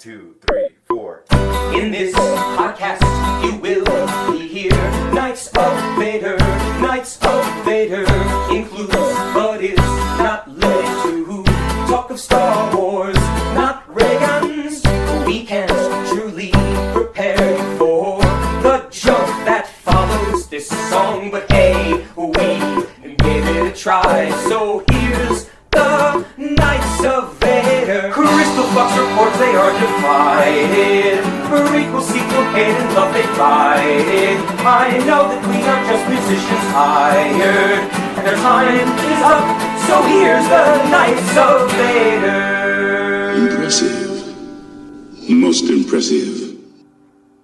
2, 3, 4. In this podcast, you will hear Knights of Vader. Knights of Vader includes, but is not limited to, talk of Star Wars, not ray guns. We can't truly prepare you for the joke that follows this song, but hey, we gave it a try. So here's the Knights of Vader. Crystal Fox reports they are divided. Prequel, sequel, hate and love they fighted. I know that we are just musicians tired, and their time is up. So here's the Knights of Vader. Impressive. Most impressive.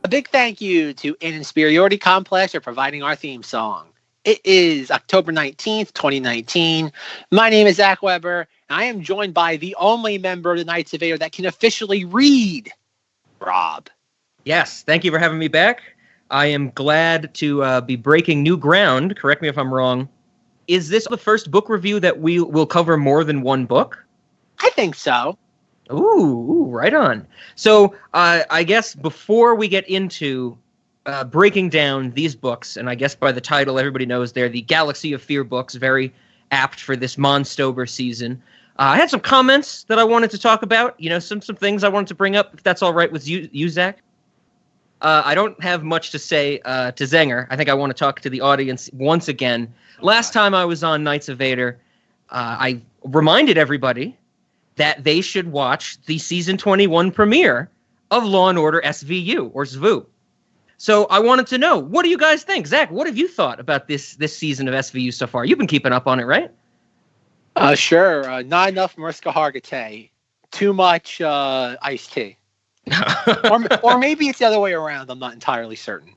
A big thank you to An Insperiority Complex for providing our theme song. It is October 19th, 2019. My name is Zach Weber, and I am joined by the only member of the Knights of Vader that can officially read, Rob. Yes, thank you for having me back. I am glad to be breaking new ground. Correct me if I'm wrong. Is this the first book review that we will cover more than one book? I think so. Ooh, right on. So I guess before we get into breaking down these books, and I guess by the title everybody knows they're the Galaxy of Fear books, very apt for this Monstober season. I had some comments that I wanted to talk about, some things I wanted to bring up, if that's all right with you Zach. I don't have much to say to Zenger. I think I want to talk to the audience once again. Last time I was on Knights of Vader, I reminded everybody that they should watch the season 21 premiere of Law & Order SVU, or SVU. So I wanted to know, what do you guys think? Zach, what have you thought about this season of SVU so far? You've been keeping up on it, right? Sure. Not enough Mariska Hargitay. Too much iced tea. or maybe it's the other way around. I'm not entirely certain.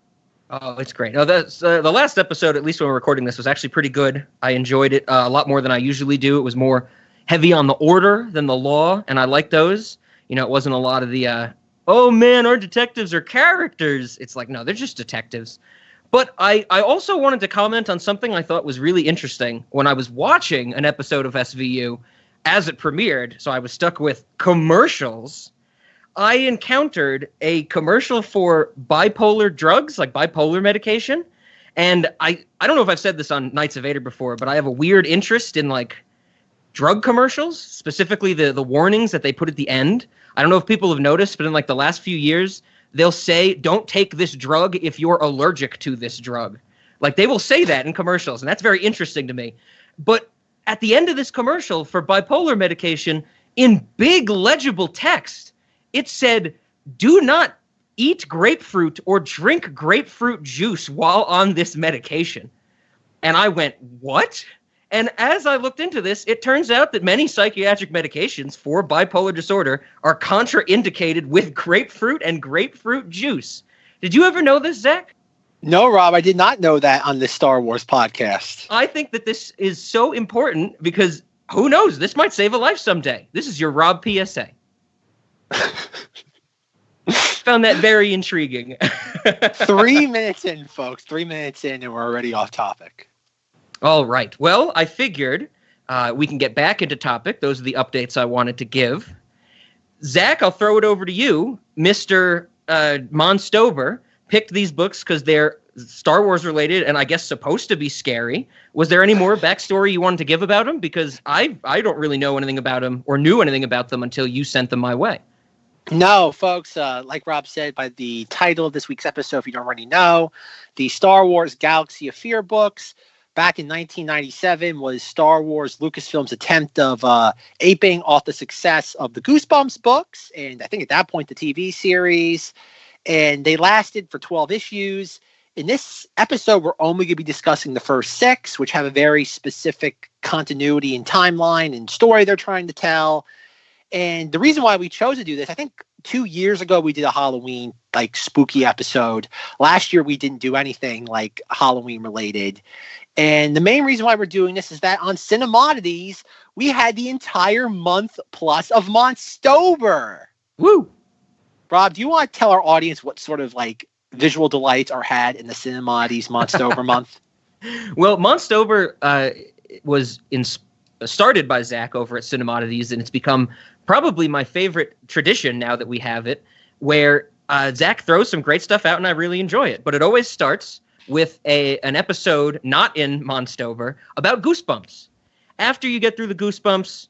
Oh, it's great. No, that's the last episode, at least when we're recording this, was actually pretty good. I enjoyed it a lot more than I usually do. It was more heavy on the order than the law, and I like those. It wasn't a lot of the, oh man, our detectives are characters. It's like, no, they're just detectives. But I also wanted to comment on something I thought was really interesting when I was watching an episode of SVU as it premiered. So I was stuck with commercials. I encountered a commercial for bipolar drugs, like bipolar medication. And I don't know if I've said this on Knights of Vader before, but I have a weird interest in like drug commercials, specifically the warnings that they put at the end. I don't know if people have noticed, but in like the last few years, they'll say, don't take this drug if you're allergic to this drug. Like they will say that in commercials, and that's very interesting to me. But at the end of this commercial for bipolar medication, in big legible text, it said, do not eat grapefruit or drink grapefruit juice while on this medication. And I went, what? And as I looked into this, it turns out that many psychiatric medications for bipolar disorder are contraindicated with grapefruit and grapefruit juice. Did you ever know this, Zach? No, Rob, I did not know that on the Star Wars podcast. I think that this is so important because who knows? This might save a life someday. This is your Rob PSA. Found that very intriguing. 3 minutes in, folks. 3 minutes in, and we're already off topic. All right. Well, I figured we can get back into topic. Those are the updates I wanted to give. Zach, I'll throw it over to you. Mr. Monstober picked these books because they're Star Wars related and I guess supposed to be scary. Was there any more backstory you wanted to give about them? Because I don't really know anything about them or knew anything about them until you sent them my way. No, folks, like Rob said, by the title of this week's episode, if you don't already know, the Star Wars Galaxy of Fear books back in 1997 was Star Wars Lucasfilm's attempt of aping off the success of the Goosebumps books, and I think at that point the TV series, and they lasted for 12 issues. In this episode, we're only going to be discussing the first 6, which have a very specific continuity and timeline and story they're trying to tell. And the reason why we chose to do this, I think 2 years ago we did a Halloween like spooky episode. Last year we didn't do anything like Halloween related. And the main reason why we're doing this is that on Cinemoddities, we had the entire month plus of Monstober. Woo! Rob, do you want to tell our audience what sort of like visual delights are had in the Cinemoddities Monstober month? Well, Monstober was started by Zach over at Cinemoddities, and it's become probably my favorite tradition now that we have it, where Zach throws some great stuff out and I really enjoy it. But it always starts with an episode not in Monstober about Goosebumps. After you get through the Goosebumps,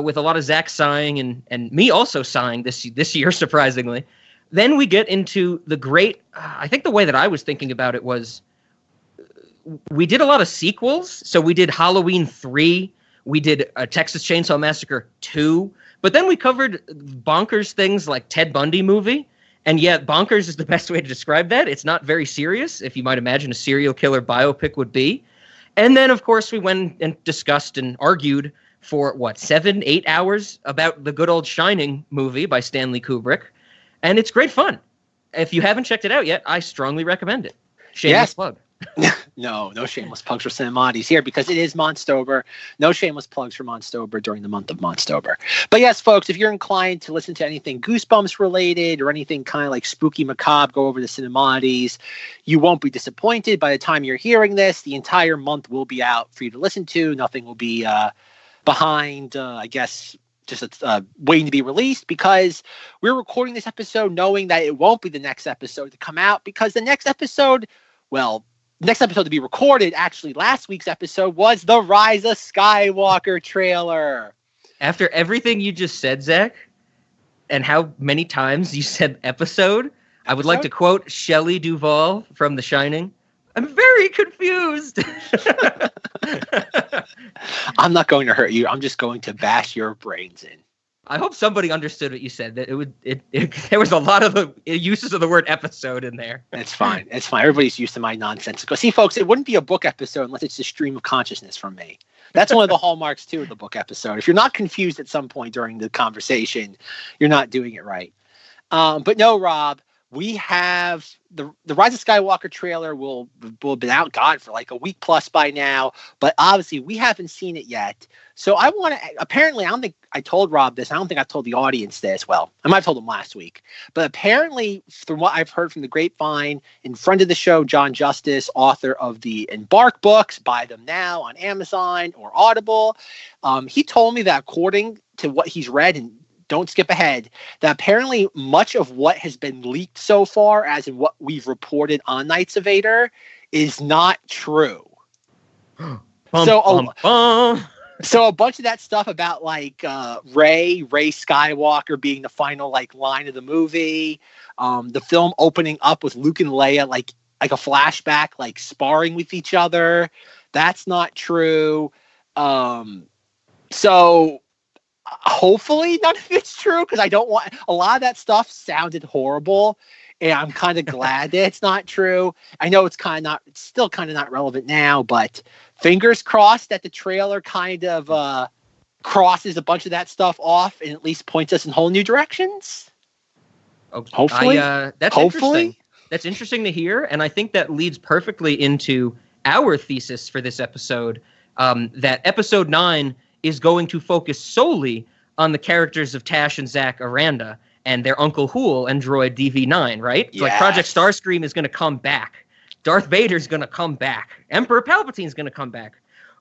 with a lot of Zach sighing and me also sighing this year, surprisingly, then we get into the great, I think the way that I was thinking about it was, we did a lot of sequels. So we did Halloween 3, we did Texas Chainsaw Massacre 2, but then we covered bonkers things like Ted Bundy movie. And yet bonkers is the best way to describe that. It's not very serious, if you might imagine a serial killer biopic would be. And then, of course, we went and discussed and argued for, 7-8 hours about the good old Shining movie by Stanley Kubrick. And it's great fun. If you haven't checked it out yet, I strongly recommend it. Shameless plug. No shameless plugs for Cinemoddities here because it is Monstober. No shameless plugs for Monstober during the month of Monstober. But yes, folks, if you're inclined to listen to anything Goosebumps related or anything kind of like spooky macabre, go over to Cinemoddities. You won't be disappointed. By the time you're hearing this, the entire month will be out for you to listen to. Nothing will be behind, I guess, just waiting to be released, because we're recording this episode knowing that it won't be the next episode to come out, because the next episode to be recorded, actually last week's episode, was the Rise of Skywalker trailer. After everything you just said, Zach, and how many times you said episode, I would like to quote Shelley Duvall from The Shining. I'm very confused. I'm not going to hurt you. I'm just going to bash your brains in. I hope somebody understood what you said. That there was a lot of the uses of the word episode in there. It's fine. It's fine. Everybody's used to my nonsense. See, folks, it wouldn't be a book episode unless it's a stream of consciousness from me. That's one of the hallmarks, too, of the book episode. If you're not confused at some point during the conversation, you're not doing it right. But no, Rob, we have the Rise of Skywalker trailer will have been out, God, for like a week plus by now. But obviously, we haven't seen it yet. So I want to, apparently, I don't think I told Rob this. I don't think I told the audience this. Well, I might have told them last week. But apparently, from what I've heard from the grapevine, in friend of the show, John Justice, author of the Embark books, buy them now on Amazon or Audible. He told me that according to what he's read, and don't skip ahead, that apparently much of what has been leaked so far, as in what we've reported on Knights of Vader, is not true. So a bunch of that stuff about like Rey Skywalker being the final like line of the movie, the film opening up with Luke and Leia like a flashback, like sparring with each other, that's not true. So hopefully none of it's true, because I don't want, a lot of that stuff sounded horrible, and I'm kind of glad that it's not true. I know it's still kind of not relevant now, but fingers crossed that the trailer kind of crosses a bunch of that stuff off and at least points us in whole new directions. Hopefully. Interesting. That's interesting to hear, and I think that leads perfectly into our thesis for this episode, that episode 9 is going to focus solely on the characters of Tash and Zach Aranda and their Uncle Hool and droid DV9, right? Yes. Like Project Starscream is going to come back. Darth Vader's going to come back. Emperor Palpatine's going to come back.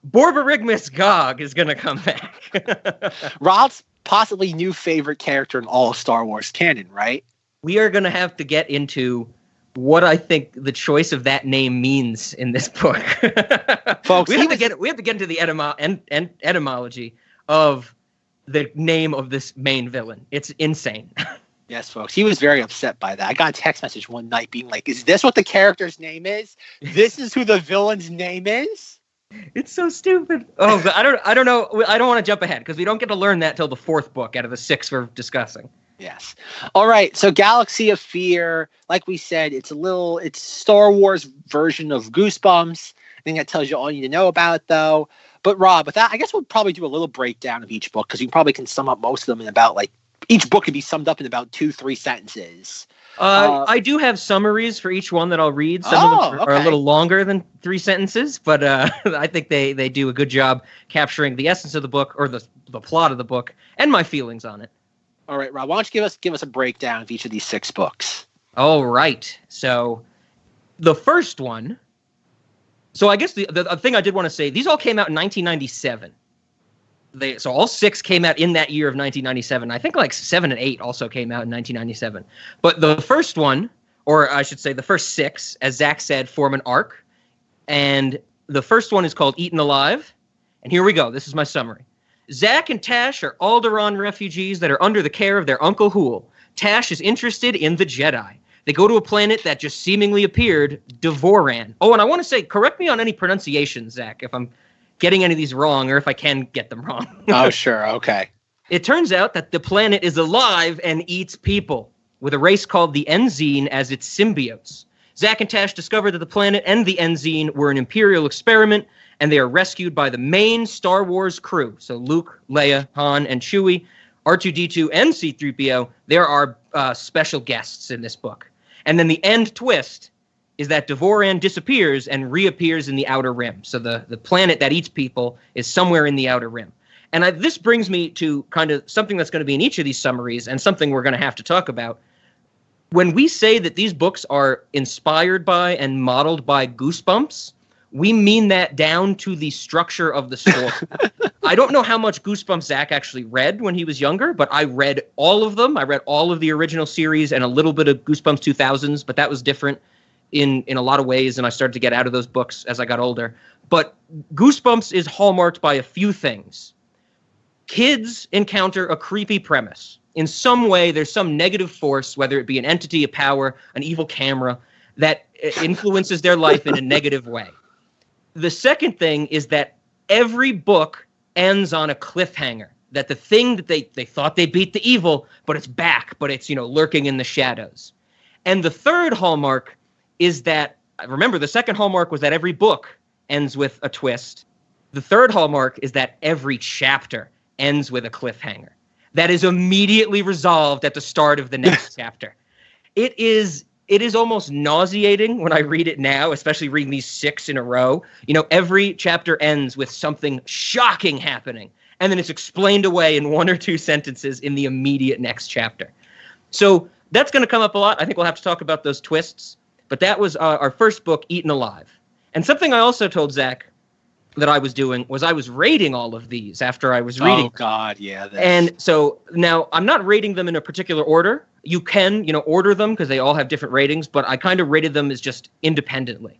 Borborygmus Gog is going to come back. Rob's possibly new favorite character in all of Star Wars canon, right? We are going to have to get into what I think the choice of that name means in this book. Folks, we have to get into the etymology of the name of this main villain. It's insane. Yes, folks. He was very upset by that. I got a text message one night being like, is this what the character's name is? This is who the villain's name is? It's so stupid. Oh, but I don't know. I don't want to jump ahead because we don't get to learn that till the 4th book out of the 6 we're discussing. Yes. All right. So Galaxy of Fear, like we said, it's Star Wars version of Goosebumps. I think that tells you all you need to know about it, though. But Rob, with that, I guess we'll probably do a little breakdown of each book, because you probably can sum up most of them in about each book could be summed up in about 2-3 sentences. I do have summaries for each one that I'll read. Some of them are a little longer than 3 sentences, but I think they do a good job capturing the essence of the book, or the plot of the book, and my feelings on it. All right, Rob, why don't you give us a breakdown of each of these 6 books? All right. So the first one. So I guess the thing I did want to say, these all came out in 1997. So all 6 came out in that year of 1997. I think like 7 and 8 also came out in 1997. But the first one, or I should say the first 6, as Zach said, form an arc. And the first one is called Eaten Alive. And here we go. This is my summary. Zach and Tash are Alderaan refugees that are under the care of their Uncle Hool. Tash is interested in the Jedi. They go to a planet that just seemingly appeared, Devoran. Oh, and I want to say, correct me on any pronunciation, Zach, if I'm getting any of these wrong, or if I can get them wrong. Oh, sure. Okay. It turns out that the planet is alive and eats people, with a race called the Enzine as its symbiotes. Zach and Tash discover that the planet and the Enzine were an Imperial experiment, and they are rescued by the main Star Wars crew. So Luke, Leia, Han, and Chewie, R2-D2, and C-3PO, there are special guests in this book. And then the end twist is that Devoran disappears and reappears in the Outer Rim. So the planet that eats people is somewhere in the Outer Rim. And this brings me to kind of something that's going to be in each of these summaries and something we're going to have to talk about. When we say that these books are inspired by and modeled by Goosebumps, we mean that down to the structure of the story. I don't know how much Goosebumps Zach actually read when he was younger, but I read all of them. I read all of the original series and a little bit of Goosebumps 2000s, but that was different in a lot of ways, and I started to get out of those books as I got older. But Goosebumps is hallmarked by a few things. Kids encounter a creepy premise. In some way, there's some negative force, whether it be an entity, a power, an evil camera, that influences their life in a negative way. The second thing is that every book ends on a cliffhanger, that the thing that they thought they beat the evil, but it's back, but it's, lurking in the shadows. And the third hallmark is that, remember, the second hallmark was that every book ends with a twist. The third hallmark is that every chapter ends with a cliffhanger that is immediately resolved at the start of the next chapter. It is almost nauseating when I read it now, especially reading these 6 in a row. Every chapter ends with something shocking happening, and then it's explained away in 1 or 2 sentences in the immediate next chapter. So that's going to come up a lot. I think we'll have to talk about those twists. But that was our first book, Eaten Alive. And something I also told Zach that I was doing was I was rating all of these after I was reading. Oh, God, yeah. And so now I'm not rating them in a particular order. You can, order them because they all have different ratings, but I kind of rated them as just independently.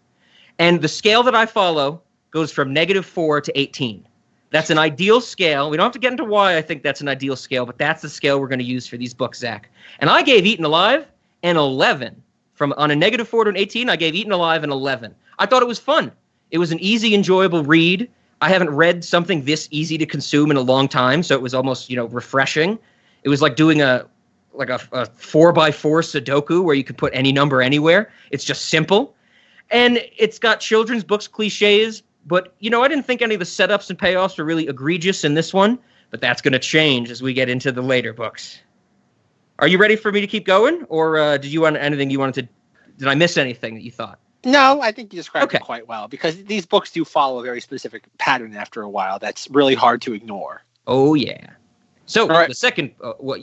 And the scale that I follow goes from -4 to 18. That's an ideal scale. We don't have to get into why I think that's an ideal scale, but that's the scale we're going to use for these books, Zach. And I gave Eaten Alive an 11. On a -4 to an 18, I gave Eaten Alive an 11. I thought it was fun. It was an easy, enjoyable read. I haven't read something this easy to consume in a long time, so it was almost, refreshing. It was like doing a 4x4 Sudoku where you could put any number anywhere. It's just simple. And it's got children's books cliches, but, I didn't think any of the setups and payoffs were really egregious in this one, but that's going to change as we get into the later books. Are you ready for me to keep going, or did you want anything you wanted to? Did I miss anything that you thought? No, I think you described it quite well, because these books do follow a very specific pattern after a while that's really hard to ignore. Oh, yeah. So right. The second,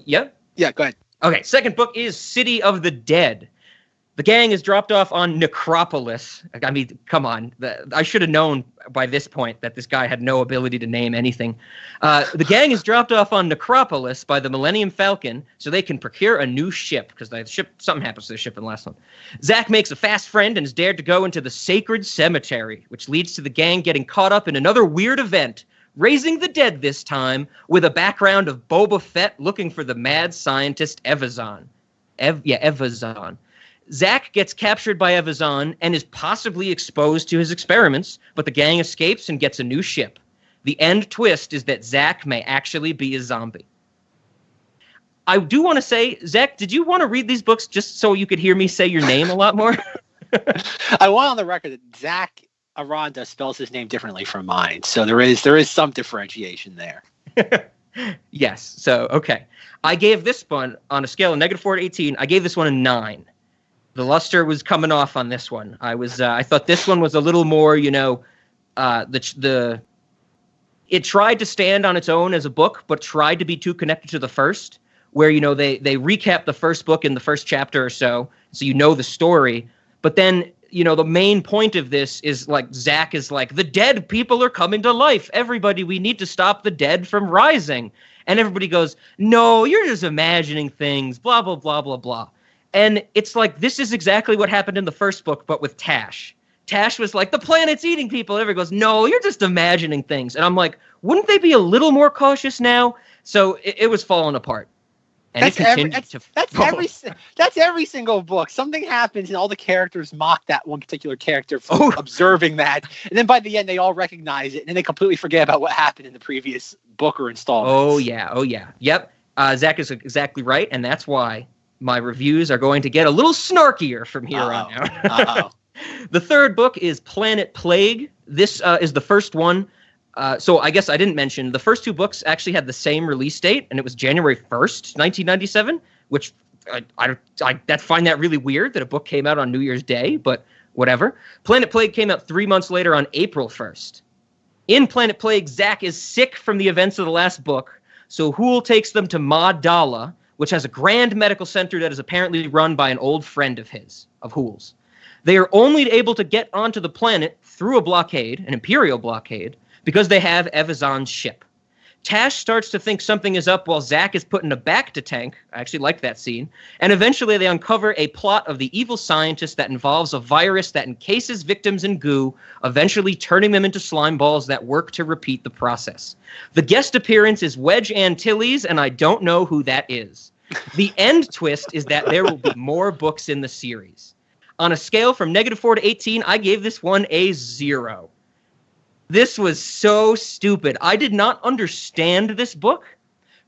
yeah? Yeah, go ahead. Okay, second book is City of the Dead. The gang is dropped off on Necropolis. I mean, come on. I should have known by this point that this guy had no ability to name anything. The gang is dropped off on Necropolis by the Millennium Falcon so they can procure a new ship, because the ship, something happens to the ship in the last one. Zach makes a fast friend and is dared to go into the Sacred Cemetery, which leads to the gang getting caught up in another weird event, raising the dead this time, with a background of Boba Fett looking for the mad scientist Evazan. Evazan. Zach gets captured by Evazan and is possibly exposed to his experiments, but the gang escapes and gets a new ship. The end twist is that Zach may actually be a zombie. I do want to say, Zach, did you want to read these books just so you could hear me say your name a lot more? I want on the record that Zach Aranda spells his name differently from mine, so there is some differentiation there. Yes, so, okay. I gave this one, on a scale of -4 to 18, I gave this one a 9. The luster was coming off on this one. I thought this one was a little more, it tried to stand on its own as a book, but tried to be too connected to the first, where, they recap the first book in the first chapter or so you know the story, but then the main point of this is like Zack is like, the dead people are coming to life. Everybody, we need to stop the dead from rising. And everybody goes, no, you're just imagining things, blah, blah, blah, blah, blah. And it's like, this is exactly what happened in the first book, but with Tash. Tash was like, the planet's eating people. And everybody goes, no, you're just imagining things. And I'm like, wouldn't they be a little more cautious now? So it was falling apart. And that's every single book. Something happens and all the characters mock that one particular character for observing that. And then by the end, they all recognize it. And then they completely forget about what happened in the previous book or installment. Oh, yeah. Yep. Zack is exactly right. And that's why my reviews are going to get a little snarkier from here on out. The third book is Planet Plague. This is the first one. So I guess I didn't mention the first two books actually had the same release date, and it was January 1st, 1997, which I find that really weird that a book came out on New Year's Day, but whatever. Planet Plague came out 3 months later on April 1st. In Planet Plague, Zack is sick from the events of the last book, so Hool takes them to Ma Dala, which has a grand medical center that is apparently run by an old friend of his, of Hool's. They are only able to get onto the planet through a blockade, an Imperial blockade, because they have Evazan's ship. Tash starts to think something is up while Zack is put in a back-to-tank. I actually like that scene. And eventually they uncover a plot of the evil scientist that involves a virus that encases victims in goo, eventually turning them into slime balls that work to repeat the process. The guest appearance is Wedge Antilles, and I don't know who that is. The end twist is that there will be more books in the series. On a scale from -4 to 18, I gave this one a 0. This was so stupid. I did not understand this book,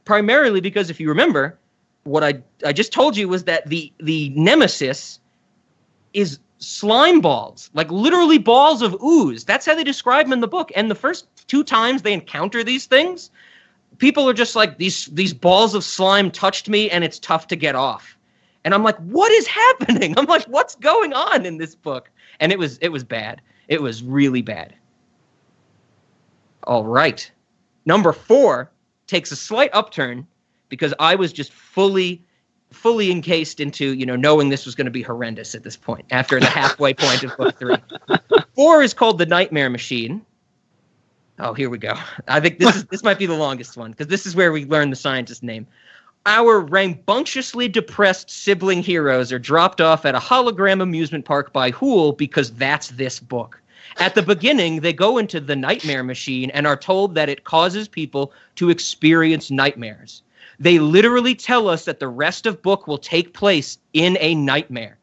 primarily because if you remember, what I just told you was that the nemesis is slime balls, like literally balls of ooze. That's how they describe them in the book. And the first 2 times they encounter these things, people are just like, these balls of slime touched me and it's tough to get off. And I'm like, what is happening? I'm like, what's going on in this book? And it was bad. It was really bad. All right. Number 4 takes a slight upturn because I was just fully encased into, knowing this was going to be horrendous at this point, after the halfway point of book 3. 4 is called The Nightmare Machine. Oh, here we go. I think this might be the longest one because this is where we learn the scientist's name. Our rambunctiously depressed sibling heroes are dropped off at a hologram amusement park by Hool because that's this book. At the beginning, they go into the nightmare machine and are told that it causes people to experience nightmares. They literally tell us that the rest of book will take place in a nightmare.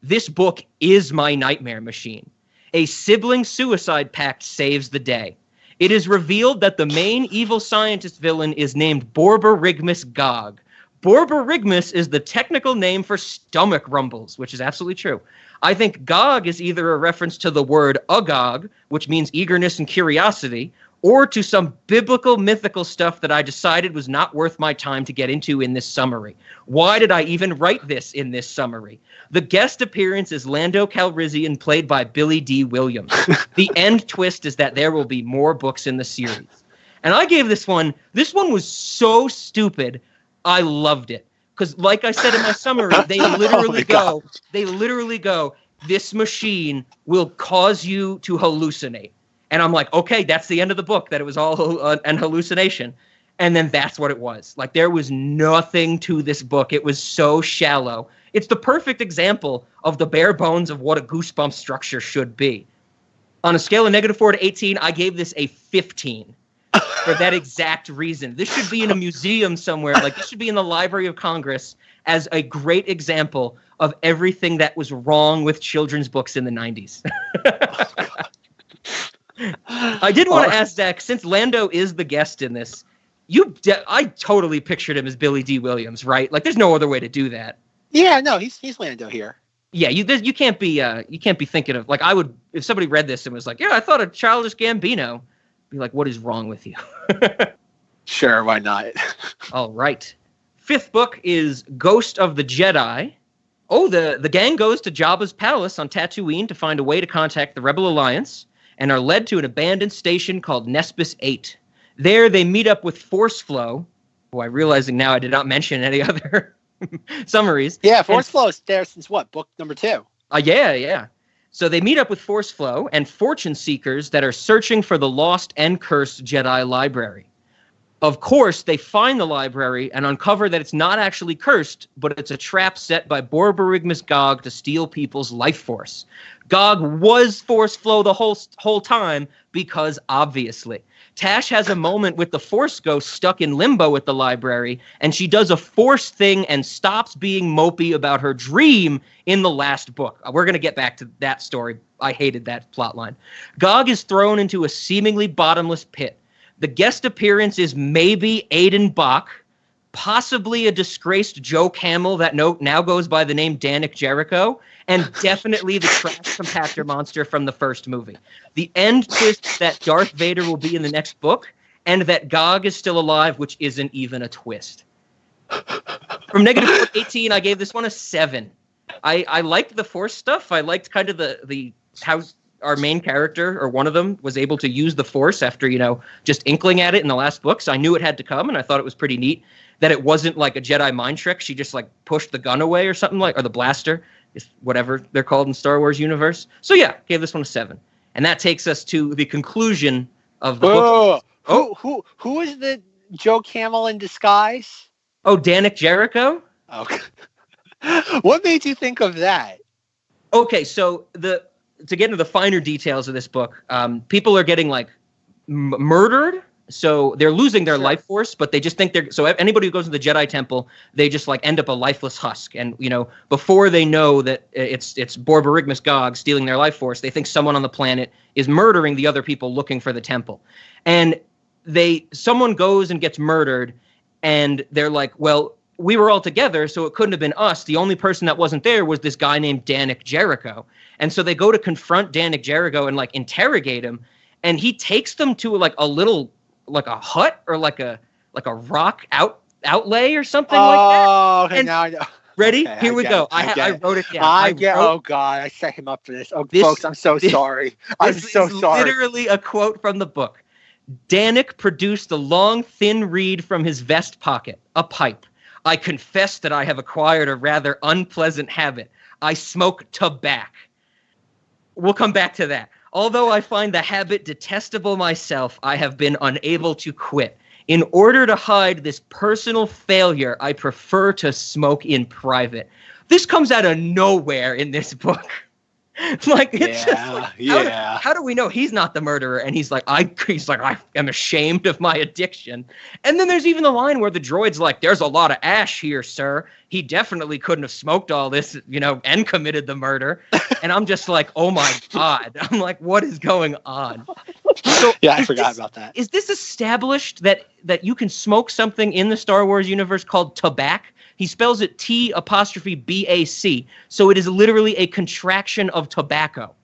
This book is my nightmare machine. A sibling suicide pact saves the day. It is revealed that the main evil scientist villain is named Borborygmus Gog. Borborygmus is the technical name for stomach rumbles, which is absolutely true. I think Gog is either a reference to the word agog, which means eagerness and curiosity, or to some biblical mythical stuff that I decided was not worth my time to get into in this summary. Why did I even write this in this summary? The guest appearance is Lando Calrissian, played by Billy D. Williams. The end twist is that there will be more books in the series. And I gave this one was so stupid, I loved it. Because like I said in my summary, they literally go, this machine will cause you to hallucinate. And I'm like, okay, that's the end of the book, that it was all an hallucination. And then that's what it was. Like, there was nothing to this book. It was so shallow. It's the perfect example of the bare bones of what a Goosebumps structure should be. On a scale of -4 to 18, I gave this a 15. For that exact reason. This should be in a museum somewhere. Like, this should be in the Library of Congress as a great example of everything that was wrong with children's books in the 90s. I did want to ask Zach, since Lando is the guest in this, I totally pictured him as Billy D. Williams, right? Like, there's no other way to do that. Yeah, no, he's Lando here. Yeah, you can't be thinking of, like, I would, if somebody read this and was like, yeah, I thought of Childish Gambino, be like, what is wrong with you? Sure, why not? All right. 5th book is Ghost of the Jedi. Oh, the gang goes to Jabba's palace on Tatooine to find a way to contact the Rebel Alliance and are led to an abandoned station called Nespis 8. There they meet up with Force Flow, who I'm realizing now I did not mention any other summaries. Yeah, Force Flow is there since what, book number 2? Yeah. So they meet up with Force Flow and fortune seekers that are searching for the lost and cursed Jedi library. Of course, they find the library and uncover that it's not actually cursed, but it's a trap set by Borborygmus Gog to steal people's life force. Gog was Force Flow the whole time because, obviously. Tash has a moment with the Force Ghost stuck in limbo at the library, and she does a Force thing and stops being mopey about her dream in the last book. We're going to get back to that story. I hated that plotline. Gog is thrown into a seemingly bottomless pit. The guest appearance is maybe Aiden Bach, possibly a disgraced Joe Camel that now goes by the name Danik Jericho, and definitely the trash compactor monster from the first movie. The end twist that Darth Vader will be in the next book, and that Gog is still alive, which isn't even a twist. From negative 18, I gave this one a 7. I liked the Force stuff. I liked kind of the how our main character, or one of them, was able to use the Force after, just inkling at it in the last book. So I knew it had to come, and I thought it was pretty neat that it wasn't like a Jedi mind trick. She just pushed the gun away or something, or the blaster, is whatever they're called in Star Wars universe. So yeah, gave this one a 7. And that takes us to the conclusion of the book. Oh, who is the Joe Camel in disguise? Oh, Danik Jericho? Okay. What made you think of that? Okay, so to get into the finer details of this book, people are getting murdered. So they're losing their life force, but they just think so anybody who goes to the Jedi Temple, they just end up a lifeless husk. And, before they know that it's Borborygmus Gog stealing their life force, they think someone on the planet is murdering the other people looking for the temple. And someone goes and gets murdered, and they're like, well, we were all together, so it couldn't have been us. The only person that wasn't there was this guy named Danik Jericho. And so they go to confront Danik Jericho and interrogate him, and he takes them to a little a hut or a rock outlay or something like that. Oh, okay, and now I know. Ready? Okay, Here we go. I wrote it down. Oh God, I set him up for this. Folks, I'm so sorry. I'm so sorry. Literally a quote from the book. Danik produced a long, thin reed from his vest pocket, a pipe. I confess that I have acquired a rather unpleasant habit. I smoke tobacco. We'll come back to that. Although I find the habit detestable myself, I have been unable to quit. In order to hide this personal failure, I prefer to smoke in private. This comes out of nowhere in this book. How do we know he's not the murderer? And he's like, I am ashamed of my addiction. And then there's even the line where the droid's like, there's a lot of ash here, sir. He definitely couldn't have smoked all this, and committed the murder. And I'm just like, oh my God. I'm like, what is going on? So I forgot about that. Is this established that you can smoke something in the Star Wars universe called tobacco? He spells it T''BAC. So it is literally a contraction of tobacco.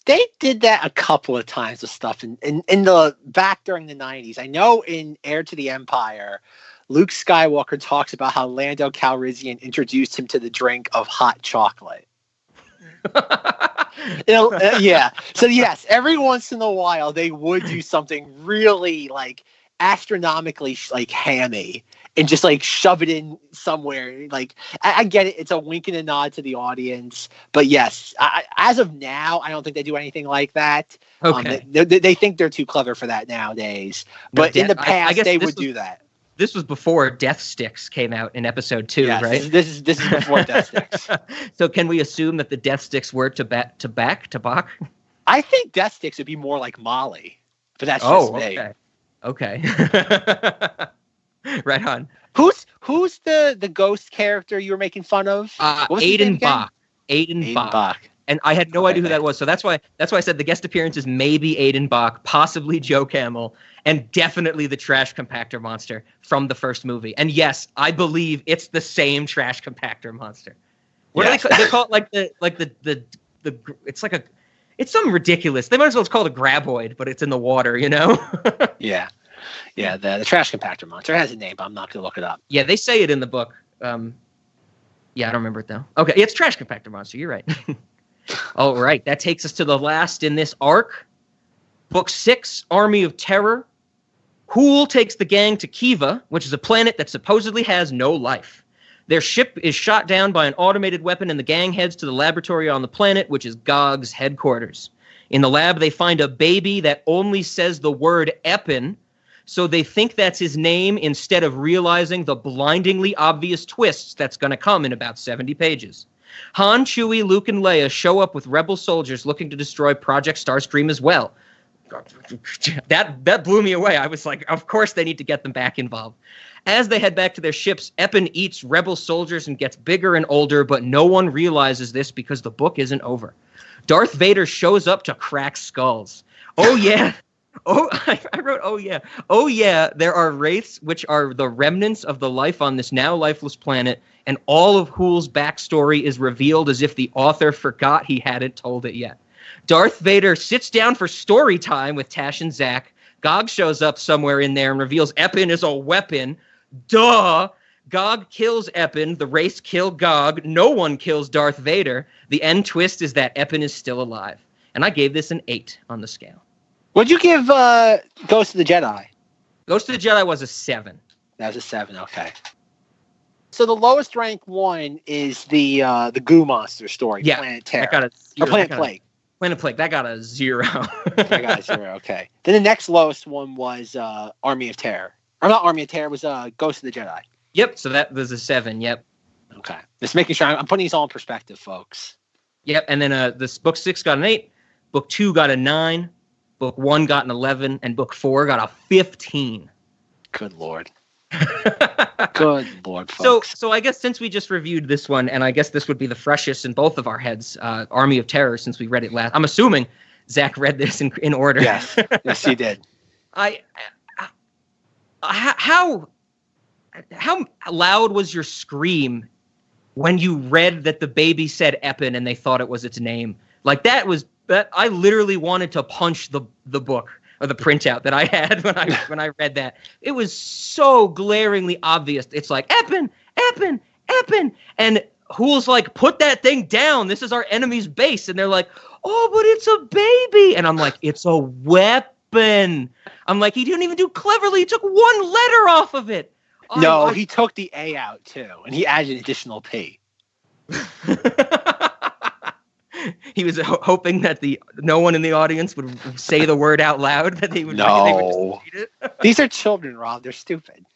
They did that a couple of times with stuff in the back during the 90s. I know in Heir to the Empire, Luke Skywalker talks about how Lando Calrissian introduced him to the drink of hot chocolate. Yeah. So yes, every once in a while they would do something really astronomically hammy and just shove it in somewhere. I get it. It's a wink and a nod to the audience, but yes, as of now, I don't think they do anything like that. Okay. They think they're too clever for that nowadays, but in the past, I guess they would do that. This was before Death Sticks came out in episode 2, yes, right? This is before Death Sticks. So can we assume that the Death Sticks were tobacco? I think Death Sticks would be more like Molly, but that's just me. Okay. Right on. Who's the ghost character you were making fun of? Aiden Bach. Aiden Bach. And I had no idea who that was. So that's why I said the guest appearance is maybe Aiden Bach, possibly Joe Camel, and definitely the trash compactor monster from the first movie. And yes, I believe it's the same trash compactor monster. What do they call it? It's something ridiculous. They might as well call it a graboid, but it's in the water, Yeah. Yeah, the trash compactor monster. It has a name, but I'm not going to look it up. Yeah, they say it in the book. Yeah, I don't remember it, though. Okay, it's trash compactor monster. You're right. All right, that takes us to the last in this arc. Book 6, Army of Terror. Hool takes the gang to Kiva, which is a planet that supposedly has no life. Their ship is shot down by an automated weapon, and the gang heads to the laboratory on the planet, which is Gog's headquarters. In the lab, they find a baby that only says the word Eppin, so they think that's his name instead of realizing the blindingly obvious twists that's going to come in about 70 pages. Han, Chewie, Luke, and Leia show up with rebel soldiers looking to destroy Project Starscream as well. That blew me away. I was like, of course they need to get them back involved. As they head back to their ships, Eppin eats rebel soldiers and gets bigger and older, but no one realizes this because the book isn't over. Darth Vader shows up to crack skulls. Oh, yeah. Oh, I wrote, oh, yeah. Oh, yeah, there are wraiths, which are the remnants of the life on this now lifeless planet, and all of Hool's backstory is revealed as if the author forgot he hadn't told it yet. Darth Vader sits down for story time with Tash and Zack. Gog shows up somewhere in there and reveals Eppin is a weapon. Duh! Gog kills Eppin. The wraiths kill Gog. No one kills Darth Vader. The end twist is that Eppin is still alive. And I gave this an 8 on the scale. What'd you give Ghost of the Jedi? Ghost of the Jedi was a 7. That was a 7, okay. So the lowest ranked one is the Goo Monster story, Yeah, Planet Terror. that got a 0. Planet Plague. Planet Plague, that got a 0. I got a 0, okay. Then the next lowest one was Army of Terror. Or not Army of Terror, it was Ghost of the Jedi. Yep, so that was a 7, yep. Okay. Just making sure I'm putting these all in perspective, folks. Yep, and then this book 6 got an 8, book 2 got a 9, book 1 got an 11, and book 4 got a 15. Good Lord. Good Lord, folks. So I guess since we just reviewed this one, and I guess this would be the freshest in both of our heads, Army of Terror, since we read it last. I'm assuming Zach read this in order. Yes, yes, he did. How loud was your scream when you read that the baby said Eppin and they thought it was its name? Like that I literally wanted to punch the book or the printout that I had when I read that. It was so glaringly obvious. It's like Eppin, Eppin, Eppin, and Hool's like, put that thing down. This is our enemy's base, and they're like, oh, but it's a baby, and I'm like, it's a weapon. I'm like, he didn't even do cleverly. He took one letter off of it. No, he took the A out too, and he added an additional P. He was hoping that no one in the audience would say the word out loud, that they would just read it. These are children, Rob. They're stupid.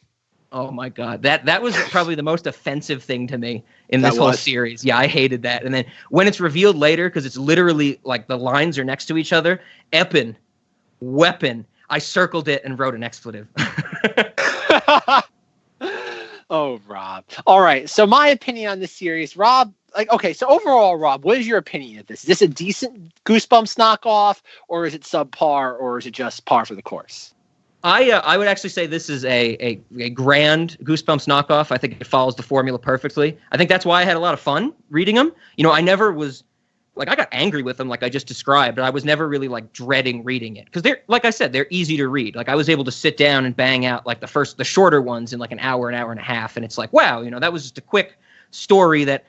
Oh my God. That was probably the most offensive thing to me in this whole series. Yeah, I hated that. And then when it's revealed later, because it's literally like the lines are next to each other, Eppin, weapon, I circled it and wrote an expletive. Oh, Rob. All right. So my opinion on this series, Rob, so overall, Rob, what is your opinion of this? Is this a decent Goosebumps knockoff, or is it subpar, or is it just par for the course? I would actually say this is a grand Goosebumps knockoff. I think it follows the formula perfectly. I think that's why I had a lot of fun reading them. You know, I never was I got angry with them like I just described, but I was never really dreading reading it because like I said, they're easy to read. Like I was able to sit down and bang out the shorter ones in an hour and a half. And it's like, wow, that was just a quick story that,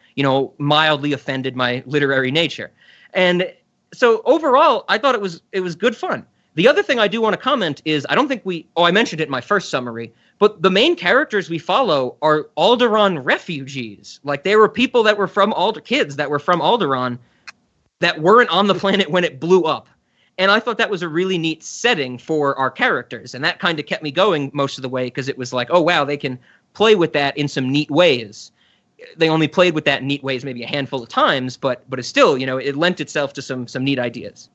mildly offended my literary nature. And so overall, I thought it was good fun. The other thing I do want to comment is I don't think I mentioned it in my first summary, but the main characters we follow are Alderaan refugees. Like they were people that were from kids that were from Alderaan that weren't on the planet when it blew up. And I thought that was a really neat setting for our characters. And that kind of kept me going most of the way because it was like, oh, wow, they can play with that in some neat ways. They only played with that in neat ways maybe a handful of times, but it's still, it lent itself to some neat ideas.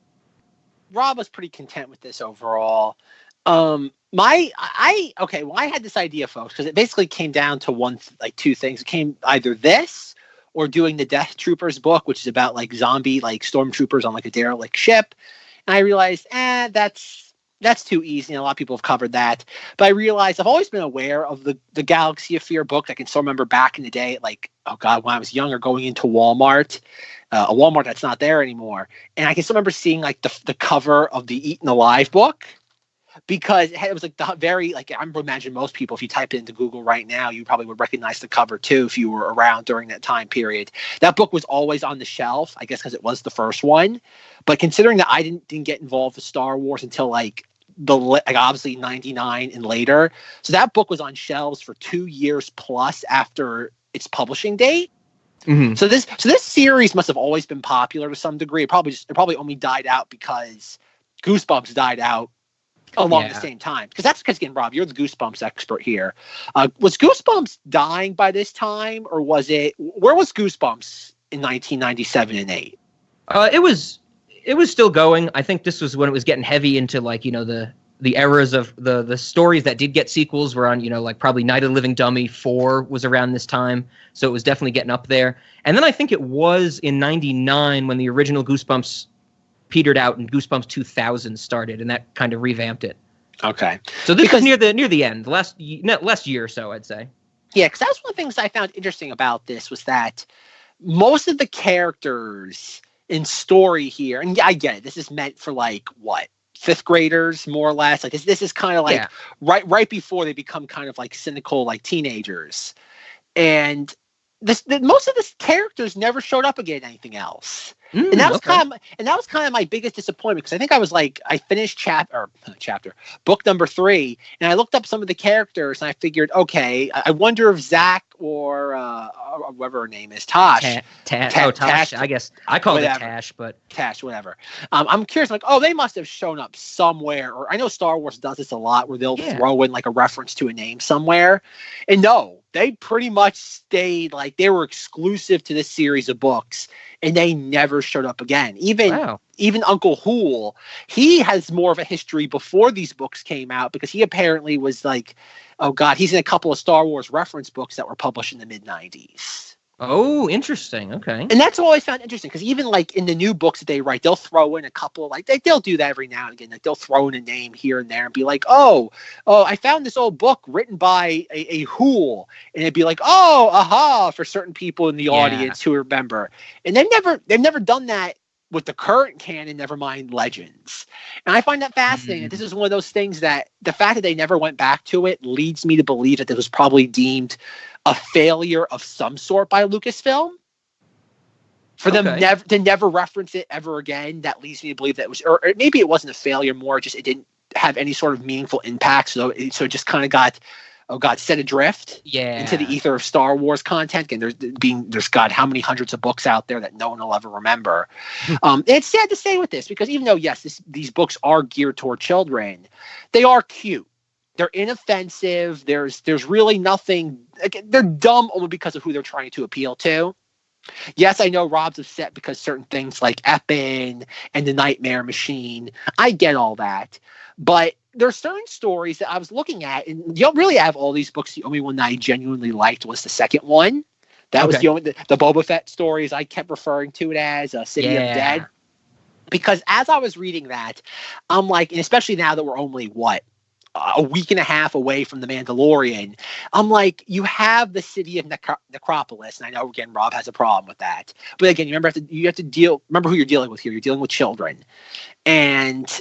Rob was pretty content with this overall. I had this idea, folks, because it basically came down to two things. It came either this or doing the Death Troopers book, which is about zombie stormtroopers on a derelict ship. And I realized, that's too easy. And a lot of people have covered that. But I realized I've always been aware of the Galaxy of Fear book. I can still remember back in the day, when I was younger, going into Walmart, a Walmart that's not there anymore. And I can still remember seeing the cover of the Eaten Alive book. Because it was the very, I imagine most people, if you type it into Google right now, you probably would recognize the cover too if you were around during that time period. That book was always on the shelf, I guess because it was the first one. But considering that I didn't get involved with Star Wars until obviously 99 and later. So that book was on shelves for 2 years plus after its publishing date. Mm-hmm. So this series must have always been popular to some degree. It probably only died out because Goosebumps died out along the same time. Because again, Rob, you're the Goosebumps expert here. Was Goosebumps dying by this time, or where was Goosebumps in 1997 and 8? It was still going. I think this was when it was getting heavy into like, the eras of the stories that did get sequels were on, like probably Night of the Living Dummy 4 was around this time. So it was definitely getting up there. And then I think it was in 99 when the original Goosebumps petered out and Goosebumps 2000 started, and that kind of revamped it. Okay. So this was near the end, last year or so, I'd say. Yeah, because that's one of the things I found interesting about this was that most of the characters in story here, and I get it, this is meant for like what? 5th graders, more or less. Like this is kind of like right before they become kind of like cynical, like teenagers. And most of the characters never showed up again in anything else. And that was kind of my biggest disappointment, because I think I finished book number 3, and I looked up some of the characters and I figured, okay, I wonder if Zach or whoever her name is, Tosh. Tosh. I guess I call it Tash, but Tash, whatever. I'm curious, like, they must have shown up somewhere. Or I know Star Wars does this a lot, where they'll throw in like a reference to a name somewhere. And no, they pretty much stayed like they were exclusive to this series of books, and they never showed up again. Even Uncle Hool, he has more of a history before these books came out, because he apparently was like, he's in a couple of Star Wars reference books that were published in the mid-90s. Oh, interesting. Okay. And that's what I always found interesting, because even like in the new books that they write, they'll throw in a couple, like they'll do that every now and again. Like they'll throw in a name here and there and be like, I found this old book written by a Hool, and it'd be like, for certain people in the audience who remember. And they've never done that with the current canon, never mind Legends. And I find that fascinating. This is one of those things that the fact that they never went back to it leads me to believe that this was probably deemed a failure of some sort by Lucasfilm. For them to never reference it ever again, that leads me to believe that it was, or maybe it wasn't a failure, more just it didn't have any sort of meaningful impact. So it just kind of got set adrift into the ether of Star Wars content. And there's God, how many hundreds of books out there that no one will ever remember. And it's sad to say with this, because even though, these books are geared toward children, they are cute. They're inoffensive. There's really nothing. They're dumb only because of who they're trying to appeal to. Yes, I know Rob's upset because certain things like Eppin and the Nightmare Machine, I get all that. But there are certain stories that I was looking at, and you don't really have all these books. The only one that I genuinely liked was the second one. That was the Boba Fett stories. I kept referring to it as City of Dead. Because as I was reading that, I'm like, and especially now that we're only, a week and a half away from The Mandalorian, I'm like, you have the city of Necropolis, and I know, again, Rob has a problem with that. But again, you have to remember who you're dealing with here. You're dealing with children. And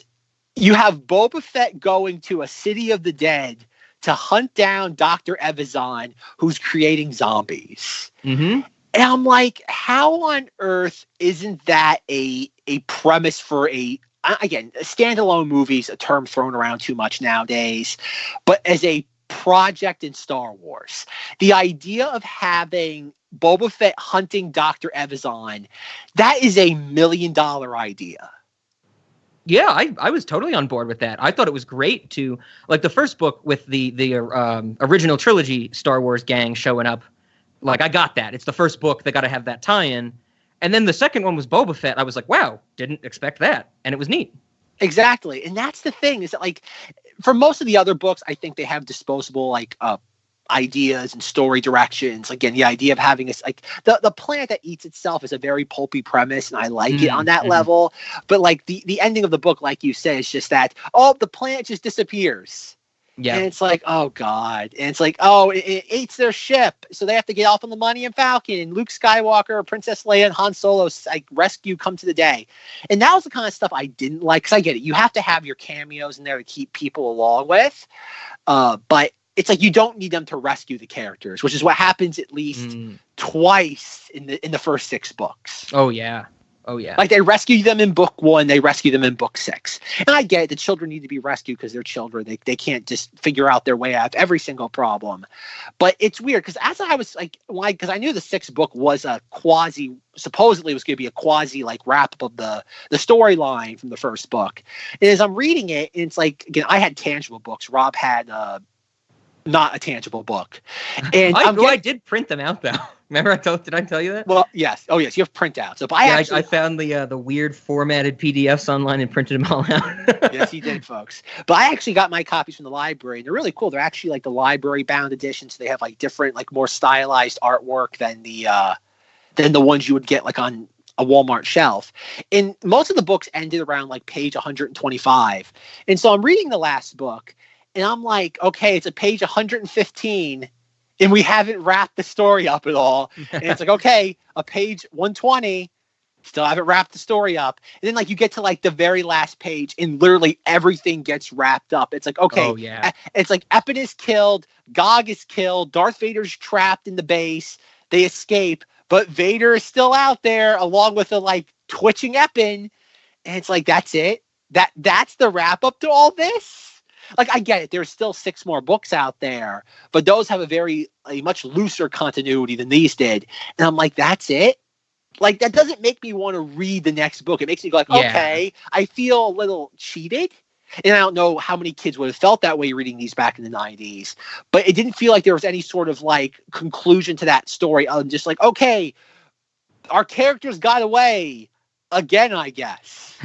you have Boba Fett going to a city of the dead to hunt down Dr. Evazan, who's creating zombies. Mm-hmm. And I'm like, how on earth isn't that a premise for again, standalone movies, a term thrown around too much nowadays, but as a project in Star Wars, the idea of having Boba Fett hunting Dr. Evazan, that is $1 million idea. Yeah, I was totally on board with that. I thought it was great to, like, the first book with the original trilogy Star Wars gang showing up. Like, I got that. It's the first book. They got to have that tie-in. And then the second one was Boba Fett. I was like, wow, didn't expect that. And it was neat. Exactly. And that's the thing, is that, like, for most of the other books, I think they have disposable, like, ideas and story directions. Again, the idea of having this, like, the planet that eats itself is a very pulpy premise, and I like it on that level. But, like, the ending of the book, like you said, is just that, the planet just disappears. Yeah. And it's like, oh, God. And it's like, it eats their ship. So they have to get off on the Millennium Falcon. And Luke Skywalker, Princess Leia, and Han Solo, like, rescue come to the day. And that was the kind of stuff I didn't like. Because I get it. You have to have your cameos in there to keep people along with. But it's like you don't need them to rescue the characters, which is what happens at least twice in the first 6 books. Oh, yeah. Oh, yeah. Like, they rescue them in book 1, they rescue them in book 6. And I get it, the children need to be rescued because they're children. They can't just figure out their way out of every single problem. But it's weird because as I was like, because I knew the 6th book was a supposedly was going to be a quasi like wrap up of the storyline from the first book. And as I'm reading it, and it's like, again, I had tangible books. Rob had not a tangible book. And I did print them out though. Remember did I tell you that? Well, yes. Oh, yes. You have printouts. So I found the weird formatted PDFs online and printed them all out. Yes, you did, folks. But I actually got my copies from the library, and they're really cool. They're actually like the library bound editions. They have like different, like more stylized artwork than the ones you would get like on a Walmart shelf. And most of the books ended around like page 125. And so I'm reading the last book, and I'm like, okay, it's a page 115. And we haven't wrapped the story up at all. And it's like, okay, a page 120, still haven't wrapped the story up. And then like you get to like the very last page and literally everything gets wrapped up. It's like, okay, it's like Epin is killed, Gog is killed, Darth Vader's trapped in the base, they escape, but Vader is still out there along with the like twitching Epin. And it's like, that's it? That's the wrap up to all this? Like, I get it. There's still 6 more books out there, but those have a much looser continuity than these did. And I'm like, that's it? Like, that doesn't make me want to read the next book. It makes me go like, okay, I feel a little cheated. And I don't know how many kids would have felt that way reading these back in the 90s, but it didn't feel like there was any sort of like conclusion to that story. I'm just like, okay, our characters got away. Again, I guess.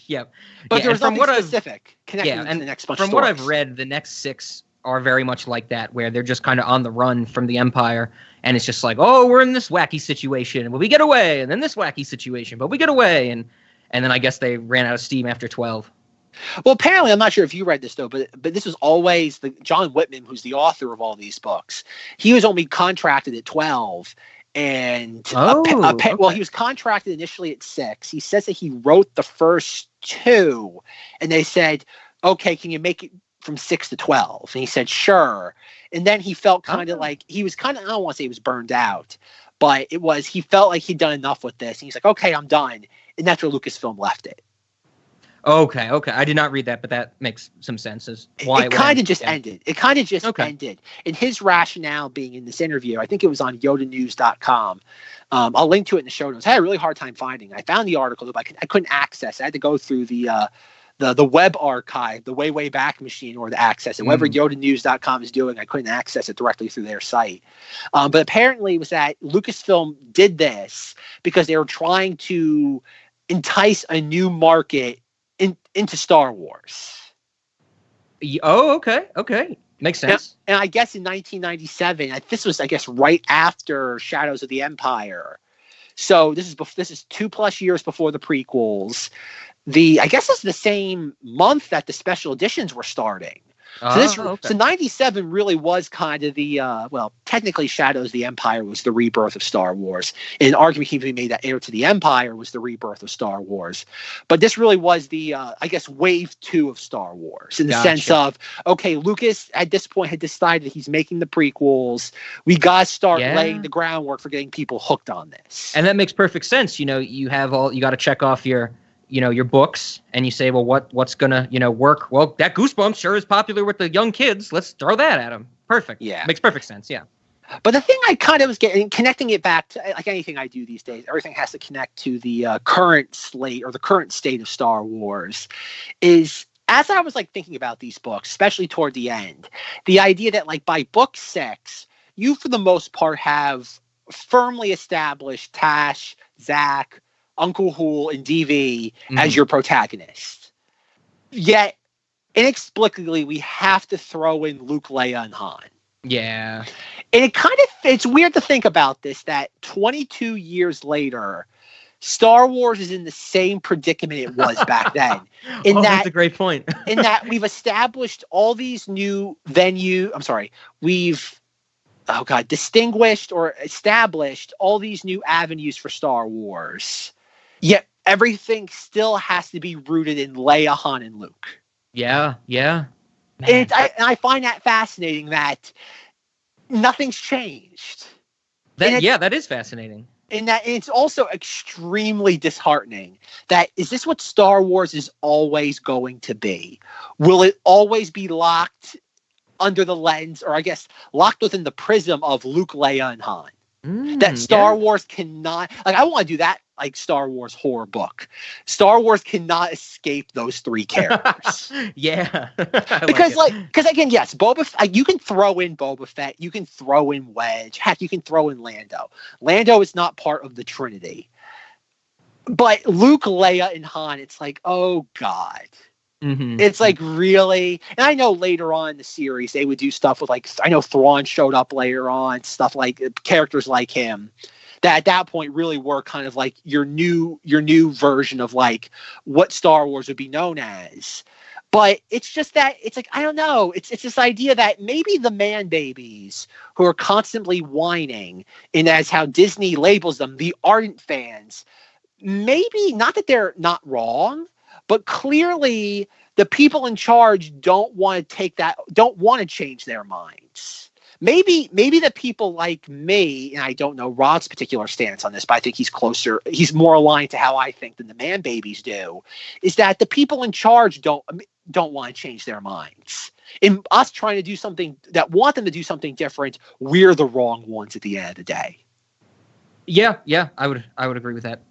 Yeah. But there was nothing specific connecting to the next bunch of stories. From what I've read, the next 6 are very much like that, where they're just kind of on the run from the Empire, and it's just like, oh, we're in this wacky situation, but we get away, and then this wacky situation, but we get away, and then I guess they ran out of steam after 12. Well, apparently, I'm not sure if you read this, though, but this was always John Whitman, who's the author of all these books. He was only contracted at 12. And well, he was contracted initially at 6. He says that he wrote the first 2, and they said, "Okay, can you make it from 6 to 12?" And he said, "Sure." And then he felt kind of like he was I don't want to say he was burned out, but he felt like he'd done enough with this. And he's like, "Okay, I'm done." And that's where Lucasfilm left it. Okay. I did not read that, but that makes some sense as why it kind of just ended. It kind of just ended. And his rationale being in this interview, I think it was on yodanews.com. I'll link to it in the show notes. I had a really hard time finding it. I found the article, but I couldn't access it. I had to go through the web archive, the way back machine, in order to access it. Whatever yodanews.com is doing, I couldn't access it directly through their site. But apparently it was that Lucasfilm did this because they were trying to entice a new market into Star Wars. Oh, okay. Makes sense. And I guess in 1997, this was, I guess, right after Shadows of the Empire. So this is 2+ years before the prequels. I guess it's the same month that the special editions were starting. So 97 really was kind of the, technically Shadows of the Empire was the rebirth of Star Wars. And an argument can be made that Heir to the Empire was the rebirth of Star Wars. But this really was the, wave 2 of Star Wars in the sense of, okay, Lucas at this point had decided he's making the prequels. We got to start laying the groundwork for getting people hooked on this. And that makes perfect sense. You got to check off your books, and you say, well, what's gonna, work? Well, that Goosebumps sure is popular with the young kids. Let's throw that at them. Perfect. Yeah. Makes perfect sense. Yeah. But the thing I kind of was connecting it back to, like anything I do these days, everything has to connect to the current slate or the current state of Star Wars, is as I was like thinking about these books, especially toward the end, the idea that like by book 6, you for the most part have firmly established Tash, Zach, Uncle Hool, and DV as your protagonist. Yet, inexplicably, we have to throw in Luke, Leia, and Han. Yeah. And it's weird to think about this, that 22 years later, Star Wars is in the same predicament it was back then. That's a great point. In that we've established all these new distinguished or established all these new avenues for Star Wars. Yet everything still has to be rooted in Leia, Han, and Luke. Yeah. And I find that fascinating that nothing's changed. That is fascinating. And it's also extremely disheartening. That is this what Star Wars is always going to be? Will it always be locked under the lens, or I guess locked within the prism of Luke, Leia, and Han? That Star Wars cannot, like, I want to do that, like, Star Wars horror book. Star Wars cannot escape those three characters. Yeah. Because again, yes, you can throw in Boba Fett, you can throw in Wedge, heck, you can throw in Lando. Lando is not part of the Trinity. But Luke, Leia, and Han, it's like, oh God. Mm-hmm. It's like, really? And I know later on in the series they would do stuff with, like, I know Thrawn showed up later on, stuff like characters like him that at that point really were kind of like your new version of like what Star Wars would be known as. But it's just that it's like, I don't know, it's this idea that maybe the man babies who are constantly whining, and as how Disney labels them, the ardent fans, maybe not that they're not wrong, but clearly the people in charge don't want to change their minds. Maybe the people like me, and I don't know Rod's particular stance on this, but I think he's more aligned to how I think than the man babies do, is that the people in charge don't want to change their minds. In us trying to do something that want them to do something different, we're the wrong ones at the end of the day. Yeah, I would agree with that.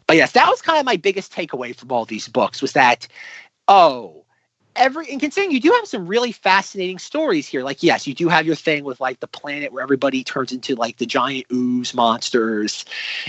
But yes, that was kind of my biggest takeaway from all these books, was that, and considering you do have some really fascinating stories here, like, yes, you do have your thing with, like, the planet where everybody turns into, like, the giant ooze monsters,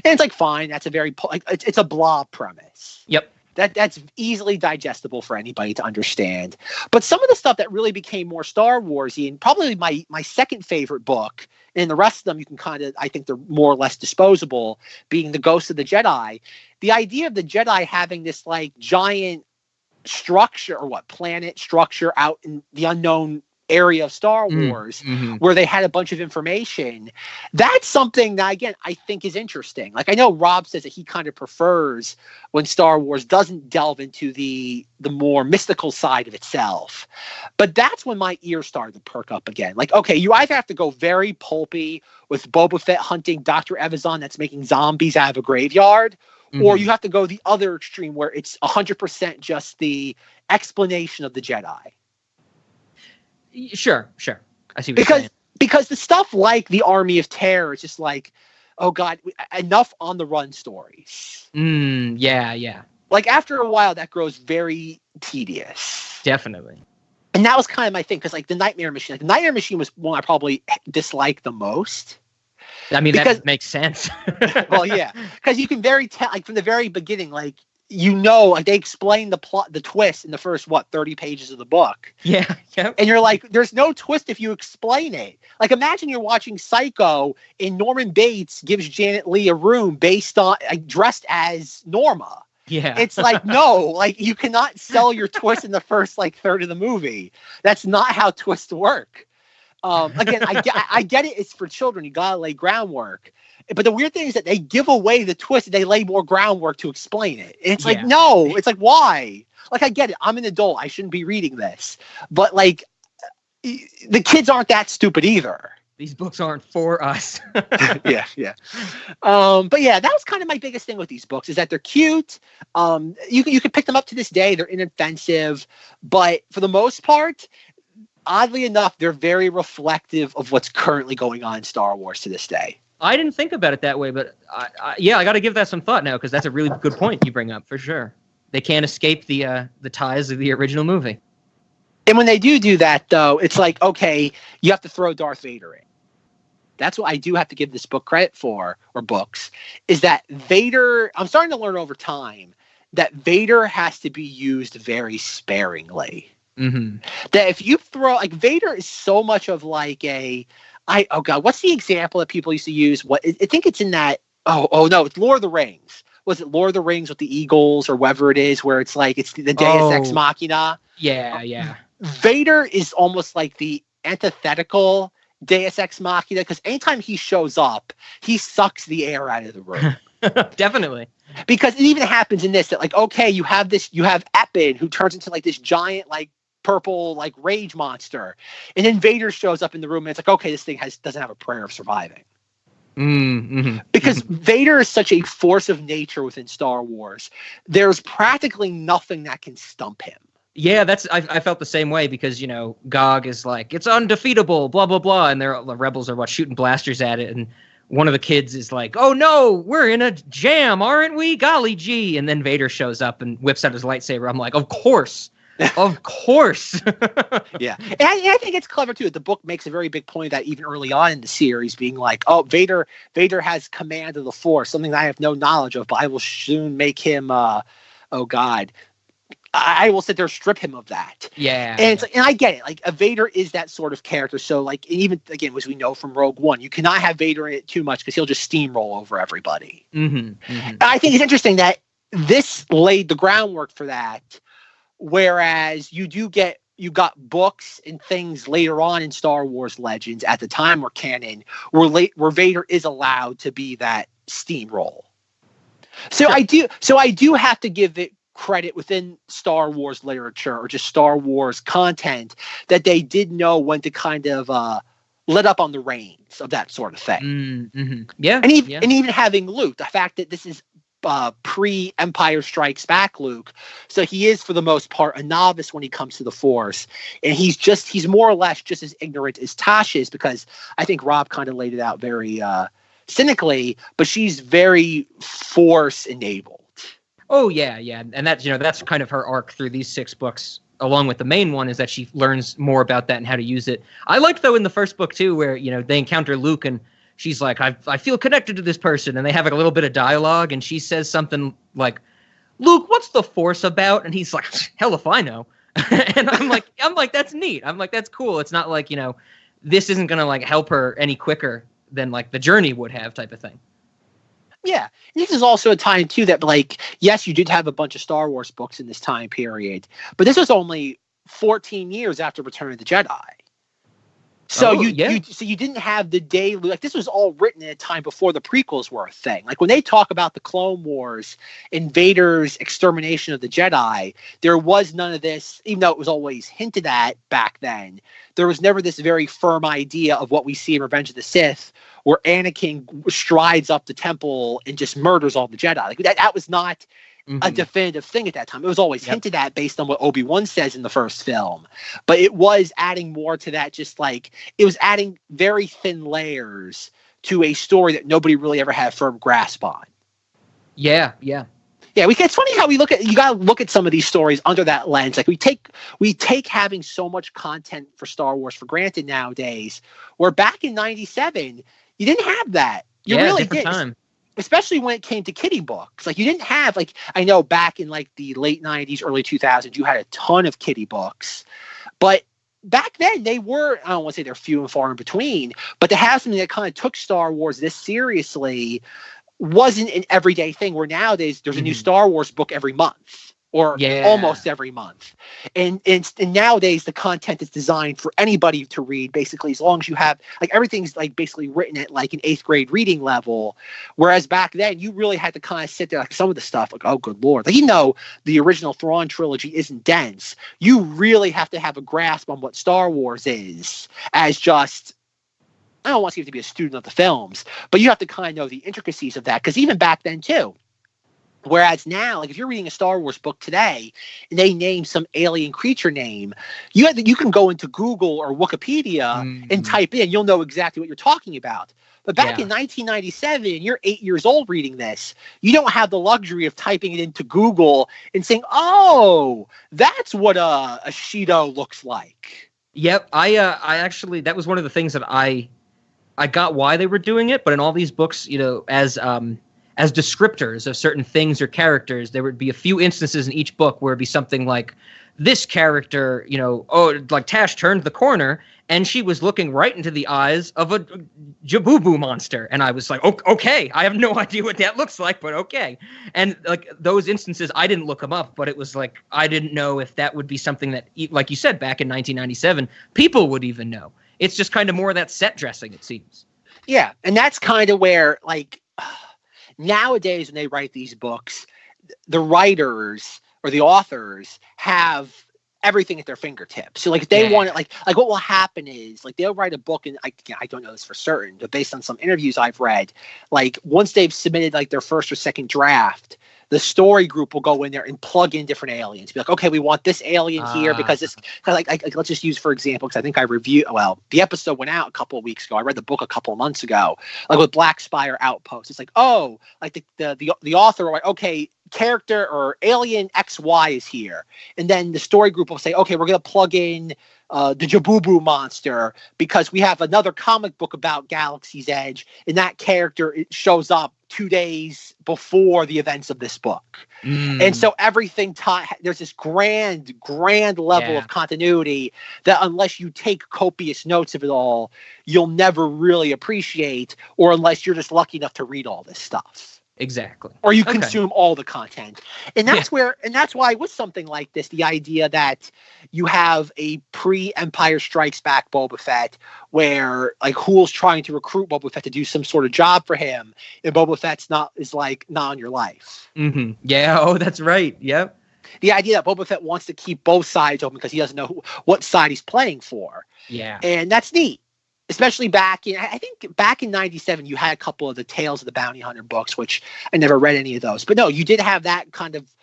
and it's like, fine, that's a very, like, it's a blob premise. Yep. That's easily digestible for anybody to understand. But some of the stuff that really became more Star Warsy, and probably my second favorite book, and the rest of them you can kind of, I think they're more or less disposable, being The Ghost of the Jedi. The idea of the Jedi having this, like, giant structure, or planet structure out in the unknown area of Star Wars, where they had a bunch of information. That's something that, again, I think is interesting. Like, I know Rob says that he kind of prefers when Star Wars doesn't delve into the more mystical side of itself. But that's when my ears started to perk up again. Like, okay, you either have to go very pulpy with Boba Fett hunting Dr. Evazan that's making zombies out of a graveyard, or you have to go the other extreme where it's 100% just the explanation of the Jedi. Sure. I see what you're saying. Because the stuff like the Army of Terror is just like, oh God, enough on the run stories. Yeah. Like, after a while, that grows very tedious. Definitely. And that was kind of my thing, because, like, the Nightmare Machine was one I probably disliked the most. I mean, that makes sense. Well, yeah, because you can like, from the very beginning, like, like, they explain the plot, the twist in the first 30 pages of the book. Yeah. And you're like, there's no twist if you explain it. Like, imagine you're watching Psycho and Norman Bates gives Janet Leigh a room based on, like, dressed as Norma. Yeah. It's like, no, like, you cannot sell your twist in the first, like, third of the movie. That's not how twists work. Again, I get it. It's for children. You gotta lay groundwork. But the weird thing is that they give away the twist and they lay more groundwork to explain it. And it's like, no, it's like, why? Like, I get it. I'm an adult. I shouldn't be reading this. But, like, the kids aren't that stupid either. These books aren't for us. Yeah. But yeah, that was kind of my biggest thing with these books, is that they're cute. You can pick them up to this day. They're inoffensive. But for the most part, oddly enough, they're very reflective of what's currently going on in Star Wars to this day. I didn't think about it that way, but I got to give that some thought now, because that's a really good point you bring up, for sure. They can't escape the ties of the original movie. And when they do that, though, it's like, okay, you have to throw Darth Vader in. That's what I do have to give this book credit for, or books, is that Vader, I'm starting to learn over time, that Vader has to be used very sparingly. That if you throw, like, Vader is so much of like oh God, what's the example that people used to use? I think it's in that, no, it's Lord of the Rings. Was it Lord of the Rings with the Eagles or whatever it is, where it's like, it's the Deus Ex Machina? Yeah. Vader is almost like the antithetical Deus Ex Machina, because anytime he shows up, he sucks the air out of the room. Definitely. Because it even happens in this, that, like, okay, you have Epin, who turns into, like, this giant, like, purple, like, rage monster, and then Vader shows up in the room and it's like, okay, this thing doesn't have a prayer of surviving. Mm-hmm. Because Vader is such a force of nature within Star Wars. There's practically nothing that can stump him. Yeah, I felt the same way because, Gog is like, it's undefeatable, blah, blah, blah. And the rebels are shooting blasters at it. And one of the kids is like, oh, no, we're in a jam, aren't we? Golly gee. And then Vader shows up and whips out his lightsaber. I'm like, of course. Of course. Yeah. And I think it's clever, too. The book makes a very big point of that even early on in the series, being like, oh, Vader has command of the Force, something that I have no knowledge of, but I will soon make him, oh, God. I will sit there and strip him of that. Yeah. And I get it. Like, a Vader is that sort of character. So, like, even, again, as we know from Rogue One, you cannot have Vader in it too much because he'll just steamroll over everybody. Mm-hmm. Mm-hmm. I think it's interesting that this laid the groundwork for that, whereas you got books and things later on in Star Wars Legends at the time were canon, where Vader is allowed to be that steamroll. So sure. I do have to give it credit within Star Wars literature or just Star Wars content that they did know when to kind of let up on the reins of that sort of thing. Mm-hmm. Yeah. And even having Luke, the fact that this is pre-Empire Strikes Back Luke, so he is for the most part a novice when he comes to the Force, and he's more or less just as ignorant as Tasha is, because I think Rob kind of laid it out very cynically, but she's very Force enabled. Oh yeah, and that's kind of her arc through these 6 books, along with the main one, is that she learns more about that and how to use it. I liked, though, in the first book too, where they encounter Luke and she's like, I feel connected to this person, and they have a little bit of dialogue, and she says something like, Luke, what's the Force about? And he's like, hell if I know. And I'm like, that's neat. I'm like, that's cool. It's not like, this isn't gonna help her any quicker than the journey would have, type of thing. Yeah, this is also a time, too, that, yes, you did have a bunch of Star Wars books in this time period, but this was only 14 years after Return of the Jedi. So you didn't have the daily, this was all written at a time before the prequels were a thing. When they talk about the Clone Wars and Vader's extermination of the Jedi, there was none of this, even though it was always hinted at back then. There was never this very firm idea of what we see in Revenge of the Sith, where Anakin strides up the temple and just murders all the Jedi. That was not a definitive thing at that time. It was always hinted at based on what Obi-Wan says in the first film. But it was adding more to that, just it was adding very thin layers to a story that nobody really ever had a firm grasp on. Yeah. Yeah, it's funny how you got to look at some of these stories under that lens. We take having so much content for Star Wars for granted nowadays, where back in 97, you didn't have that. You really didn't. Time. Especially when it came to kiddie books. You didn't have, I know back in the late 90s, early 2000s, you had a ton of kiddie books. But back then they were, I don't want to say they're few and far in between, but to have something that kind of took Star Wars this seriously wasn't an everyday thing, where nowadays there's a new Star Wars book every month. Or almost every month. And nowadays the content is designed for anybody to read, basically, as long as you have, everything's basically written at an 8th grade reading level. Whereas back then you really had to kind of sit there, some of the stuff, oh good Lord, the original Thrawn trilogy isn't dense. You really have to have a grasp on what Star Wars is, as just, I don't want to say you have to be a student of the films, but you have to kind of know the intricacies of that. Because even back then too, whereas now, if you're reading a Star Wars book today and they name some alien creature name, you can go into Google or Wikipedia and type in, you'll know exactly what you're talking about. But back in 1997, you're 8 years old reading this, you don't have the luxury of typing it into Google and saying, oh, that's what a Shido looks like. Yep. I actually, that was one of the things that I got why they were doing it, but in all these books, as descriptors of certain things or characters, there would be a few instances in each book where it'd be something like, this character, Tash turned the corner and she was looking right into the eyes of a Jabubu monster. And I was like, okay, I have no idea what that looks like, but okay. And those instances, I didn't look them up, but it was I didn't know if that would be something that, like you said, back in 1997, people would even know. It's just kind of more of that set dressing, it seems. Yeah, and that's kind of where, nowadays when they write these books, the writers or the authors have everything at their fingertips. So like if they want it, like what will happen is like they'll write a book, and I don't know this for certain, but based on some interviews I've read, like once they've submitted like their first or second draft, the story group will go in there and plug in different aliens. Be like, okay, we want this alien here because this, like let's just use for example, because I think I reviewed. Well, the episode went out a couple of weeks ago. I read the book a couple of months ago. Like with Black Spire Outpost, it's like, oh, like the author will write, okay, character or alien XY is here, and then the story group will say, okay, we're gonna plug in the Jabubu monster because we have another comic book about Galaxy's Edge, and that character it shows up 2 days before the events of this book. And so everything there's this grand level of continuity that unless you take copious notes of it all, you'll never really appreciate, or unless you're just lucky enough to read all this stuff. Exactly. Or you consume all the content. And that's that's why with something like this, the idea that you have a pre-Empire Strikes Back Boba Fett where like Hoole's trying to recruit Boba Fett to do some sort of job for him, and Boba Fett's not on your life. Mm-hmm. Yeah, oh, that's right. Yep. The idea that Boba Fett wants to keep both sides open because he doesn't know what side he's playing for. Yeah. And that's neat. Especially back in 97, you had a couple of the Tales of the Bounty Hunter books, which I never read any of those. But no, you did have that kind of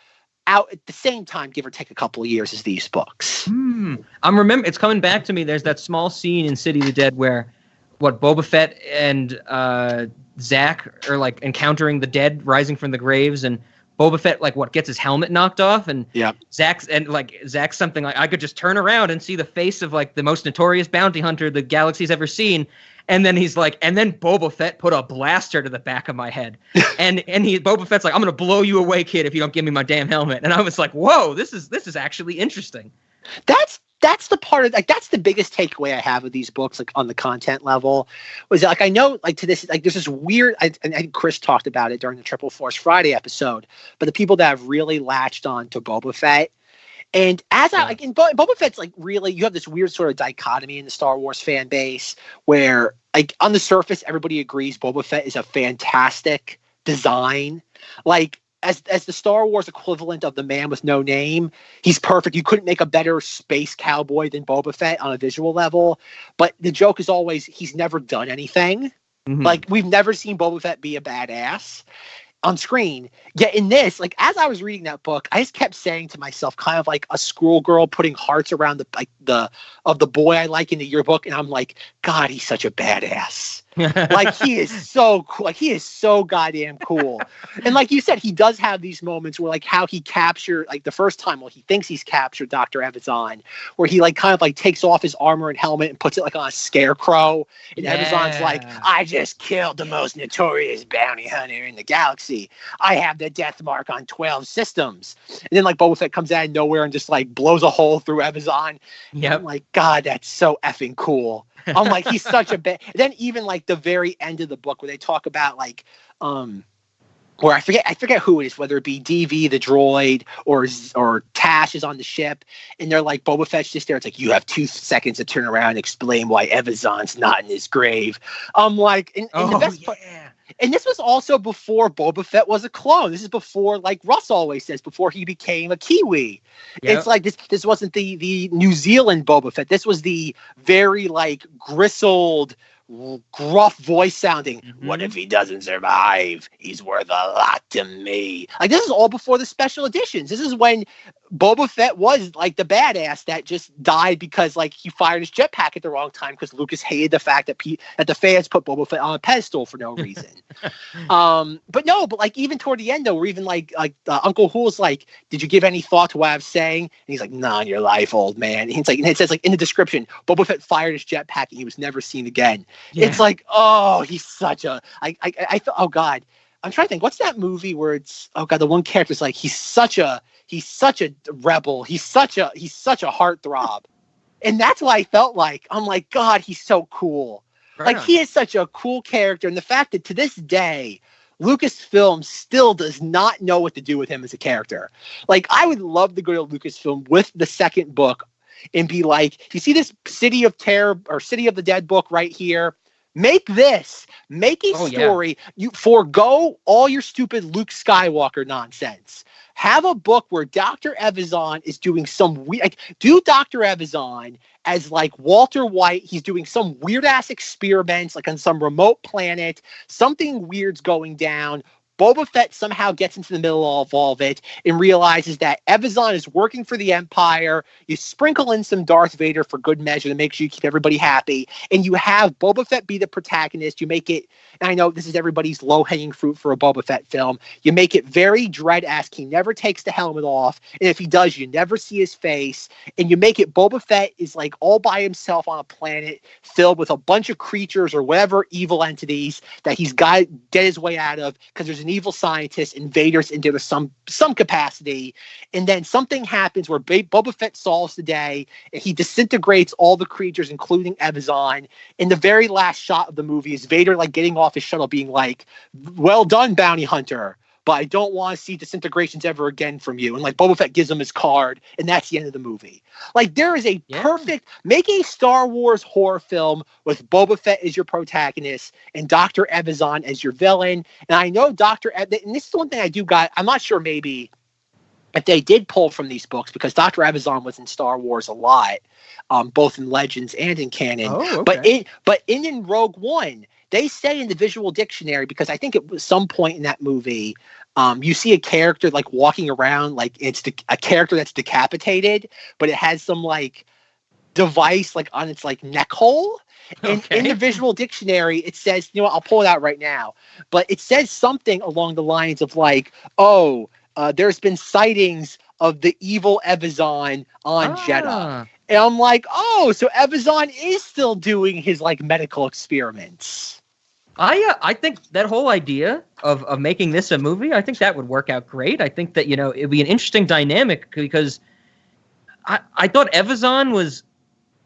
out at the same time, give or take a couple of years as these books. It's coming back to me. There's that small scene in City of the Dead where Boba Fett and Zack are like encountering the dead rising from the graves, and Boba Fett gets his helmet knocked off, and Zack's something like, I could just turn around and see the face of like the most notorious bounty hunter the galaxy's ever seen, and then he's like, and then Boba Fett put a blaster to the back of my head, and Boba Fett's like, I'm gonna blow you away, kid, if you don't give me my damn helmet. And I was like, whoa, this is actually interesting. That's the part of that's the biggest takeaway I have of these books, like on the content level, was that, like, I know like to this, like there's this weird, and I think Chris talked about it during the Triple Force Friday episode, but the people that have really latched on to Boba Fett, and Boba Fett's like really, you have this weird sort of dichotomy in the Star Wars fan base where like on the surface, everybody agrees Boba Fett is a fantastic design. Like, as the Star Wars equivalent of the Man with No Name, he's perfect. You couldn't make a better space cowboy than Boba Fett on a visual level. But the joke is always he's never done anything. Mm-hmm. Like, we've never seen Boba Fett be a badass on screen. Yet in this, like, as I was reading that book, I just kept saying to myself, kind of like a schoolgirl putting hearts around the boy I like in the yearbook, and I'm like, God, he's such a badass. Like, he is so cool. Like, he is so goddamn cool. And like you said, he does have these moments where, like, how he captured, like, the first time, he thinks he's captured Dr. Evazan, where he, like, kind of, like, takes off his armor and helmet and puts it, like, on a scarecrow. And Evazan's like, I just killed the most notorious bounty hunter in the galaxy. I have the death mark on 12 systems. And then, like, Boba Fett comes out of nowhere and just, like, blows a hole through Evazan. Yeah. I'm like, God, that's so effing cool. I'm like, he's such a bad. Then even like the very end of the book where they talk about like, where I forget who it is, whether it be DV the droid or Tash is on the ship, and they're like, Boba Fett's just there. It's like, you have 2 seconds to turn around and explain why Evazan's not in his grave. I'm like, and the best part. And this was also before Boba Fett was a clone. This is before, like Russ always says, before he became a Kiwi. Yep. It's like this wasn't the New Zealand Boba Fett. This was the very, like, gristled, gruff voice sounding, what if he doesn't survive? He's worth a lot to me. Like, this is all before the special editions. This is when Boba Fett was like the badass that just died because, like, he fired his jetpack at the wrong time because Lucas hated the fact that the fans put Boba Fett on a pedestal for no reason. But like, even toward the end though, where even like Uncle Hoole's like, did you give any thought to what I was saying? And he's like, nah, in your life, old man. And he's like, and it says, like, in the description, Boba Fett fired his jetpack and he was never seen again. Yeah. It's like, oh, he's such a, I thought, oh God, I'm trying to think, what's that movie where it's, oh God, the one character's like, he's such a rebel. He's such a heartthrob. And that's what I felt like. I'm like, God, he's so cool. Right. Like, he is such a cool character. And the fact that to this day, Lucasfilm still does not know what to do with him as a character. Like, I would love to go to Lucasfilm with the second book and be like, you see this City of Terror or City of the Dead book right here? Make a story. You forego all your stupid Luke Skywalker nonsense. Have a book where Dr. Evazan is doing some weird, like, do Dr. Evazan as like Walter White. He's doing some weird ass experiments, like on some remote planet. Something weird's going down. Boba Fett somehow gets into the middle of all of it and realizes that Evazan is working for the Empire. You sprinkle in some Darth Vader for good measure to make sure you keep everybody happy. And you have Boba Fett be the protagonist. You make it, and I know this is everybody's low-hanging fruit for a Boba Fett film. You make it very Dredd-esque. He never takes the helmet off. And if he does, you never see his face. And you make it Boba Fett is like all by himself on a planet filled with a bunch of creatures or whatever evil entities that he's got to get his way out of because there's an evil scientist invaders into some capacity, and then something happens where Boba Fett solves the day and he disintegrates all the creatures including Evazan. In the very last shot of the movie is Vader like getting off his shuttle being like, well done, bounty hunter, but I don't want to see disintegrations ever again from you. And like Boba Fett gives him his card, and that's the end of the movie. Like there is a perfect, make a Star Wars horror film with Boba Fett as your protagonist and Dr. Evazan as your villain. And I know and this is the one thing I do got, I'm not sure maybe if they did pull from these books because Dr. Evazan was in Star Wars a lot, both in Legends and in canon. Oh, okay. But in Rogue One, they say in the visual dictionary, because I think it was some point in that movie, you see a character like walking around, like it's a character that's decapitated, but it has some like device like on its like neck hole. And in the visual dictionary, it says, you know what, I'll pull it out right now, but it says something along the lines of like, there's been sightings of the evil Evazan on Jeddah. And I'm like, so Evazan is still doing his like medical experiments. I think that whole idea of making this a movie, I think that would work out great. I think that, it'd be an interesting dynamic because I thought Evazan was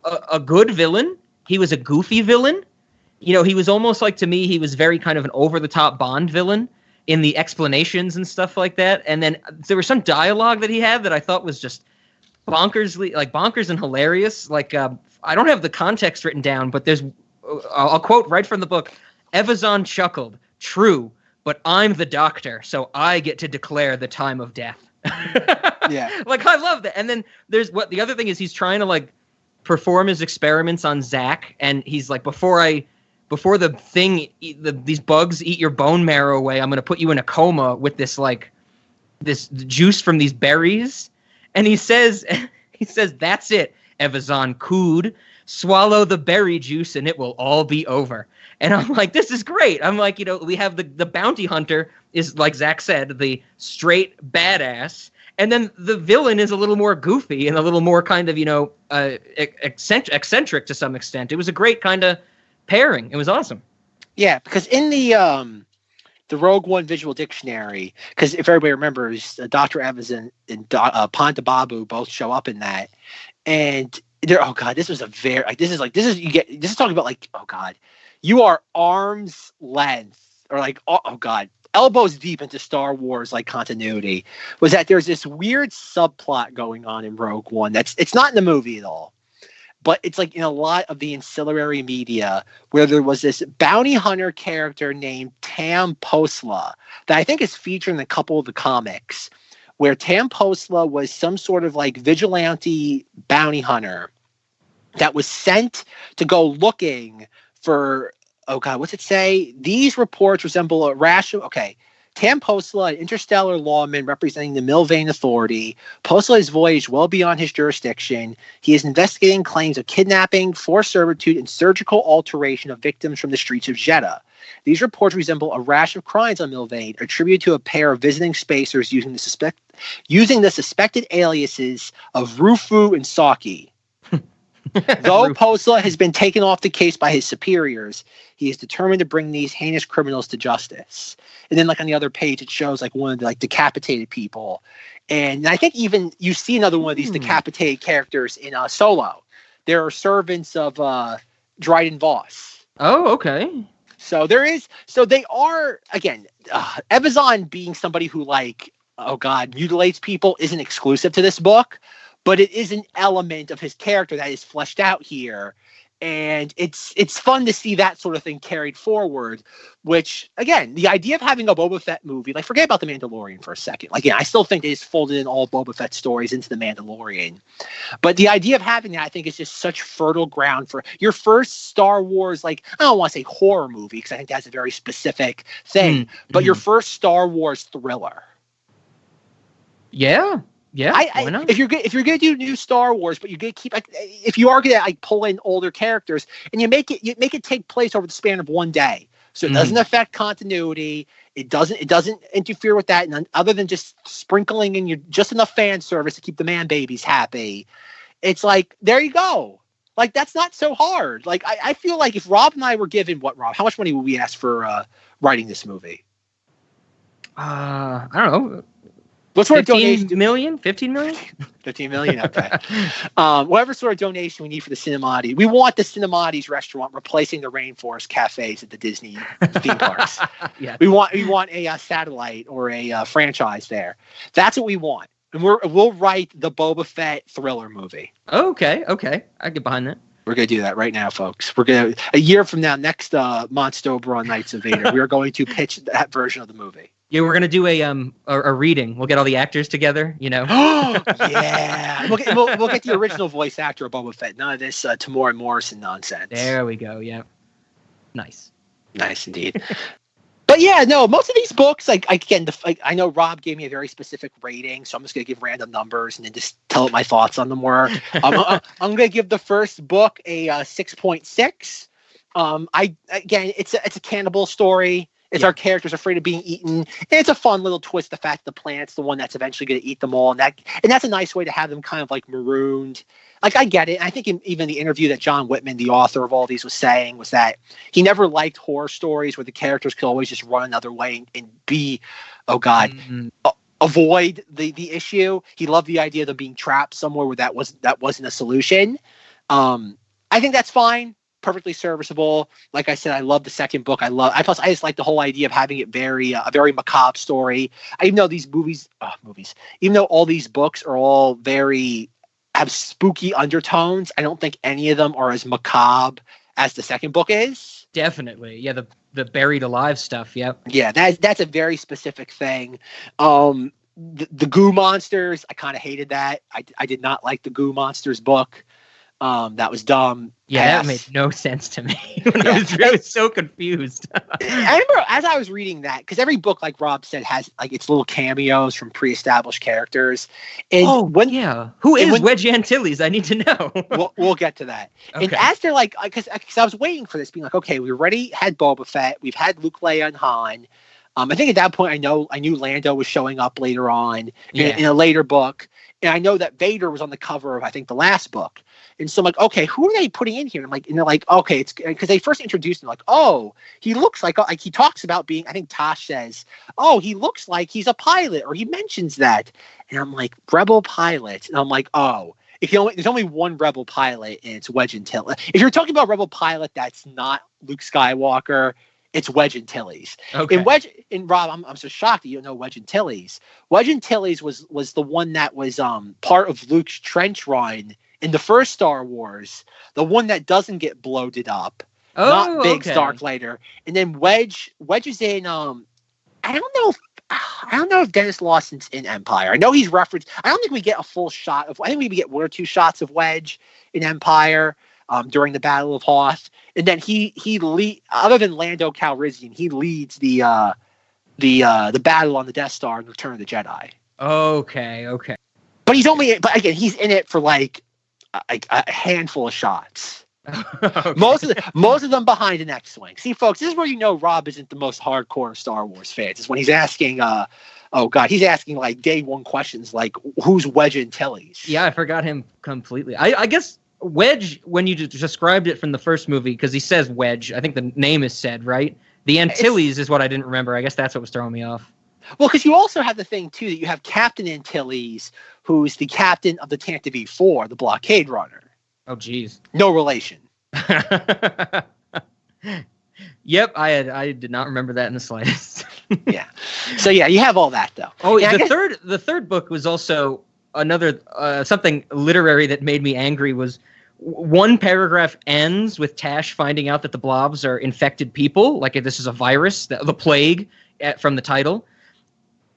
a good villain. He was a goofy villain. He was almost like, to me, he was very kind of an over-the-top Bond villain in the explanations and stuff like that. And then there was some dialogue that he had that I thought was just bonkers and hilarious. Like, I don't have the context written down, but I'll quote right from the book. Evazan chuckled, "True, but I'm the doctor, so I get to declare the time of death." Yeah. Like, I love that. And then the other thing is he's trying to like perform his experiments on Zach, and he's like, before these bugs eat your bone marrow away, I'm going to put you in a coma with this juice from these berries. And he says, that's it, Evazan cooed. Swallow the berry juice and it will all be over. And I'm like, this is great. I'm like, we have the bounty hunter is, like Zach said, the straight badass. And then the villain is a little more goofy and a little more kind of, eccentric to some extent. It was a great kind of pairing. It was awesome. Yeah, because in the Rogue One visual dictionary, because if everybody remembers, Dr. Evazan and Ponta Babu both show up in that. And this is talking about like, you are arm's length or like, elbows deep into Star Wars like continuity, was that there's this weird subplot going on in Rogue One it's not in the movie at all, but it's like in a lot of the ancillary media where there was this bounty hunter character named Tam Posla that I think is featured in a couple of the comics, where Tam Posla was some sort of like vigilante bounty hunter that was sent to go looking for, what's it say? These reports resemble a rash of, Tam Posla, an interstellar lawman representing the Milvain Authority. Posla has voyaged well beyond his jurisdiction. He is investigating claims of kidnapping, forced servitude, and surgical alteration of victims from the streets of Jeddah. These reports resemble a rash of crimes on Milvain, attributed to a pair of visiting spacers using the suspected aliases of Rufu and Saki. Though Posla has been taken off the case by his superiors, he is determined to bring these heinous criminals to justice. And then, like on the other page, it shows like one of the like decapitated people, and I think even you see another one of these decapitated characters in Solo. There are servants of Dryden Voss. Oh, okay. So they are, again, Evazan being somebody who like, mutilates people isn't exclusive to this book, but it is an element of his character that is fleshed out here. And it's fun to see that sort of thing carried forward, which, again, the idea of having a Boba Fett movie, like, forget about The Mandalorian for a second. Like, yeah, I still think they just folded in all Boba Fett stories into The Mandalorian. But the idea of having that, I think, is just such fertile ground for your first Star Wars, like, I don't want to say horror movie, because I think that's a very specific thing, but your first Star Wars thriller. Yeah. Yeah, why not? If you're gonna do new Star Wars, but you're gonna keep, like, if you are gonna, like, pull in older characters and you make it take place over the span of one day, so it doesn't affect continuity, it doesn't interfere with that, and other than just sprinkling in just enough fan service to keep the man babies happy, it's like, there you go. Like, that's not so hard. Like, I feel like if Rob and I were given, Rob, how much money would we ask for writing this movie? I don't know. What sort of donation? 15 million? 15 million? 15 million? Okay. Whatever sort of donation we need for the Cinemoddities. We want the Cinemoddities restaurant replacing the Rainforest cafes at the Disney theme parks. Yeah. We want a satellite or a franchise there. That's what we want. And we'll write the Boba Fett thriller movie. Okay. I get behind that. We're going to do that right now, folks. We're going to, a year from now, next Monstober on Knights of Vader, we are going to pitch that version of the movie. Yeah, we're gonna do a reading. We'll get all the actors together, you know. Yeah, we'll get the original voice actor of Boba Fett. None of this Tamora Morrison nonsense. There we go. Yeah, nice indeed. But yeah, no, most of these books, like, again, I know Rob gave me a very specific rating, so I'm just gonna give random numbers and then just tell what my thoughts on them were. I'm gonna give the first book a 6.6. Again, it's a cannibal story. It's our characters afraid of being eaten. And it's a fun little twist, the fact that the planet's the one that's eventually going to eat them all. And that's a nice way to have them kind of, like, marooned. Like, I get it. And I think even the interview that John Whitman, the author of all these, was saying was that he never liked horror stories where the characters could always just run another way and be, avoid the issue. He loved the idea of them being trapped somewhere where that wasn't a solution. I think that's fine. Perfectly serviceable. Like I said, I love the second book. I just like the whole idea of having it a very macabre story. Even though these even though all these books are all have spooky undertones, I don't think any of them are as macabre as the second book is. Definitely. Yeah, the buried alive stuff. Yep. Yeah, that's a very specific thing. The Goo Monsters, I kind of hated that. I did not like the Goo Monsters book. That was dumb. Yeah, that made no sense to me. I was so confused. I remember as I was reading that, because every book, like Rob said, has, like, its little cameos from pre-established characters. And who is Wedge Antilles? I need to know. We'll get to that. Okay. And as they're like, because I was waiting for this, being like, okay, we already had Boba Fett, we've had Luke, Leia, and Han. I think at that point I knew Lando was showing up later on in a later book. And I know that Vader was on the cover of, I think, the last book. And so I'm like, okay, who are they putting in here? And they're like, okay, it's because they first introduced him, like, oh, he looks like he talks about being, I think Tosh says, oh, he looks like he's a pilot, or he mentions that. And I'm like, Rebel pilot. And I'm like, oh, there's only one Rebel pilot, and it's Wedge Antilles. If you're talking about Rebel pilot that's not Luke Skywalker, it's Wedge Antilles. Okay. And Rob, I'm so shocked that you don't know Wedge Antilles. Wedge Antilles was the one that was part of Luke's trench run in the first Star Wars, the one that doesn't get bloated up, not Big Stark later. And then Wedge is in I don't know if Dennis Lawson's in Empire. I know he's referenced. I don't think we get a full shot of. I think we get one or two shots of Wedge in Empire during the Battle of Hoth. And then he other than Lando Calrissian, he leads the battle on the Death Star in Return of the Jedi. Okay. But again, he's in it for like a handful of shots. Okay. Most of them behind an X-wing. See, folks, this is where you know Rob isn't the most hardcore Star Wars fans. It's when he's asking, he's asking like day one questions like, who's Wedge Antilles? Yeah, I forgot him completely. I guess Wedge, when you described it from the first movie, because he says Wedge, I think the name is said, right? The Antilles is what I didn't remember. I guess that's what was throwing me off. Well, because you also have the thing, too, that you have Captain Antilles, who's the captain of the Tantive 4, the blockade runner. Oh, geez. No relation. Yep, I did not remember that in the slightest. Yeah. So, yeah, you have all that, though. Oh, the third book was also another something literary that made me angry was one paragraph ends with Tash finding out that the blobs are infected people, like this is a virus, the plague from the title.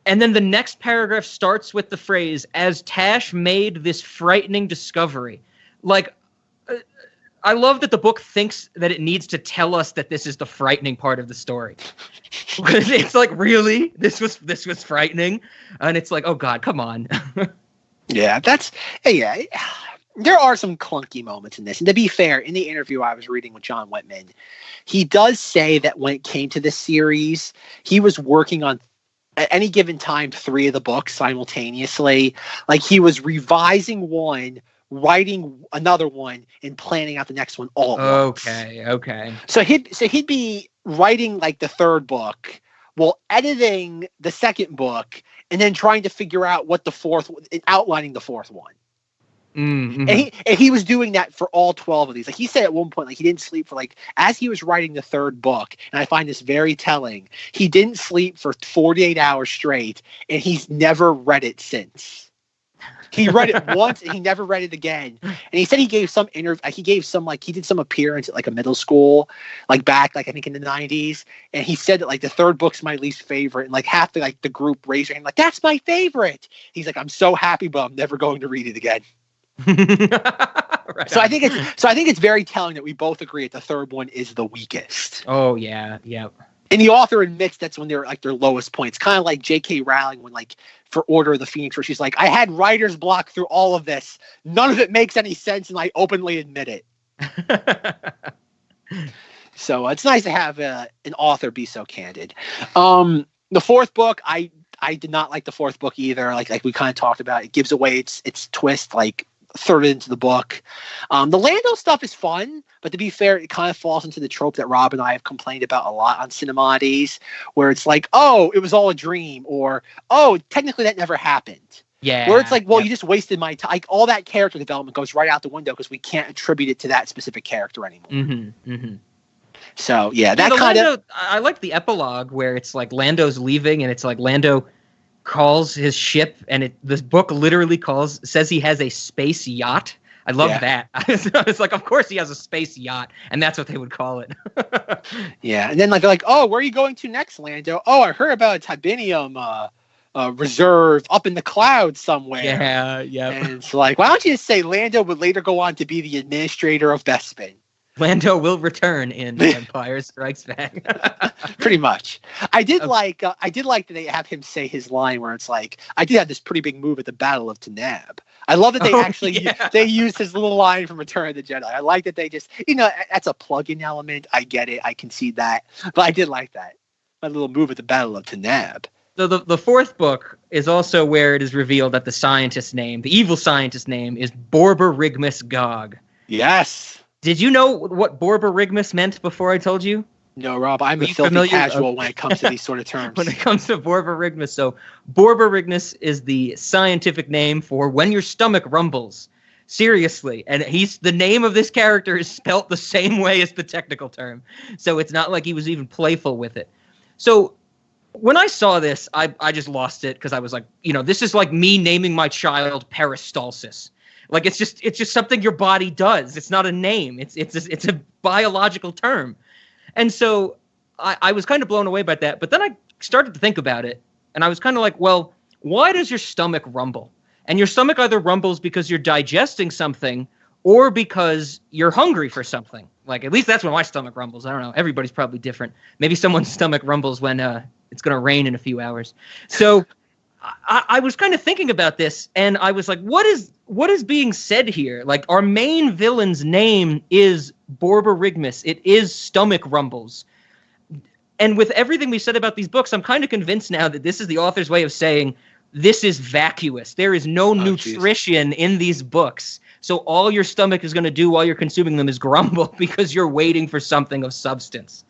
And then the next paragraph starts with the phrase, as Tash made this frightening discovery. Like, I love that the book thinks that it needs to tell us that this is the frightening part of the story. It's like, really? This was frightening? And it's like, oh God, come on. Yeah, there are some clunky moments in this. And to be fair, in the interview I was reading with John Whitman, he does say that when it came to this series, he was working on, at any given time, 3 of the books simultaneously. Like, he was revising one, writing another one, and planning out the next one all at once. Okay. So he'd be writing like the 3rd book while editing the 2nd book, and then trying to figure out what the 4th, outlining the 4th one. Mm-hmm. And he was doing that for all 12 of these. Like, he said at one point, like, he didn't sleep for, like, as he was writing the 3rd book, and I find this very telling, he didn't sleep for 48 hours straight, and he's never read it since. He read it once and he never read it again. And he said he gave some interview, he did some appearance at like a middle school, like back, like I think in the 90s. And he said that like the 3rd book's my least favorite. And like half the group raised their hand, like, that's my favorite. He's like, I'm so happy, but I'm never going to read it again. Right. So I think it's very telling that we both agree that the 3rd one is the weakest. Oh yeah. And the author admits that's when they're like their lowest points. Kind of like J.K. Rowling when, like, for Order of the Phoenix, where she's like, I had writer's block through all of this. None of it makes any sense, and I openly admit it. So it's nice to have an author be so candid. The 4th book, I did not like the 4th book either. Like we kind of talked about, it gives away its twist, like, 3rd into the book. The Lando stuff is fun, but to be fair, it kind of falls into the trope that Rob and I have complained about a lot on Cinemoddities, where it's like, oh, it was all a dream, or, oh, technically that never happened. Yeah. Where it's like, well, you just wasted my time. Like, all that character development goes right out the window because we can't attribute it to that specific character anymore. Mm-hmm. Mm-hmm. So, yeah, that kind of... I like the epilogue where it's like Lando's leaving and it's like Lando calls his ship, and this book literally says he has a space yacht. I love that. It's like, of course he has a space yacht, and that's what they would call it. Yeah, and then like they're like, oh, where are you going to next, Lando? Oh, I heard about a Tibinium reserve up in the clouds somewhere. Yeah. And it's like, why don't you just say Lando would later go on to be the administrator of Bespin? Lando will return in Empire Strikes Back. Pretty much. I did like that they have him say his line where it's like, I did have this pretty big move at the Battle of Tanab. I love that they they used his little line from Return of the Jedi. I like that they just, that's a plug-in element. I get it. I concede that. But I did like that. My little move at the Battle of Tanab. So the 4th book is also where it is revealed that the evil scientist's name is Borborygmus Gog. Yes. Did you know what Borborygmus meant before I told you? No, Rob, I'm a filthy casual when it comes to these sort of terms. When it comes to Borborygmus. So Borborygmus is the scientific name for when your stomach rumbles. Seriously. And the name of this character is spelt the same way as the technical term. So it's not like he was even playful with it. So when I saw this, I just lost it because I was like, this is like me naming my child Peristalsis. Like, it's just something your body does. It's not a name. It's a biological term. And so I was kind of blown away by that. But then I started to think about it, and I was kind of like, well, why does your stomach rumble? And your stomach either rumbles because you're digesting something or because you're hungry for something. Like, at least that's when my stomach rumbles. I don't know. Everybody's probably different. Maybe someone's stomach rumbles when it's going to rain in a few hours. So I was kind of thinking about this, and I was like, what is being said here? Like, our main villain's name is Borborygmus. It is stomach rumbles. And with everything we said about these books, I'm kind of convinced now that this is the author's way of saying this is vacuous. There is no nutrition in these books. So all your stomach is going to do while you're consuming them is grumble because you're waiting for something of substance.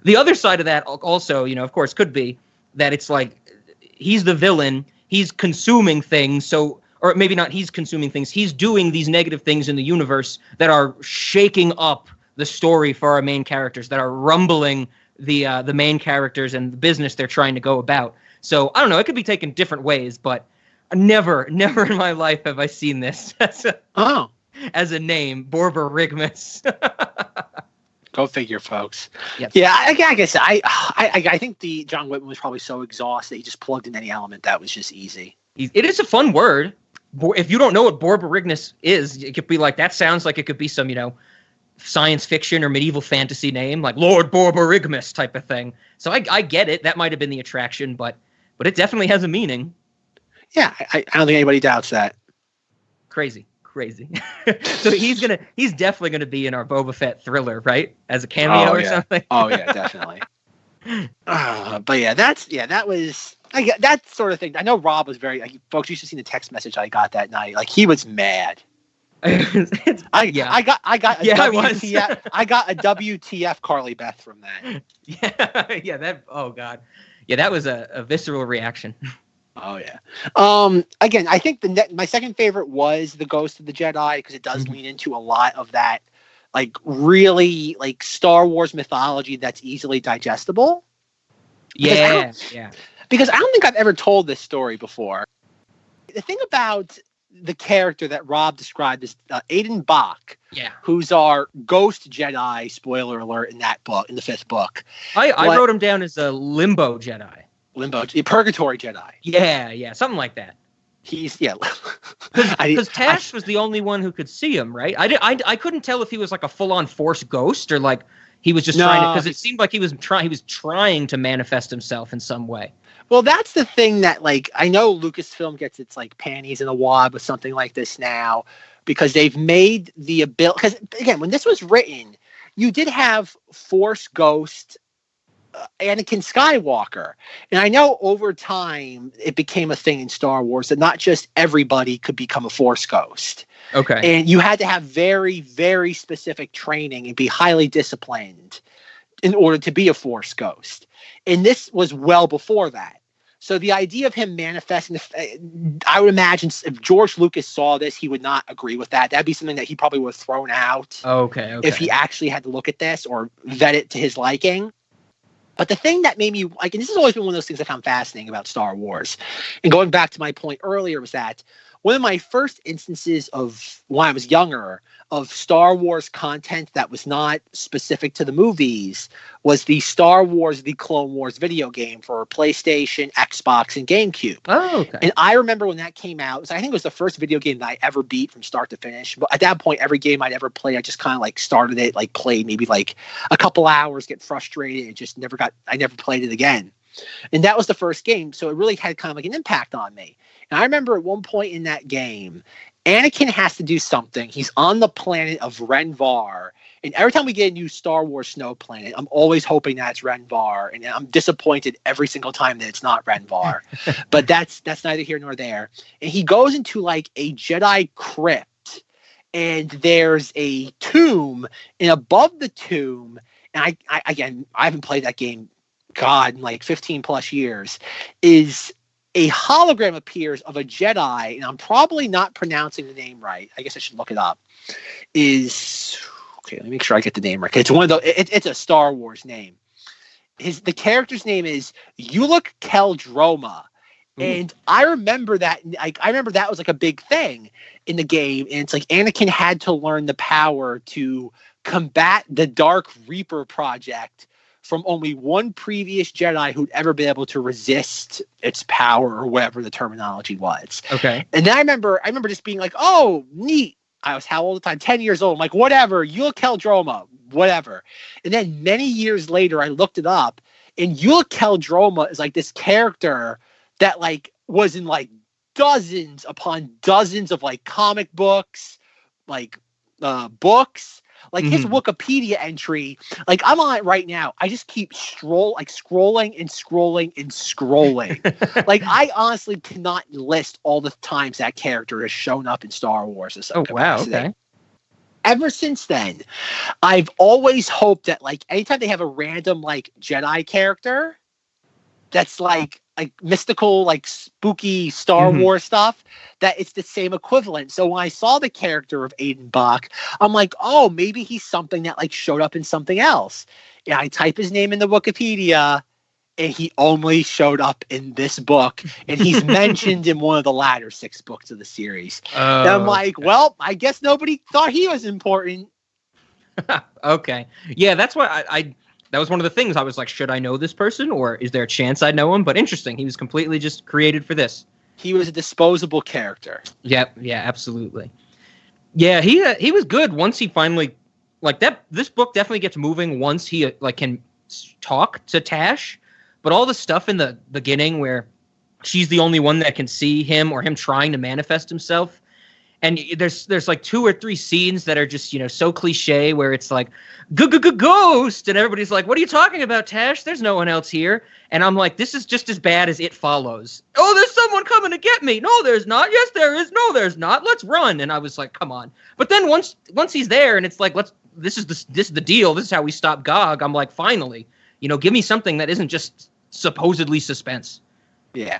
The other side of that also, of course, could be that it's like, he's the villain, he's consuming things, or maybe not he's consuming things, he's doing these negative things in the universe that are shaking up the story for our main characters, that are rumbling the main characters and the business they're trying to go about. So, I don't know, it could be taken different ways, but never in my life have I seen this. as a name, Borborygmus. Go figure, folks. Yes. Yeah, I guess I think the John Whitman was probably so exhausted he just plugged in any element that was just easy. It is a fun word. If you don't know what Borborygmus is, it could be like, that sounds like it could be some, science fiction or medieval fantasy name, like Lord Borborygmus type of thing. So I get it. That might have been the attraction, but it definitely has a meaning. Yeah, I don't think anybody doubts that. Crazy. So he's definitely gonna be in our Boba Fett thriller, right? As a cameo or something. Oh yeah, definitely. But yeah, that was that sort of thing. I know Rob was very folks. You should see the text message I got that night. Like, he was mad. I got a WTF. I got a WTF Carly Beth from that. That was a visceral reaction. Oh yeah. Again, I think my second favorite was the Ghost of the Jedi, because it does lean into a lot of that, like, really like Star Wars mythology that's easily digestible. Because I don't think I've ever told this story before. The thing about the character that Rob described is Aiden Bach, who's our Ghost Jedi. Spoiler alert in that book, in the 5th book. I wrote him down as a Limbo Jedi. Purgatory Jedi. Yeah, something like that. He's because Tash was the only one who could see him, right? I couldn't tell if he was like a full-on Force ghost or like he was just trying to, because it seemed like he was trying to manifest himself in some way. Well, that's the thing that, like, I know Lucasfilm gets its like panties in a wad with something like this now, because they've made the ability. Because again, when this was written, you did have Force Ghost Anakin Skywalker, and I know over time it became a thing in Star Wars that not just everybody could become a Force Ghost. Okay, and you had to have very, very specific training and be highly disciplined in order to be a Force Ghost. And this was well before that. So the idea of him manifesting, I would imagine if George Lucas saw this, he would not agree with that. That'd be something that he probably would have thrown out. Okay. If he actually had to look at this or vet it to his liking. But the thing that made me like, and this has always been one of those things I found fascinating about Star Wars, and going back to my point earlier, was that one of my first instances of, when I was younger, of Star Wars content that was not specific to the movies was the Star Wars The Clone Wars video game for PlayStation, Xbox, and GameCube. Oh, okay. And I remember when that came out, I think it was the first video game that I ever beat from start to finish. But at that point, every game I'd ever played, I just kind of like started it, like played maybe like a couple hours, get frustrated, and just I never played it again. And that was the first game. So it really had kind of like an impact on me. And I remember at one point in that game, Anakin has to do something. He's on the planet of Renvar. And every time we get a new Star Wars snow planet, I'm always hoping that it's Renvar. And I'm disappointed every single time that it's not Renvar. But that's neither here nor there. And he goes into like a Jedi crypt. And there's a tomb. And above the tomb, and I haven't played that game, God, in like 15 plus years, is a hologram appears of a Jedi, and I'm probably not pronouncing the name right. I guess I should look it up. Okay, let me make sure I get the name right. It's one of the. It's a Star Wars name. The character's name is Ulic Keldroma, and I remember that. I remember that was like a big thing in the game, and it's like Anakin had to learn the power to combat the Dark Reaper project from only one previous Jedi who'd ever been able to resist its power, or whatever the terminology was. Okay. And then I remember just being like, oh, neat. I was how old at the time? 10 years old. I'm like, whatever, Ulic Keldroma, whatever. And then many years later, I looked it up, and Ulic Keldroma is like this character that like was in like dozens upon dozens of like comic books, like books. Like his Wikipedia entry, like I'm on it right now. I just keep scrolling and scrolling and scrolling. Like I honestly cannot list all the times that character has shown up in Star Wars in some capacity. Wow, okay. Ever since then, I've always hoped that like anytime they have a random like Jedi character that's like mystical, like spooky Star Wars stuff, that it's the same equivalent. So when I saw the character of Aiden Bach, I'm like, oh, maybe he's something that like showed up in something else. And I type his name in the Wikipedia, and he only showed up in this book, and he's mentioned in one of the latter 6 books of the series. And I'm like, well, I guess nobody thought he was important. Okay. Yeah, that's why I that was one of the things I was like, should I know this person, or is there a chance I'd know him? But interesting. He was completely just created for this. He was a disposable character. Yep. Yeah, absolutely. Yeah, he was good once he finally like that. This book definitely gets moving once he like can talk to Tash, but all the stuff in the beginning where she's the only one that can see him or him trying to manifest himself. And there's like 2 or 3 scenes that are just, so cliche where it's like, ghost. And everybody's like, what are you talking about, Tash? There's no one else here. And I'm like, this is just as bad as It Follows. Oh, there's someone coming to get me. No, there's not. Yes, there is. No, there's not. Let's run. And I was like, come on. But then once he's there and it's like, this is the deal. This is how we stop Gog. I'm like, finally, give me something that isn't just supposedly suspense. Yeah.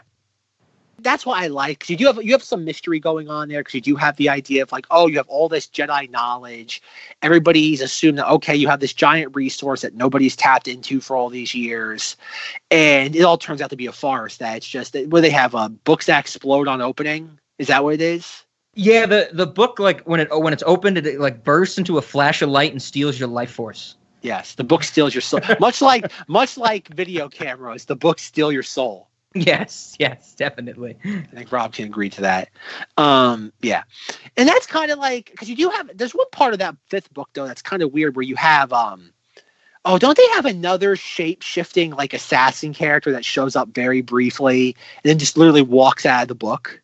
That's what I like, because you have some mystery going on there, because you do have the idea of like, oh, you have all this Jedi knowledge. Everybody's assumed that, okay, you have this giant resource that nobody's tapped into for all these years. And it all turns out to be a farce. That it's just where they have books that explode on opening. Is that what it is? Yeah, the book, like when it's opened, it like bursts into a flash of light and steals your life force. Yes, the book steals your soul. much like video cameras, the books steal your soul. Yes, definitely. I think Rob can agree to that. Yeah. And that's kind of like, because there's one part of that 5th book, though, that's kind of weird, where you have, don't they have another shape-shifting, like, assassin character that shows up very briefly and then just literally walks out of the book?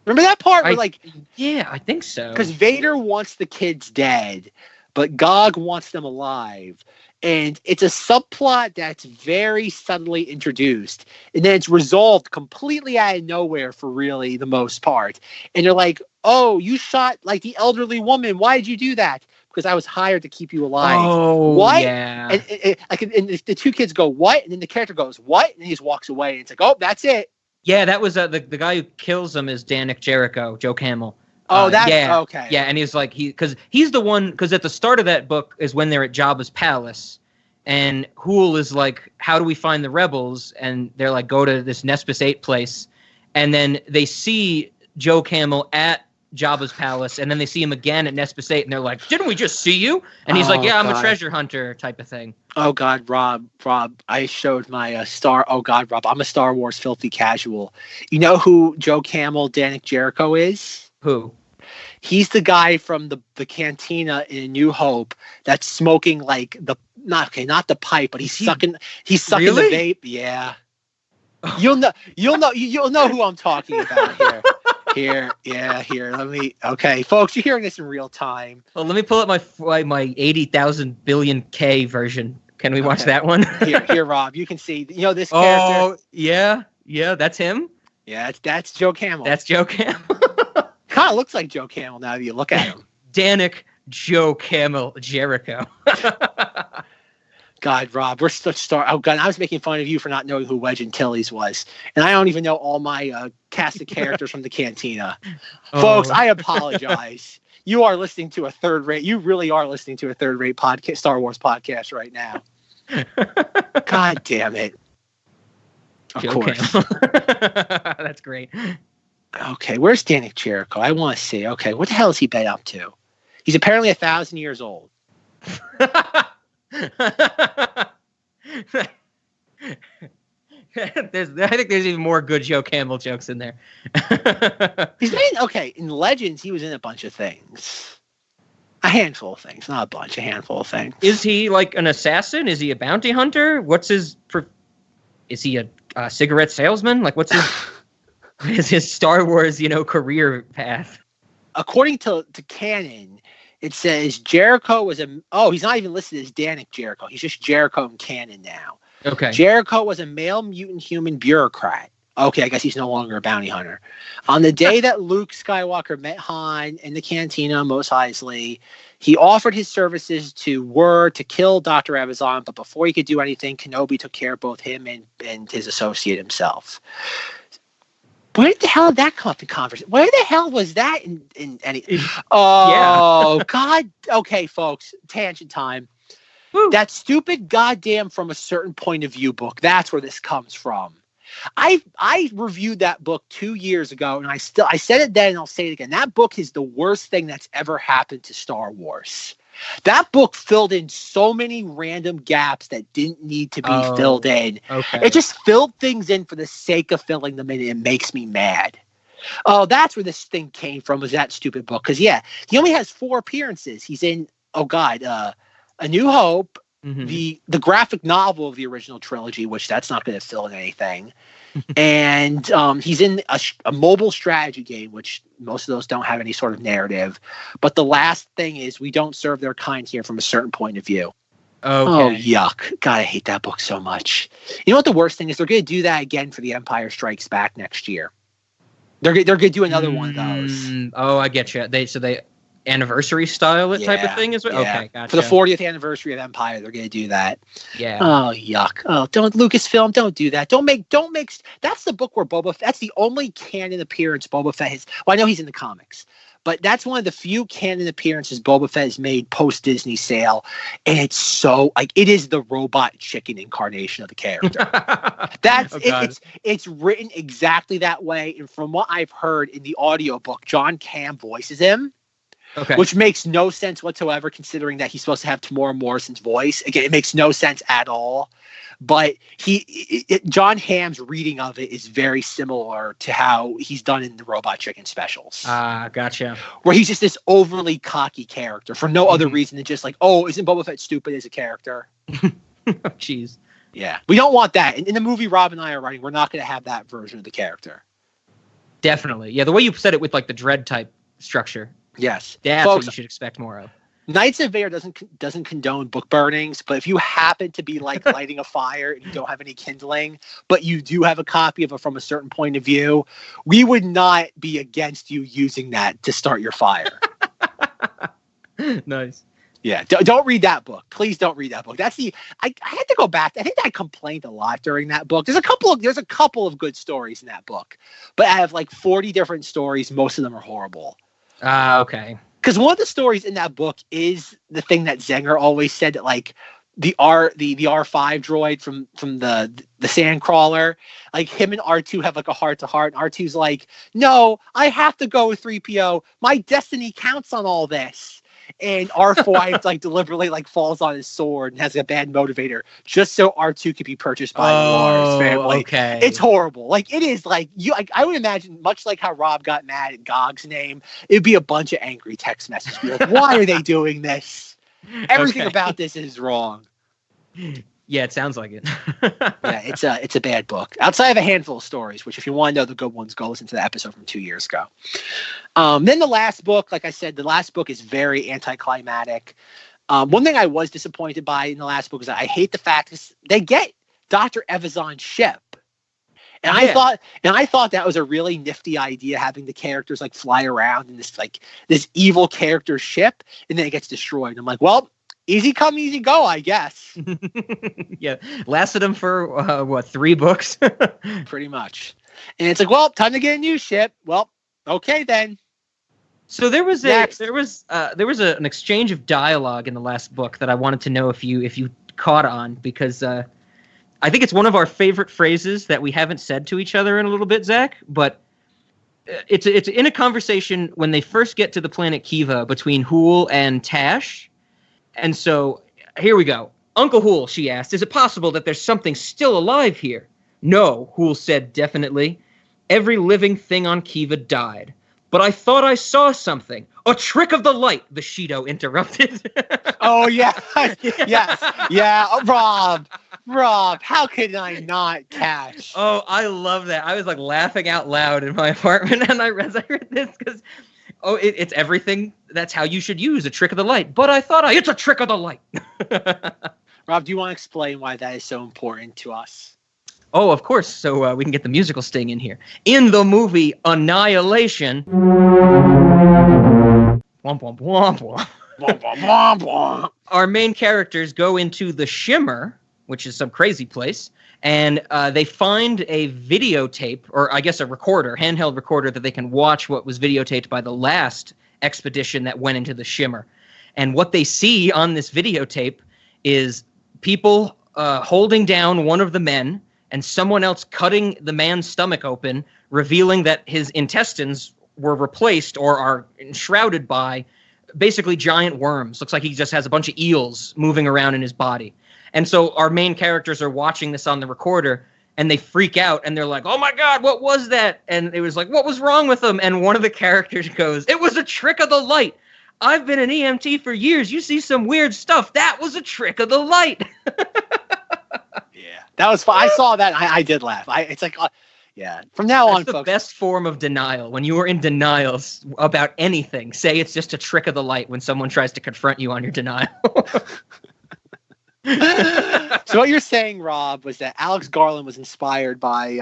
Remember that part where, yeah, I think so. Because Vader wants the kids dead, but Gog wants them alive. And it's a subplot that's very subtly introduced. And then it's resolved completely out of nowhere for really the most part. And you're like, oh, you shot like the elderly woman. Why did you do that? Because I was hired to keep you alive. Oh, what? Yeah. And the 2 kids go, what? And then the character goes, what? And he just walks away. And it's like, oh, that's it. Yeah, that was the guy who kills him is Danik Jericho, Joe Camel. Oh, that's okay. Yeah, and he's like because he's the one, because at the start of that book is when they're at Jabba's palace, and Hool is like, how do we find the rebels? And they're like, go to this Nespis 8 place, and then they see Joe Camel at Jabba's palace, and then they see him again at Nespis 8, and they're like, didn't we just see you? And he's like, yeah, I'm a treasure hunter type of thing. Oh God, Rob, I showed my Rob, I'm a Star Wars filthy casual. You know who Joe Camel, Danik Jericho is? Who? He's the guy from the cantina in A New Hope that's smoking like not the pipe, but he's sucking really? the vape. Yeah. You'll know who I'm talking about here. Let me. Okay, folks, you're hearing this in real time. Well, let me pull up my 80,000 billion K version. Can we watch that one? here, Rob. You can see. This character. Oh, yeah, that's him. Yeah, that's Joe Camel. That's Joe Camel. Kind of looks like Joe Camel now that you look at him. Danik Joe Camel Jericho. God, Rob, we're such star. Oh God, I was making fun of you for not knowing who Wedge Antilles was, and I don't even know all my cast of characters from the cantina. Folks, I apologize. You are listening to a third-rate. You really are listening to a third-rate podcast, Star Wars podcast right now. God damn it! Of Joe course. That's great. Okay, where's Danik Jericho? I want to see. Okay, what the hell has he been up to? He's apparently 1,000 years old. I think there's even more good Joe Camel jokes in there. He's been in Legends. He was in a bunch of things, a handful of things, not a bunch, a handful of things. Is he like an assassin? Is he a bounty hunter? What's his? Is he a cigarette salesman? Like, what's his? Is his Star Wars, career path? According to canon, it says Jericho was he's not even listed as Danik Jericho. He's just Jericho in canon now. Okay. Jericho was a male mutant human bureaucrat. Okay, I guess he's no longer a bounty hunter. On the day that Luke Skywalker met Han in the cantina, Mos Eisley, he offered his services to kill Dr. Evazan, but before he could do anything, Kenobi took care of both him and his associate himself. Where the hell did that come up in conversation? Where the hell was that in any? Oh, yeah. God. Okay, folks. Tangent time. Woo. That stupid goddamn From a Certain Point of View book. That's where this comes from. I reviewed that book 2 years ago, and I said it then, and I'll say it again. That book is the worst thing that's ever happened to Star Wars. That book filled in so many random gaps that didn't need to be filled in. Okay. It just filled things in for the sake of filling them in, and it makes me mad. Oh, that's where this thing came from, was that stupid book. Because, yeah, he only has 4 appearances. He's in, A New Hope, the graphic novel of the original trilogy, which that's not going to fill in anything. And he's in a mobile strategy game, which most of those don't have any sort of narrative. But the last thing is, we don't serve their kind here from a certain point of view. Okay. Oh, yuck. God, I hate that book so much. You know what the worst thing is? They're going to do that again for The Empire Strikes Back next year. They're going to do another one of those. Oh, I get you. They anniversary style type of thing is what? Yeah. Okay, gotcha. For the 40th anniversary of Empire, they're going to do that. Yeah. Oh, yuck. Oh, don't Lucasfilm, don't do that. Don't make that's the book where Boba Fett, that's the only canon appearance Boba Fett has. Well, I know he's in the comics, but that's one of the few canon appearances Boba Fett has made post Disney sale, and it's so it is the robot chicken incarnation of the character. That's it's written exactly that way, and from what I've heard in the audiobook, John Camm voices him. Okay. Which makes no sense whatsoever, considering that he's supposed to have Tamora Morrison's voice. Again, it makes no sense at all. But John Hamm's reading of it is very similar to how he's done in the Robot Chicken specials. Gotcha. Where he's just this overly cocky character for no other reason than just like, oh, isn't Boba Fett stupid as a character? Jeez. Yeah. We don't want that. In the movie Rob and I are writing, we're not going to have that version of the character. Definitely. Yeah, the way you said it with like the dread type structure. Yes. That's Folks, what you should expect more of. Knights of Vader doesn't condone book burnings, but if you happen to be like lighting a fire and you don't have any kindling, but you do have a copy of it from a certain point of view, we would not be against you using that to start your fire. Nice. Yeah, don't read that book. Please don't read that book. I had to go back. I think I complained a lot during that book. There's a couple of good stories in that book, but I have like 40 different stories. Most of them are horrible. Okay. Because one of the stories in that book is the thing that Zenger always said, that like the R5 droid from the Sandcrawler, like him and R2 have like a heart to heart, and R2's like, no, I have to go with 3PO. My destiny counts on all this. And R5 like deliberately like falls on his sword and has a bad motivator just so R2 could be purchased by the Lars family. Okay. It's horrible. Like it is like I would imagine, much like how Rob got mad at Gog's name, it'd be a bunch of angry text messages. Be like, why are they doing this? Everything about this is wrong. Yeah, it sounds like it. Yeah, it's a bad book. Outside of a handful of stories, which if you want to know the good ones, go listen to the episode from 2 years ago. Then the last book, like I said, the last book is very anticlimactic. One thing I was disappointed by in the last book is that I hate the fact is they get Dr. Evazan's ship. And I thought that was a really nifty idea, having the characters like fly around in this evil character ship, and then it gets destroyed. I'm like, well, easy come, easy go, I guess. Yeah, lasted them for 3 books? Pretty much. And it's like, well, time to get a new ship. Well, okay then. So there was an exchange of dialogue in the last book that I wanted to know if you caught on, because I think it's one of our favorite phrases that we haven't said to each other in a little bit, Zach. But it's in a conversation when they first get to the planet Kiva between Hool and Tash. And so, here we go. Uncle Hool, she asked, is it possible that there's something still alive here? No, Hool said definitely. Every living thing on Kiva died. But I thought I saw something. A trick of the light, the Shido interrupted. Oh, yeah. Yes. Yeah. Oh, Rob, how could I not catch? Oh, I love that. I was like laughing out loud in my apartment and I read this because... Oh, it's everything. That's how you should use a trick of the light. But I thought it's a trick of the light. Rob, do you want to explain why that is so important to us? Oh, of course. So we can get the musical sting in here. In the movie Annihilation, womp, womp, womp, womp. Womp, womp, womp, womp. Our main characters go into the Shimmer, which is some crazy place, and they find a videotape, or I guess a recorder, handheld recorder, that they can watch what was videotaped by the last expedition that went into the Shimmer. And what they see on this videotape is people holding down one of the men and someone else cutting the man's stomach open, revealing that his intestines were replaced or are enshrouded by basically giant worms. Looks like he just has a bunch of eels moving around in his body. And so our main characters are watching this on the recorder, and they freak out, and they're like, oh my God, what was that? And it was like, what was wrong with them? And one of the characters goes, it was a trick of the light. I've been an EMT for years. You see some weird stuff. That was a trick of the light. Yeah, that was fun. I saw that. I did laugh. It's like, yeah. From now on, the folks, best form of denial. When you are in denial about anything, say it's just a trick of the light when someone tries to confront you on your denial. So what you're saying, Rob, was that Alex Garland was inspired by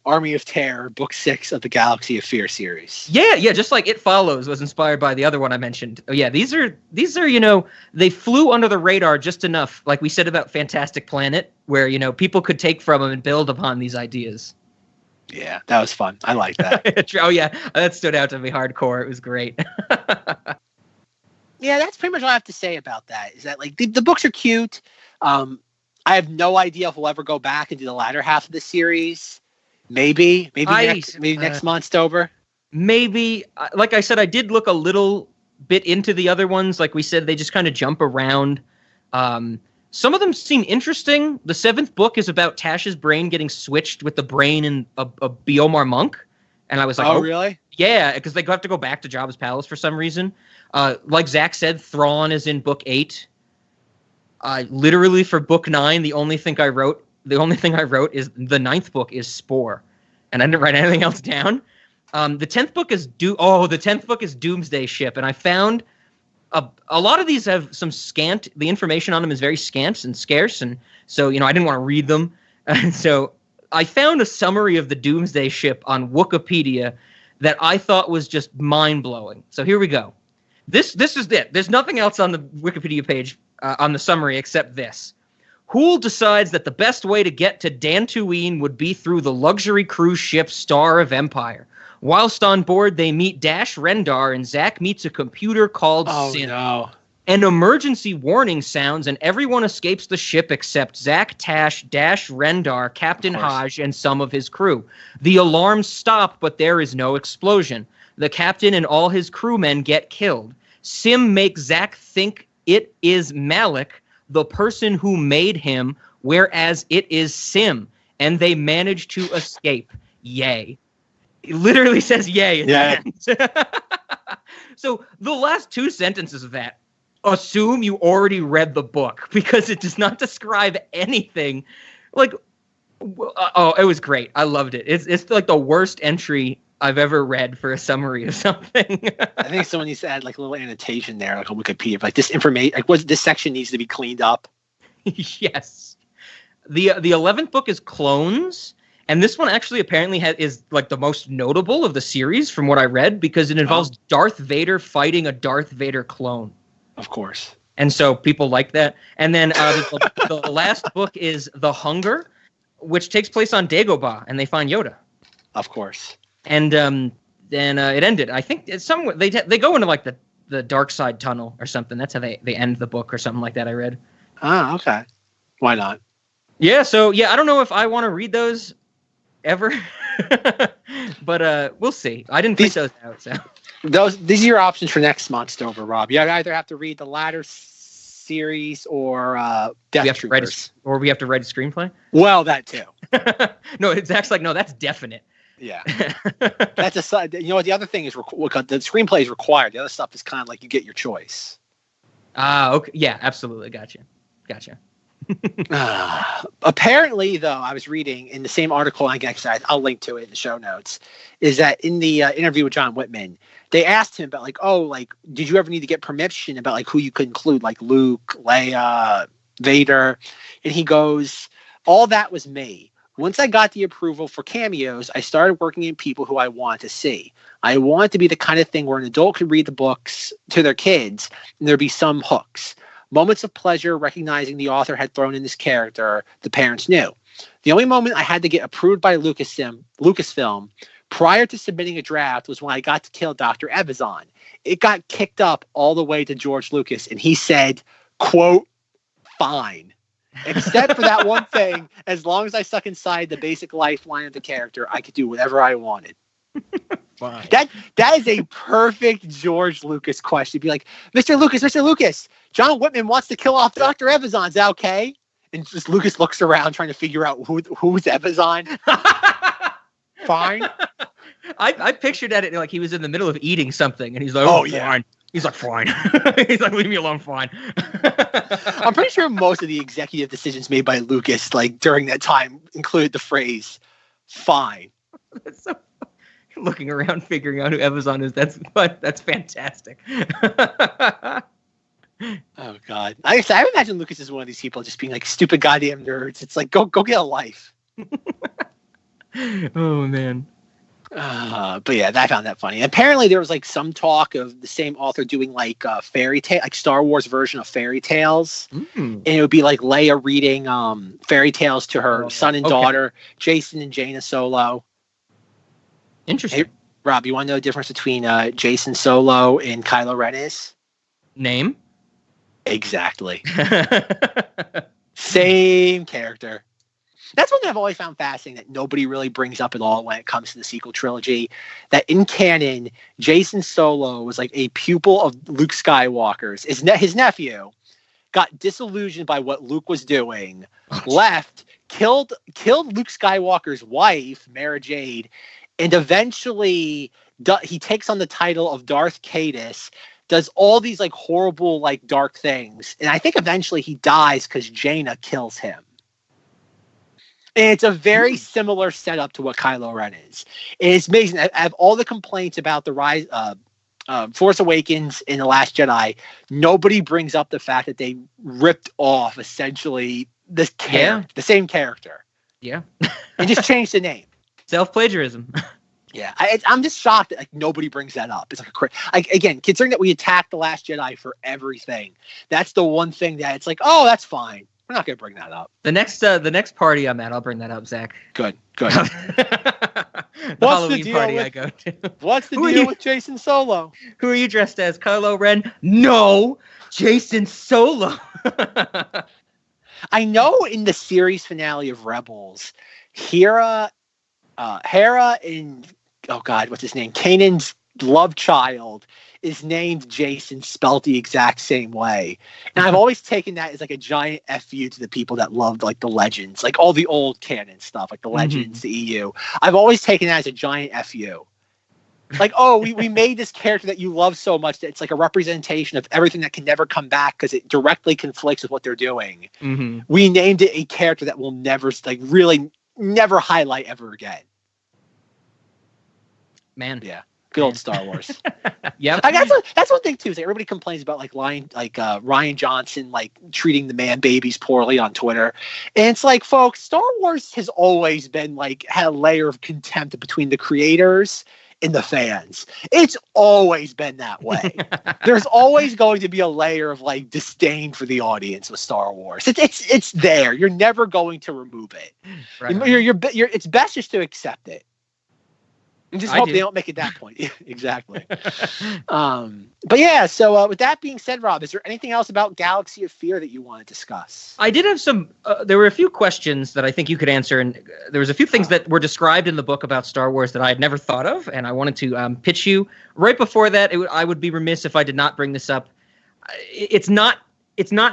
Army of Terror, Book 6 of the Galaxy of Fear series. Yeah, just like It Follows was inspired by the other one I mentioned. Oh, yeah, these are they flew under the radar just enough, like we said about Fantastic Planet, where people could take from them and build upon these ideas. Yeah, that was fun. I like that. Oh yeah, that stood out to me hardcore. It was great. Yeah, that's pretty much all I have to say about that. Is that like the books are cute. I have no idea if we'll ever go back and do the latter half of the series. Maybe next month's over. Maybe, like I said, I did look a little bit into the other ones. Like we said, they just kind of jump around. Some of them seem interesting. The 7th book is about Tash's brain getting switched with the brain in a Biomar monk. And I was like, oh really? Yeah, because they have to go back to Jabba's palace for some reason. Like Zach said, Thrawn is in book 8. Literally for book 9, the only thing I wrote is the 9th book is Spore, and I didn't write anything else down. The 10th book is the 10th book is Doomsday Ship, and I found a lot of these have some scant. The information on them is very scant and scarce, and so I didn't want to read them. And so I found a summary of the Doomsday Ship on Wikipedia that I thought was just mind blowing. So here we go. This is it. There's nothing else on the Wikipedia page on the summary except this. Hool decides that the best way to get to Dantooine would be through the luxury cruise ship Star of Empire. Whilst on board, they meet Dash Rendar, and Zack meets a computer called Sin. No. An emergency warning sounds, and everyone escapes the ship except Zack, Tash, Dash Rendar, Captain Haj, and some of his crew. The alarms stop, but there is no explosion. The captain and all his crewmen get killed. Sim makes Zack think it is Malik, the person who made him, whereas it is Sim, and they manage to escape. Yay. It literally says yay at the end. So the last 2 sentences of that assume you already read the book, because it does not describe anything. Like, it was great. I loved it. It's like the worst entry I've ever read for a summary of something. I think someone needs to add like a little annotation there, like on Wikipedia, like this information, like this section needs to be cleaned up. Yes. The 11th book is Clones, and this one actually apparently is like the most notable of the series from what I read, because it involves Darth Vader fighting a Darth Vader clone. Of course. And so people like that. And then the last book is The Hunger, which takes place on Dagobah, and they find Yoda. Of course. And then it ended. I think it's somewhere they go into like the dark side tunnel or something. That's how they end the book or something like that. I read. Ah, okay. Why not? Yeah. So I don't know if I want to read those ever, but we'll see. I didn't print those out. So these are your options for next month's over, Rob. You either have to read the latter series or Death Troopers. We have to write a screenplay. Well, that too. No, Zach's like, no, that's definite. Yeah, that's a side. You know what? The other thing is the screenplay is required. The other stuff is kind of like you get your choice. Okay. Yeah, absolutely. Gotcha. Apparently, though, I was reading in the same article. I'll link to it in the show notes. Is that in the interview with John Whitman, they asked him about did you ever need to get permission about like who you could include, like Luke, Leia, Vader, and he goes, all that was me. Once I got the approval for cameos, I started working in people who I want to see. I want it to be the kind of thing where an adult could read the books to their kids and there'd be some hooks. Moments of pleasure recognizing the author had thrown in this character the parents knew. The only moment I had to get approved by Lucasfilm prior to submitting a draft was when I got to kill Dr. Evazan. It got kicked up all the way to George Lucas, and he said, quote, fine. Except for that one thing, as long as I stuck inside the basic lifeline of the character, I could do whatever I wanted. Fine. That is a perfect George Lucas question. Be like, Mr. Lucas, John Whitman wants to kill off Dr. Evazan. Is that okay? And just Lucas looks around trying to figure out who's Evazan. Fine. I pictured at it like he was in the middle of eating something, and he's like, "Oh, fine." yeah. He's like, fine. He's like, leave me alone, fine. I'm pretty sure most of the executive decisions made by Lucas, like during that time, included the phrase "fine." That's so, looking around, figuring out who Evazan is. That's fantastic. Oh God! I imagine Lucas is one of these people just being like stupid goddamn nerds. It's like go get a life. Oh man. But yeah, I found that funny. Apparently, there was like some talk of the same author doing like fairy tale, like Star Wars version of fairy tales, and it would be like Leia reading fairy tales to her son and daughter, Jason and Jaina Solo. Interesting. Hey, Rob, you want to know the difference between Jason Solo and Kylo Ren is? Name? Exactly. Same character. That's one thing I've always found fascinating that nobody really brings up at all when it comes to the sequel trilogy. That in canon, Jason Solo was like a pupil of Luke Skywalker's. His nephew got disillusioned by what Luke was doing, left, killed Luke Skywalker's wife, Mara Jade, and eventually he takes on the title of Darth Caedus, does all these like horrible, like dark things. And I think eventually he dies because Jaina kills him. And it's a very similar setup to what Kylo Ren is. And it's amazing. I have all the complaints about the rise, Force Awakens and The Last Jedi. Nobody brings up the fact that they ripped off essentially the same character. Yeah. And just changed the name. Self-plagiarism. Yeah, I'm just shocked that like nobody brings that up. It's like again, considering that we attacked The Last Jedi for everything, that's the one thing that it's like, oh, that's fine. We're not going to bring that up. The next party I'm at, I'll bring that up, Zach. Good. The Halloween party I go to. What's the deal with Jason Solo? Who are you dressed as? Kylo Ren? No, Jason Solo. I know in the series finale of Rebels, Hera and what's his name? Kanan's love child is named Jason, spelled the exact same way. And I've always taken that as like a giant FU to the people that loved like the Legends, like all the old canon stuff, like the Legends, the EU. I've always taken that as a giant FU. Like, oh, we made this character that you love so much that it's like a representation of everything that can never come back because it directly conflicts with what they're doing. Mm-hmm. We named it a character that will never, like, really never highlight ever again. Man. Yeah. Good old Star Wars. Yeah, that's one thing too. Is everybody complains about like Rian Johnson like treating the man babies poorly on Twitter, and it's like, folks, Star Wars has always been like had a layer of contempt between the creators and the fans. It's always been that way. There's always going to be a layer of like disdain for the audience with Star Wars. It's there. You're never going to remove it. Right. It's best just to accept it. And just hope they don't make it that point. Exactly. But yeah, so with that being said, Rob, is there anything else about Galaxy of Fear that you want to discuss? I did have some, there were a few questions that I think you could answer, and there was a few things that were described in the book about Star Wars that I had never thought of, and I wanted to pitch you. Right before that, I would be remiss if I did not bring this up. It's not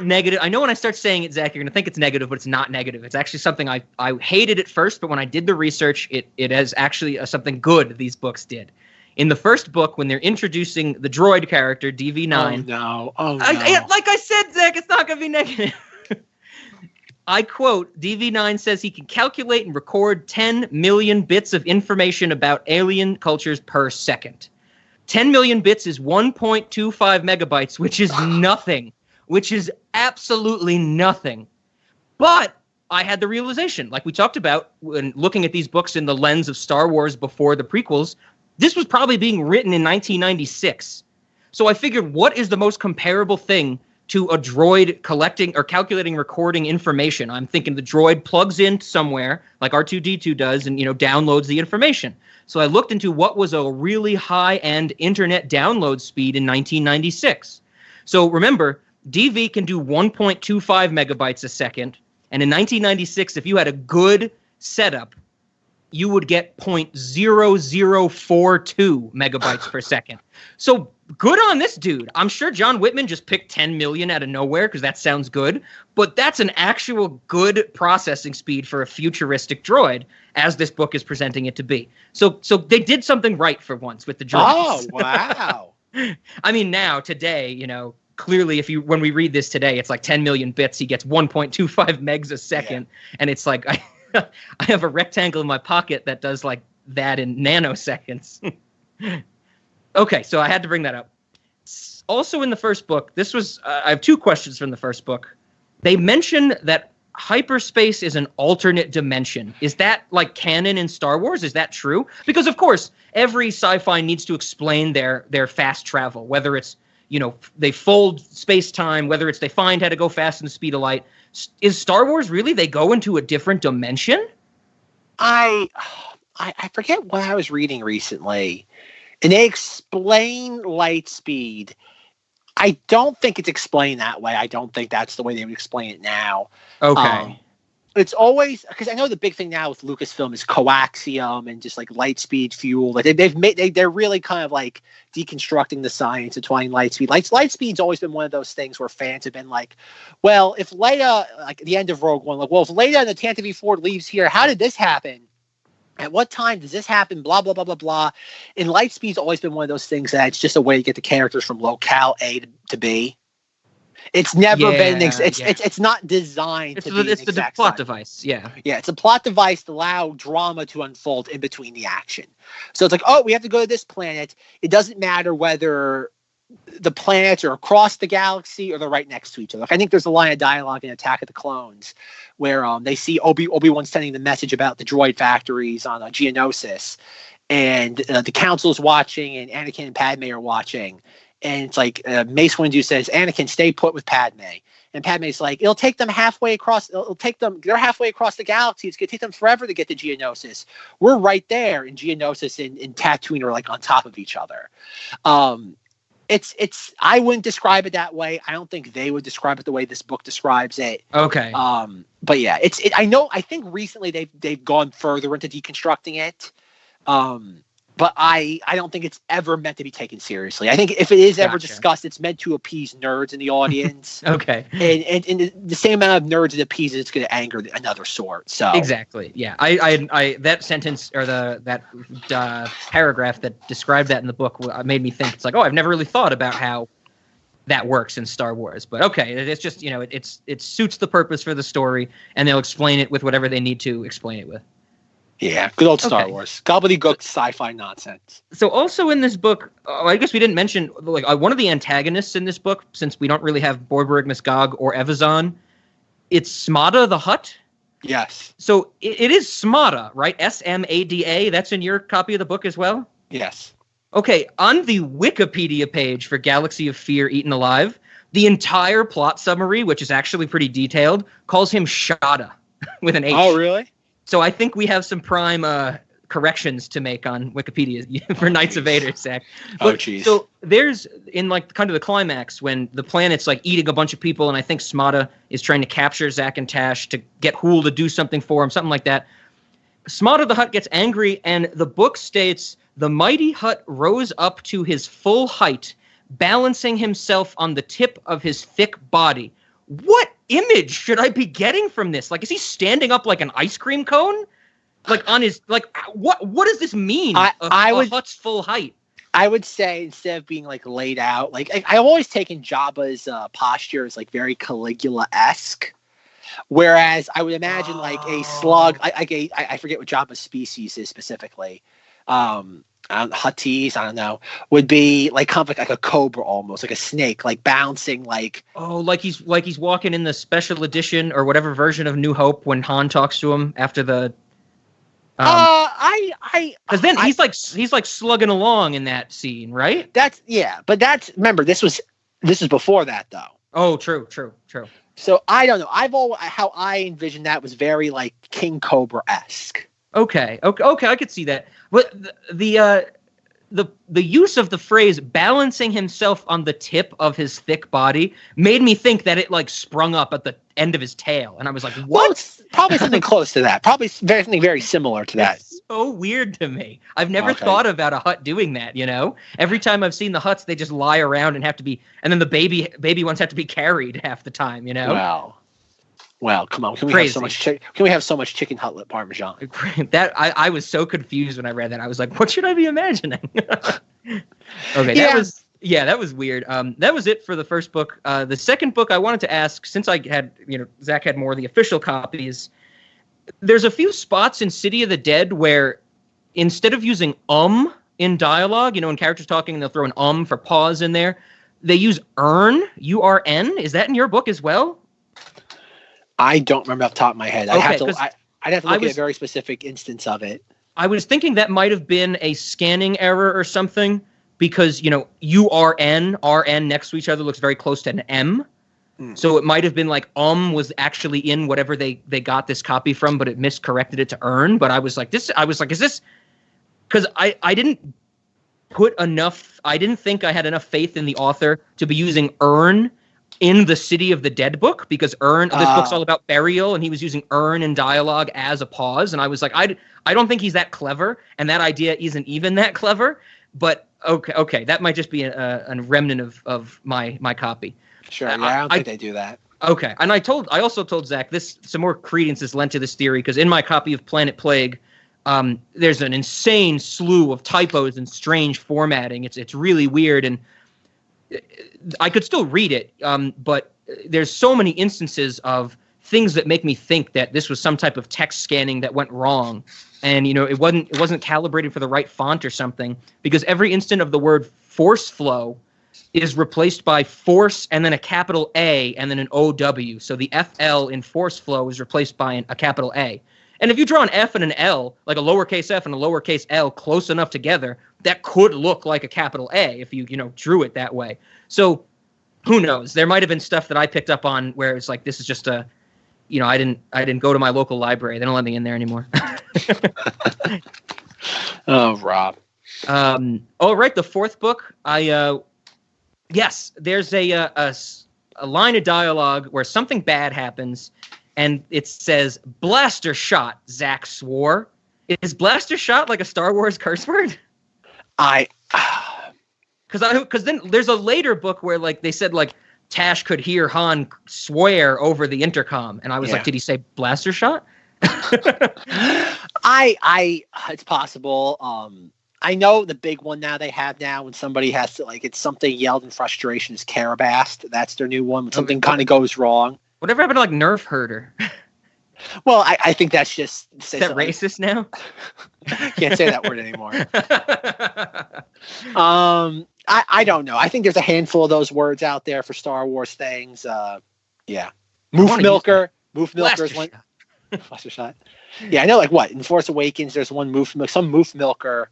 negative. I know when I start saying it, Zach, you're going to think it's negative, but it's not negative. It's actually something I hated at first, but when I did the research, it has actually something good these books did. In the first book, when they're introducing the droid character, DV9. Oh, no. Like I said, Zach, it's not going to be negative. I quote, DV9 says he can calculate and record 10 million bits of information about alien cultures per second. 10 million bits is 1.25 megabytes, which is nothing. Which is absolutely nothing. But I had the realization, like we talked about when looking at these books in the lens of Star Wars before the prequels, this was probably being written in 1996. So I figured, what is the most comparable thing to a droid collecting or calculating, recording information? I'm thinking the droid plugs in somewhere, like R2-D2 does, and downloads the information. So I looked into what was a really high-end internet download speed in 1996. So remember, DV can do 1.25 megabytes a second. And in 1996, if you had a good setup, you would get 0.0042 megabytes per second. So good on this dude. I'm sure John Whitman just picked 10 million out of nowhere because that sounds good. But that's an actual good processing speed for a futuristic droid, as this book is presenting it to be. So they did something right for once with the droids. Oh, wow. I mean, now, today, you know, clearly when we read this today, it's like 10 million bits. He gets 1.25 megs a second. Yeah. And it's like, I have a rectangle in my pocket that does like that in nanoseconds. Okay, so I had to bring that up. Also in the first book, this was, I have two questions from the first book. They mention that hyperspace is an alternate dimension. Is that like canon in Star Wars? Is that true? Because of course, every sci-fi needs to explain their fast travel, whether it's, you know, they fold space-time, whether it's they find how to go fast in the speed of light. Is Star Wars really, they go into a different dimension? I forget what I was reading recently, and they explain light speed. I don't think it's explained that way. I don't think that's the way they would explain it now. Okay. It's always, because I know the big thing now with Lucasfilm is coaxium and just like light speed fuel. Like they're really kind of like deconstructing the science of light speed. Light speed's always been one of those things where fans have been like, well, if Leia, like at the end of Rogue One, like, well, if Leia and the Tantive 4 leaves here, how did this happen? At what time does this happen? Blah, blah, blah, blah, blah. And light speed's always been one of those things that it's just a way to get the characters from locale A to B. It's never been. It's not designed to be. It's the plot device. Yeah. Yeah, it's a plot device to allow drama to unfold in between the action. So it's like, oh, we have to go to this planet. It doesn't matter whether the planets are across the galaxy or they're right next to each other. Like, I think there's a line of dialogue in Attack of the Clones where they see Obi-Wan sending the message about the droid factories on Geonosis, and the Council's watching, and Anakin and Padme are watching. And it's like Mace Windu says, Anakin, stay put with Padme. And Padme's like, it'll take them halfway across. They're halfway across the galaxy. It's going to take them forever to get to Geonosis. We're right there. And Geonosis and Tatooine are like on top of each other. It's I wouldn't describe it that way. I don't think they would describe it the way this book describes it. Okay. But yeah, I think recently they've gone further into deconstructing it. But I don't think it's ever meant to be taken seriously. I think if it is ever discussed, it's meant to appease nerds in the audience. Okay. And the same amount of nerds it appeases, it's going to anger another sort. So exactly. Yeah. I that sentence or that paragraph that described that in the book made me think, it's like, oh, I've never really thought about how that works in Star Wars. But okay, it's just, you know, it suits the purpose for the story, and they'll explain it with whatever they need to explain it with. Yeah, good old Star Wars. Gobbledygook sci-fi nonsense. So also in this book, I guess we didn't mention, like, one of the antagonists in this book, since we don't really have Borborg, Misgog, or Evazan, it's Smada the Hutt. Yes. So it is Smada, right? S-M-A-D-A. That's in your copy of the book as well? Yes. Okay, on the Wikipedia page for Galaxy of Fear Eaten Alive, the entire plot summary, which is actually pretty detailed, calls him Shada with an H. Oh, really? So I think we have some prime corrections to make on Wikipedia for Knights of Vader, Zach. Oh, jeez. So there's, in like kind of the climax, when the planet's like eating a bunch of people, and I think Smada is trying to capture Zack and Tash to get Hool to do something for him, something like that. Smada the Hutt gets angry, and the book states, the mighty Hutt rose up to his full height, balancing himself on the tip of his thick body. What image should I be getting from this? Like, is he standing up like an ice cream cone? Like on his, like, what does this mean? Hutt's full height. I would say, instead of being like laid out, like I've always taken Jabba's posture as like very Caligula-esque. Whereas I would imagine like a slug, I forget what Jabba's species is specifically. Hutties, I don't know, would be like kind of like a cobra, almost like a snake, like bouncing, like like he's walking in the special edition or whatever version of New Hope when Han talks to him after the. Because then he's like slugging along in that scene, right? But remember, this was before that though. Oh, true. So I don't know. How I envisioned that was very like King Cobra-esque. Okay, I could see that. But the the use of the phrase balancing himself on the tip of his thick body made me think that it like sprung up at the end of his tail. And I was like, what? Well, it's probably something close to that. Probably something very similar to that. It's so weird to me. I've never thought about a hut doing that, you know? Every time I've seen the huts, they just lie around and have to be, and then the baby ones have to be carried half the time, you know? Wow. Well, come on. Can we have so much chicken cutlet parmesan? That I was so confused when I read that. I was like, what should I be imagining? Okay, that was weird. That was it for the first book. The second book I wanted to ask, since I had, Zach had more of the official copies, there's a few spots in City of the Dead where instead of using in dialogue, when characters talking and they'll throw an for pause in there, they use urn, U-R-N. Is that in your book as well? I don't remember off the top of my head. I'd have to look at a very specific instance of it. I was thinking that might have been a scanning error or something because, U-R-N, R-N next to each other looks very close to an M. So it might have been like was actually in whatever they got this copy from, but it miscorrected it to earn. But I was like, is this? Because I didn't I didn't think I had enough faith in the author to be using earn in the City of the Dead book, because this book's all about burial, and he was using earn in dialogue as a pause, and I was like, I don't think he's that clever, and that idea isn't even that clever, but okay, that might just be a remnant of my copy. Sure, I don't think they do that. Okay, and I also told Zach some more credence is lent to this theory, because in my copy of Planet Plague, there's an insane slew of typos and strange formatting. It's really weird, and I could still read it, but there's so many instances of things that make me think that this was some type of text scanning that went wrong, and it wasn't calibrated for the right font or something, because every instant of the word force flow is replaced by force and then a capital A and then an OW. So the FL in force flow is replaced by a capital A. And if you draw an F and an L, like a lowercase f and a lowercase l close enough together, that could look like a capital A if you drew it that way. So who knows? There might have been stuff that I picked up on where it's like, this is just I didn't go to my local library. They don't let me in there anymore. Oh, Rob. All right, the fourth book. Yes, there's a line of dialogue where something bad happens. And it says, blaster shot, Zach swore. Is blaster shot like a Star Wars curse word? Because then there's a later book where like they said like Tash could hear Han swear over the intercom. And I was like, did he say blaster shot? It's possible. I know the big one now they have now when somebody has to it's something yelled in frustration is Carabast. That's their new one when something kind of goes wrong. Whatever happened to like Nerf herder? Well, I think that's just... Is that racist now? Can't say that word anymore. I don't know. I think there's a handful of those words out there for Star Wars things. Yeah. Moof Milker. Moof Milker is one. Blaster shot. Yeah, I know in Force Awakens there's one some Moof Milker.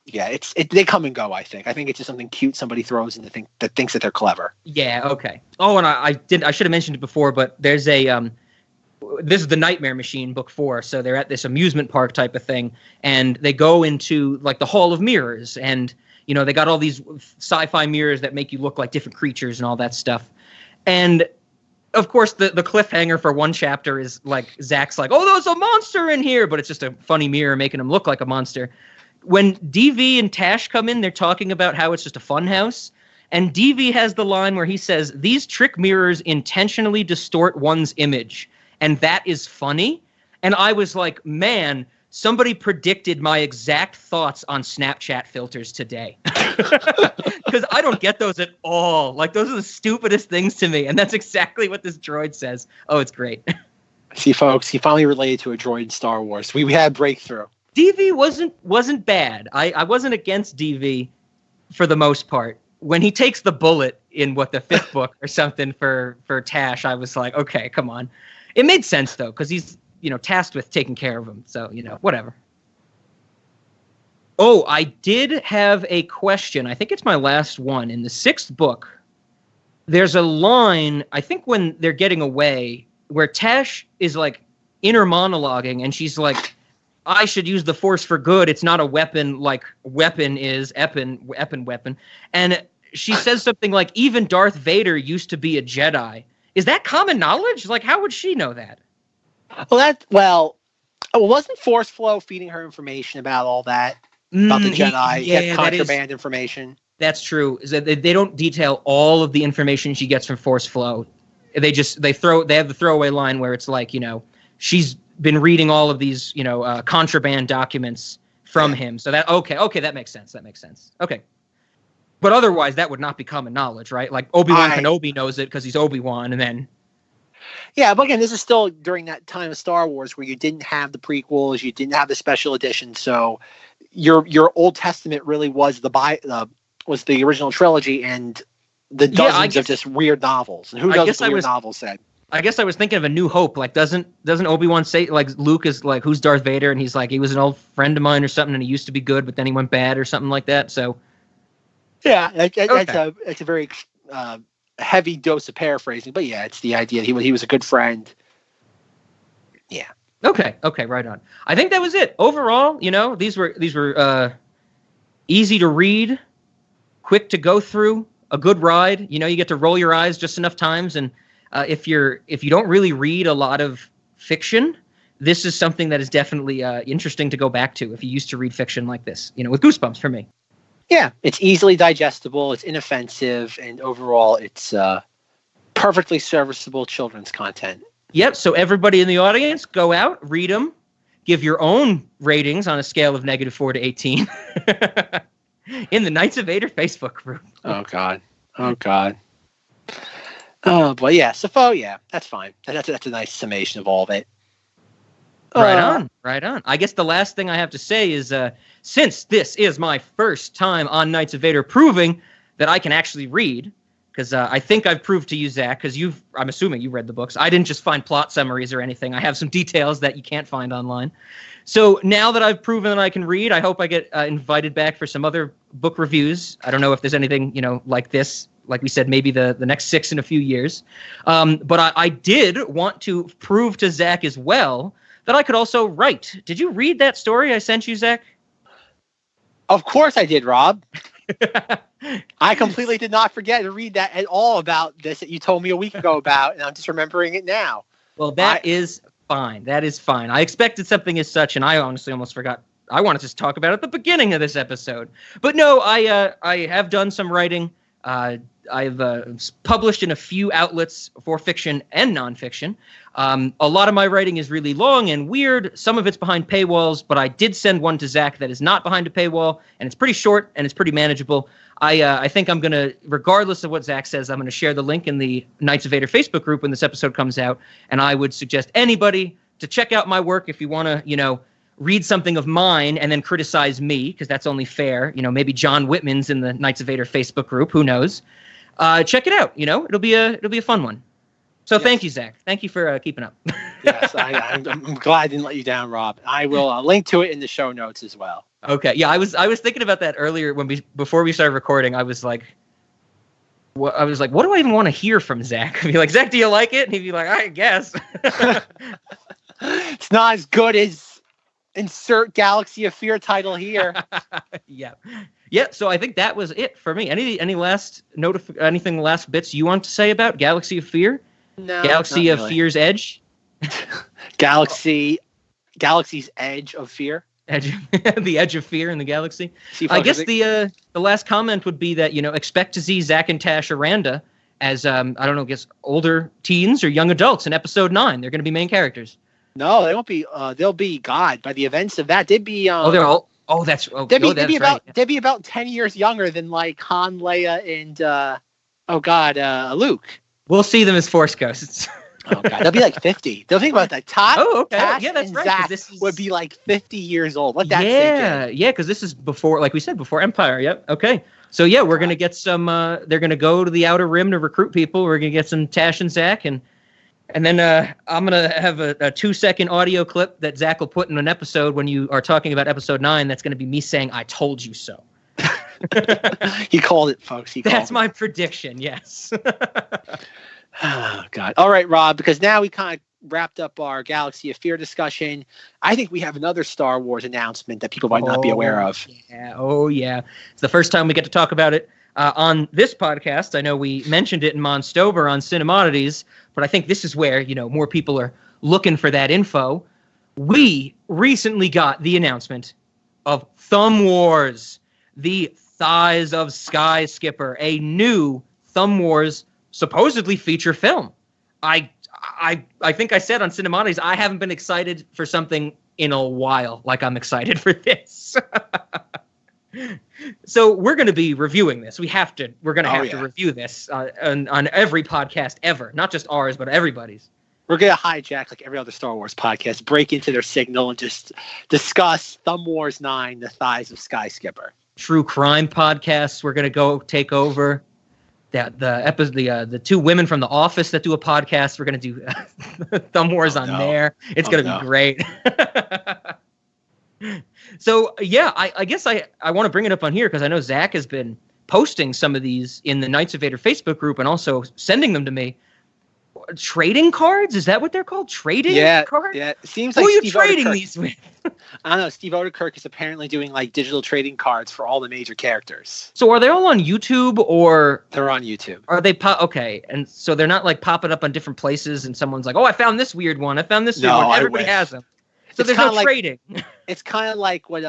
Yeah, they come and go, I think. I think it's just something cute somebody throws in that thinks that they're clever. Yeah, okay. Oh, and I should have mentioned it before, but there's this is the Nightmare Machine, book 4. So they're at this amusement park type of thing, and they go into like the Hall of Mirrors, and they got all these sci-fi mirrors that make you look like different creatures and all that stuff. And of course, the cliffhanger for one chapter is like Zach's like, "Oh, there's a monster in here," but it's just a funny mirror making him look like a monster. When DV and Tash come in, they're talking about how it's just a fun house. And DV has the line where he says, "These trick mirrors intentionally distort one's image." And that is funny. And I was like, man, somebody predicted my exact thoughts on Snapchat filters today. Because I don't get those at all. Like, those are the stupidest things to me. And that's exactly what this droid says. Oh, it's great. See, folks, he finally related to a droid in Star Wars. We had breakthrough. DV wasn't bad. I wasn't against DV for the most part. When he takes the bullet in the 5th book or something for Tash, I was like, okay, come on. It made sense though, because he's tasked with taking care of him. So whatever. Oh, I did have a question. I think it's my last one. In the 6th book, there's a line, I think when they're getting away, where Tash is like inner monologuing, and she's like, I should use the Force for good. It's not a weapon like weapon is weapon. And she says something like, even Darth Vader used to be a Jedi. Is that common knowledge? Like, how would she know that? Well, wasn't Force Flow feeding her information about all that? About the Jedi, get contraband information? That's true. Is that they don't detail all of the information she gets from Force Flow. They have the throwaway line where it's like, she's been reading all of these, contraband documents from him. So that, okay, that makes sense. Okay. But otherwise, that would not be common knowledge, right? Like Obi-Wan Kenobi knows it because he's Obi-Wan, and then... Yeah, but again, this is still during that time of Star Wars where you didn't have the prequels, you didn't have the special editions, so your Old Testament really was the original trilogy and the dozens of just weird novels. And who knows what the weird novels said? I guess I was thinking of A New Hope. Like, doesn't Obi-Wan say, like, Luke is like, who's Darth Vader? And he's like, he was an old friend of mine or something, and he used to be good, but then he went bad or something like that. So, yeah, it's a very heavy dose of paraphrasing, but yeah, it's the idea that he was a good friend. Yeah. Okay, right on. I think that was it. Overall, these were easy to read, quick to go through, a good ride. You get to roll your eyes just enough times, and if you don't really read a lot of fiction, this is something that is definitely interesting to go back to if you used to read fiction like this. With Goosebumps for me. Yeah, it's easily digestible, it's inoffensive, and overall, it's perfectly serviceable children's content. Yep, so everybody in the audience, go out, read them, give your own ratings on a scale of -4 to 18 in the Knights of Vader Facebook group. Oh, God. Oh, boy, yeah, so, yeah, that's fine. That's a nice summation of all of it. Right on. I guess the last thing I have to say is, since this is my first time on Knights of Vader proving that I can actually read, because I think I've proved to you, Zach, because I'm assuming you read the books. I didn't just find plot summaries or anything. I have some details that you can't find online. So now that I've proven that I can read, I hope I get invited back for some other book reviews. I don't know if there's anything, like this. Like we said, maybe the next 6 in a few years. But I did want to prove to Zach as well that I could also write. Did you read that story I sent you, Zach? Of course I did, Rob. I completely did not forget to read that at all about this that you told me a week ago about, and I'm just remembering it now. Well, that is fine. That is fine. I expected something as such, and I honestly almost forgot. I wanted to talk about it at the beginning of this episode. But no, I have done some writing. I've published in a few outlets for fiction and nonfiction. A lot of my writing is really long and weird. Some of it's behind paywalls, but I did send one to Zach that is not behind a paywall, and it's pretty short and it's pretty manageable. I think I'm going to, regardless of what Zach says, I'm going to share the link in the Knights of Vader Facebook group when this episode comes out, and I would suggest anybody to check out my work if you want to, read something of mine and then criticize me, because that's only fair. Maybe John Whitman's in the Knights of Vader Facebook group. Who knows? Check it out. It'll be a fun one. So Thank you, Zach. Thank you for keeping up. Yes, I'm glad I didn't let you down, Rob. I will link to it in the show notes as well. Okay. Yeah, I was thinking about that earlier before we started recording. I was like, what do I even want to hear from Zach? I'd be like, Zach, do you like it? And he'd be like, I guess. It's not as good as insert Galaxy of Fear title here. Yeah. So I think that was it for me. Any last anything last bits you want to say about Galaxy of Fear? No. Galaxy of Fear's Edge? Galaxy's Edge of Fear. The Edge of Fear in the galaxy. I guess the last comment would be that, expect to see Zach and Tash Aranda as I guess older teens or young adults in episode 9. They're going to be main characters. No, they won't be. They'll be God by the events of that. They'd be. They're all. Oh, that's. Oh, they'd be right. They'd be about 10 years younger than like Han, Leia, and Luke. We'll see them as Force ghosts. Oh God, they'll be like 50. They'll think about that. Okay. Tash yeah, that's and right. Zach This would be like 50 years old. Let that sink in. Yeah, because this is before, like we said, before Empire. Yep. Okay. So yeah, we're gonna get some. They're gonna go to the Outer Rim to recruit people. We're gonna get some Tash and Zach, and then I'm gonna have a 2-second audio clip that Zach will put in an episode when you are talking about episode 9. That's gonna be me saying, "I told you so." He called it, folks. That's my prediction. Yes. Oh God! All right, Rob. Because now we kind of wrapped up our Galaxy of Fear discussion. I think we have another Star Wars announcement that people might not be aware of. Yeah. It's the first time we get to talk about it on this podcast. I know we mentioned it in Monstober on Cinemoddities, but I think this is where, more people are looking for that info. We recently got the announcement of Thumb Wars, the Thighs of Skyskipper, a new Thumb Wars supposedly feature film. I think I said on Cinemoddities, I haven't been excited for something in a while like I'm excited for this. So we're going to be reviewing this. We're going to have to review this on every podcast ever, not just ours, but everybody's. We're going to hijack like every other Star Wars podcast, break into their signal, and just discuss Thumb Wars 9, the Thighs of Skyskipper. True crime podcasts. We're going to go take over. The two women from The Office that do a podcast. We're going to do Thumb Wars there. It's going to be great. So, yeah, I guess I want to bring it up on here because I know Zach has been posting some of these in the Knights of Vader Facebook group and also sending them to me. Trading cards? Is that what they're called? Trading cards? Yeah. It seems Who like are you Steve trading Odekirk, these with? I don't know. Steve Odekirk is apparently doing like digital trading cards for all the major characters. So are they all on YouTube or they're on YouTube? Are they okay? And so they're not like popping up on different places and someone's like, "Oh, I found this weird one. I found this weird one." Everybody has them. So there's no trading. It's kind of like what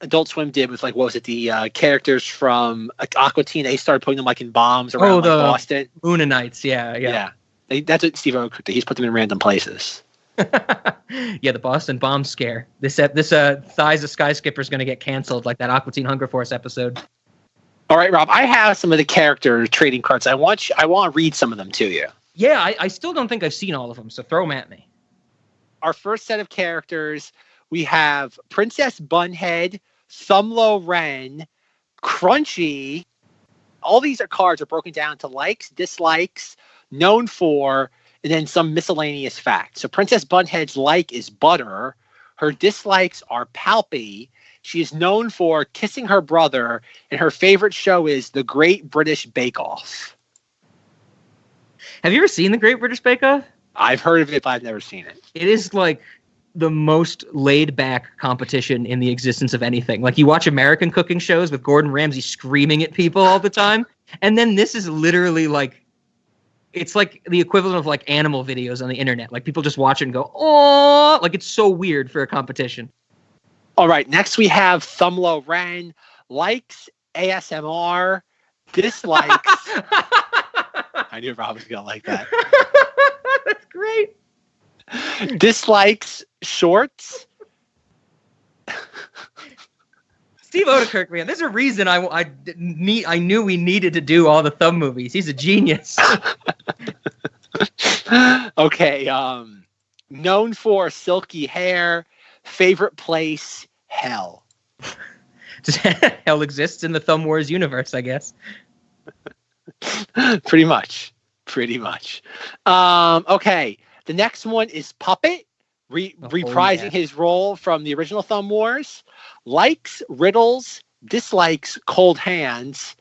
Adult Swim did with, like, what was it? The characters from Aqua Teen. They started putting them like in bombs around Boston. Moonanites, yeah. That's what Steve Odekirk did. He's put them in random places. Yeah, the Boston bomb scare. This Thighs of Skyskipper is going to get canceled like that Aqua Teen Hunger Force episode. All right, Rob. I have some of the character trading cards. I want to read some of them to you. Yeah, I still don't think I've seen all of them, so throw them at me. Our first set of characters, we have Princess Bunhead, Thumlo Wren, Crunchy. All these cards are broken down to likes, dislikes, known for, and then some miscellaneous facts. So Princess Bunhead's like is butter. Her dislikes are Palpy. She is known for kissing her brother, and her favorite show is The Great British Bake Off. Have you ever seen The Great British Bake Off? I've heard of it, but I've never seen it. It is like the most laid-back competition in the existence of anything. Like, you watch American cooking shows with Gordon Ramsay screaming at people all the time, and then this is literally like, it's like the equivalent of like animal videos on the internet. Like, people just watch it and go, "Oh!" Like, it's so weird for a competition. All right, next we have Thumlo Wren. Likes ASMR, dislikes. I knew Rob was going to like that. That's great. Dislikes shorts. Steve Odekirk, man, there's a reason I knew we needed to do all the Thumb movies. He's a genius. Okay, known for silky hair, favorite place, hell. Hell exists in the Thumb Wars universe, I guess. Pretty much. Okay, the next one is Puppet, reprising his role from the original Thumb Wars. Likes riddles, dislikes cold hands.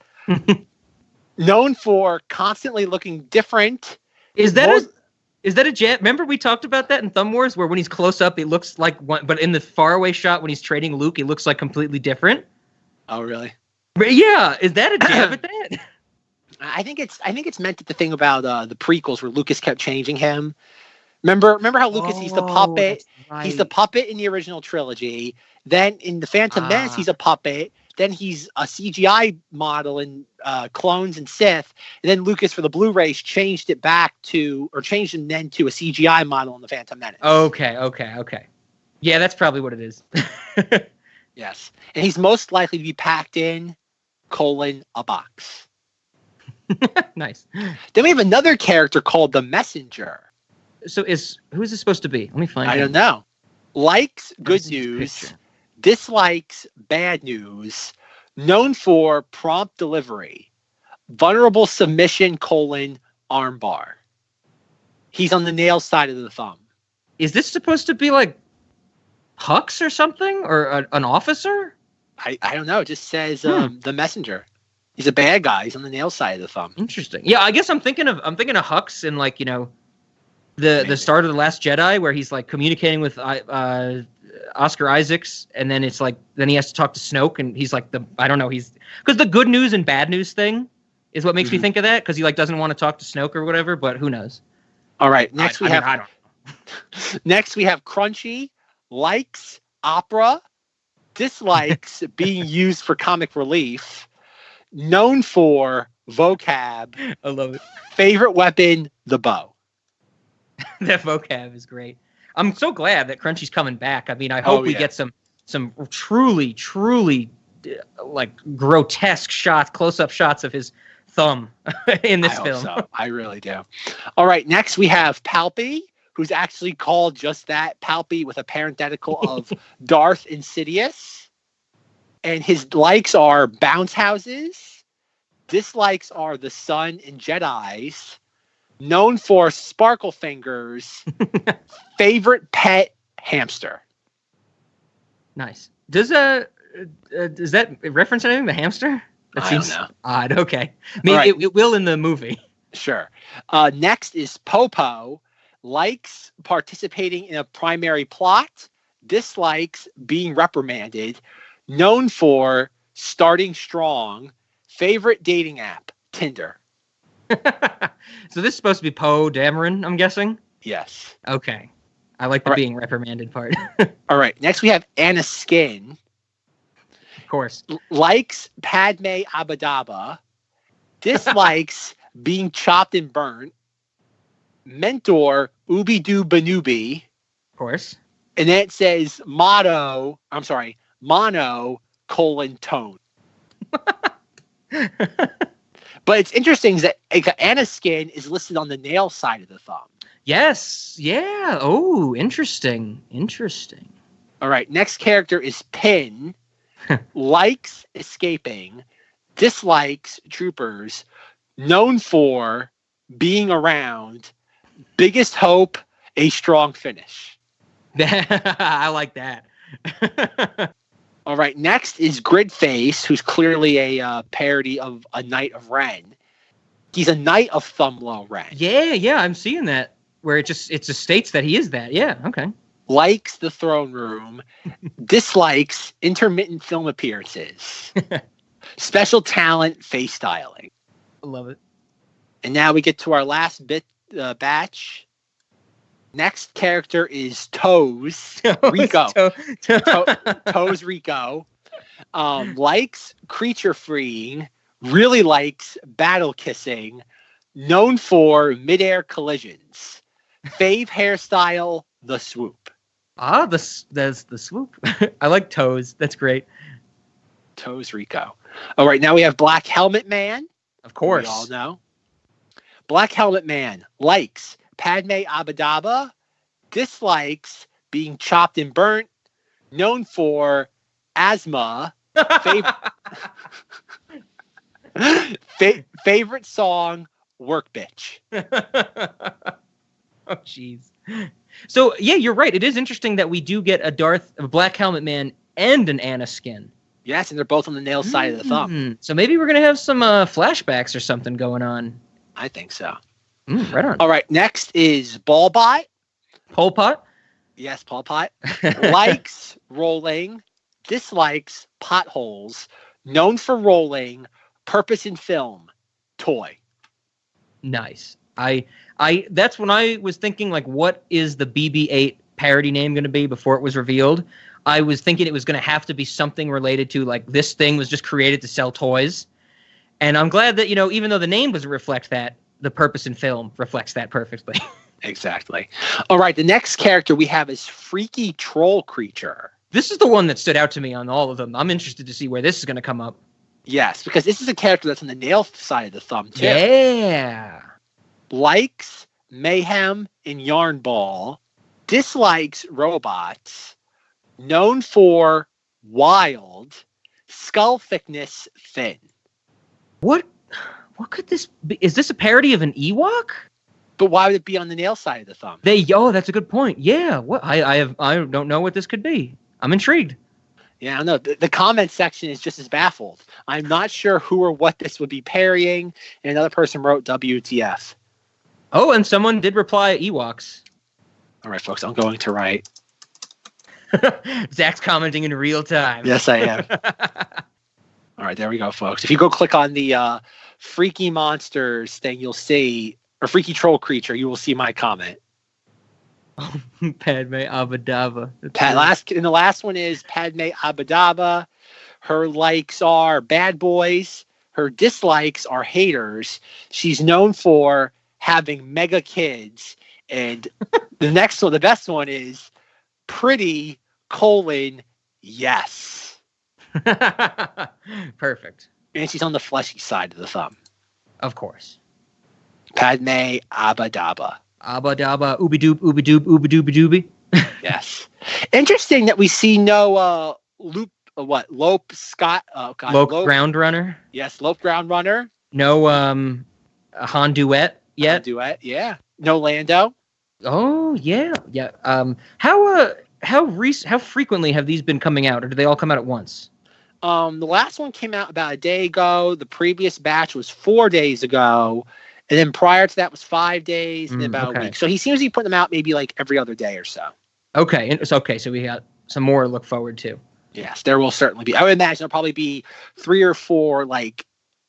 Known for constantly looking different. Is that a jab? Remember we talked about that in Thumb Wars, where when he's close up, he looks like one, but in the faraway shot when he's trading Luke, he looks like completely different. Oh, really? Yeah. Is that a jab at that? I think it's meant to the thing about the prequels where Lucas kept changing him. Remember how Lucas, he's the puppet. Right. He's the puppet in the original trilogy. Then in the Phantom Menace, he's a puppet. Then he's a CGI model in Clones and Sith. And then Lucas, for the Blu-rays, changed him then to a CGI model in the Phantom Menace. Okay. Yeah, that's probably what it is. Yes. And he's most likely to be packed in, a box. Nice. Then we have another character called the Messenger. So who is this supposed to be? Let me find I don't know. Likes good news, dislikes bad news, known for prompt delivery, vulnerable submission, armbar. He's on the nail side of the thumb. Is this supposed to be like Hux or something? Or an officer? I don't know. It just says the Messenger. He's a bad guy. He's on the nail side of the thumb. Interesting. Yeah, I guess I'm thinking of Hux and, like, The start of The Last Jedi, where he's like communicating with Oscar Isaacs, and then it's like then he has to talk to Snoke, and he's like he's because the good news and bad news thing is what makes me think of that, because he like doesn't want to talk to Snoke or whatever, but who knows? All right, next we have Crunchy, likes opera, dislikes being used for comic relief, known for vocab. I love it. Favorite weapon, the bow. That vocab is great. I'm so glad that Crunchy's coming back. I mean, I hope we get some truly like grotesque shots, close-up shots of his thumb in this film. So. I really do. All right, next we have Palpy, who's actually called just that, Palpy, with a parenthetical of Darth Insidious. And his likes are bounce houses. Dislikes are the sun and Jedis. Known for sparkle fingers. Favorite pet, hamster. Nice. Does that reference anything, the hamster? That seems odd. Okay. Maybe right. it will in the movie. Sure. Next is Popo. Likes participating in a primary plot. Dislikes being reprimanded. Known for starting strong. Favorite dating app, Tinder. So this is supposed to be Poe Dameron, I'm guessing? Yes. Okay. I like the being reprimanded part. All right. Next we have Anna Skin. Of course. Likes Padme Abadaba. Dislikes being chopped and burnt. Mentor Ooby Doo Banubi. Of course. And then it says mono tone. But it's interesting that Anna's skin is listed on the nail side of the thumb. Yes. Yeah. Oh, interesting. All right. Next character is Pin. Likes escaping. Dislikes troopers. Known for being around. Biggest hope, a strong finish. I like that. All right, next is Gridface, who's clearly a parody of a Knight of Ren. He's a Knight of Thumlow Ren. Yeah, I'm seeing that, where it just states that he is that. Yeah, okay. Likes the throne room. Dislikes intermittent film appearances. Special talent, face styling. I love it. And now we get to our last batch. Next character is Toes Rico. Toes Rico. Likes creature freeing. Really likes battle kissing. Known for midair collisions. Fave hairstyle, the swoop. That's the swoop. I like Toes. That's great. Toes Rico. All right, now we have Black Helmet Man. Of course. We all know. Black Helmet Man likes Padme Abadaba. Dislikes being chopped and burnt. Known for asthma. Favorite song, Work Bitch. Oh, jeez. So, yeah, you're right. It is interesting that we do get a Black Helmet Man and an Anna Skin. Yes, and they're both on the nail side of the thumb. So maybe we're going to have some flashbacks or something going on. I think so. Right on. All right, next is Ballbot. Pol Pot? Yes, Pol Pot. Likes rolling. Dislikes potholes. Known for rolling. Purpose in film. Toy. Nice. That's when I was thinking, like, what is the BB-8 parody name going to be before it was revealed? I was thinking it was going to have to be something related to, like, this thing was just created to sell toys. And I'm glad that, even though the name doesn't reflect that, the purpose in film reflects that perfectly. Exactly. All right, the next character we have is Freaky Troll Creature. This is the one that stood out to me on all of them. I'm interested to see where this is going to come up. Yes, because this is a character that's on the nail side of the thumb, too. Yeah. Likes mayhem and yarn ball. Dislikes robots. Known for wild. Skull thickness thin. What could this be? Is this a parody of an Ewok? But why would it be on the nail side of the thumb? That's a good point. Yeah. What I don't know what this could be. I'm intrigued. Yeah, I don't know. The comment section is just as baffled. I'm not sure who or what this would be parrying. And another person wrote WTF. Oh, and someone did reply Ewoks. All right, folks, I'm going to write. Zach's commenting in real time. Yes, I am. All right, there we go, folks. If you go click on the Freaky Monsters thing, you'll see, or Freaky Troll Creature, you will see my comment. Padme Abadaba. And the last one is Padme Abadaba. Her likes are bad boys. Her dislikes are haters. She's known for having mega kids. And the next one, the best one is pretty, yes. Perfect. And she's on the fleshy side of the thumb. Of course. Padme Abadaba. Abadaba, ooby-doop, ooby-doop, ooby-dooby-dooby. Yes. Interesting that we see no Lope Scott. Oh God, Lope Ground Runner. Yes, Lope Ground Runner. No Han Duet yet. Han Duet, yeah. No Lando. Oh yeah. How frequently have these been coming out, or do they all come out at once? The last one came out about a day ago. The previous batch was 4 days ago. And then prior to that was 5 days and then about a week. So he seems to be putting them out maybe like every other day or so. Okay. It's okay. So we got some more to look forward to. Yes, there will certainly be. I would imagine there'll probably be 3 or 4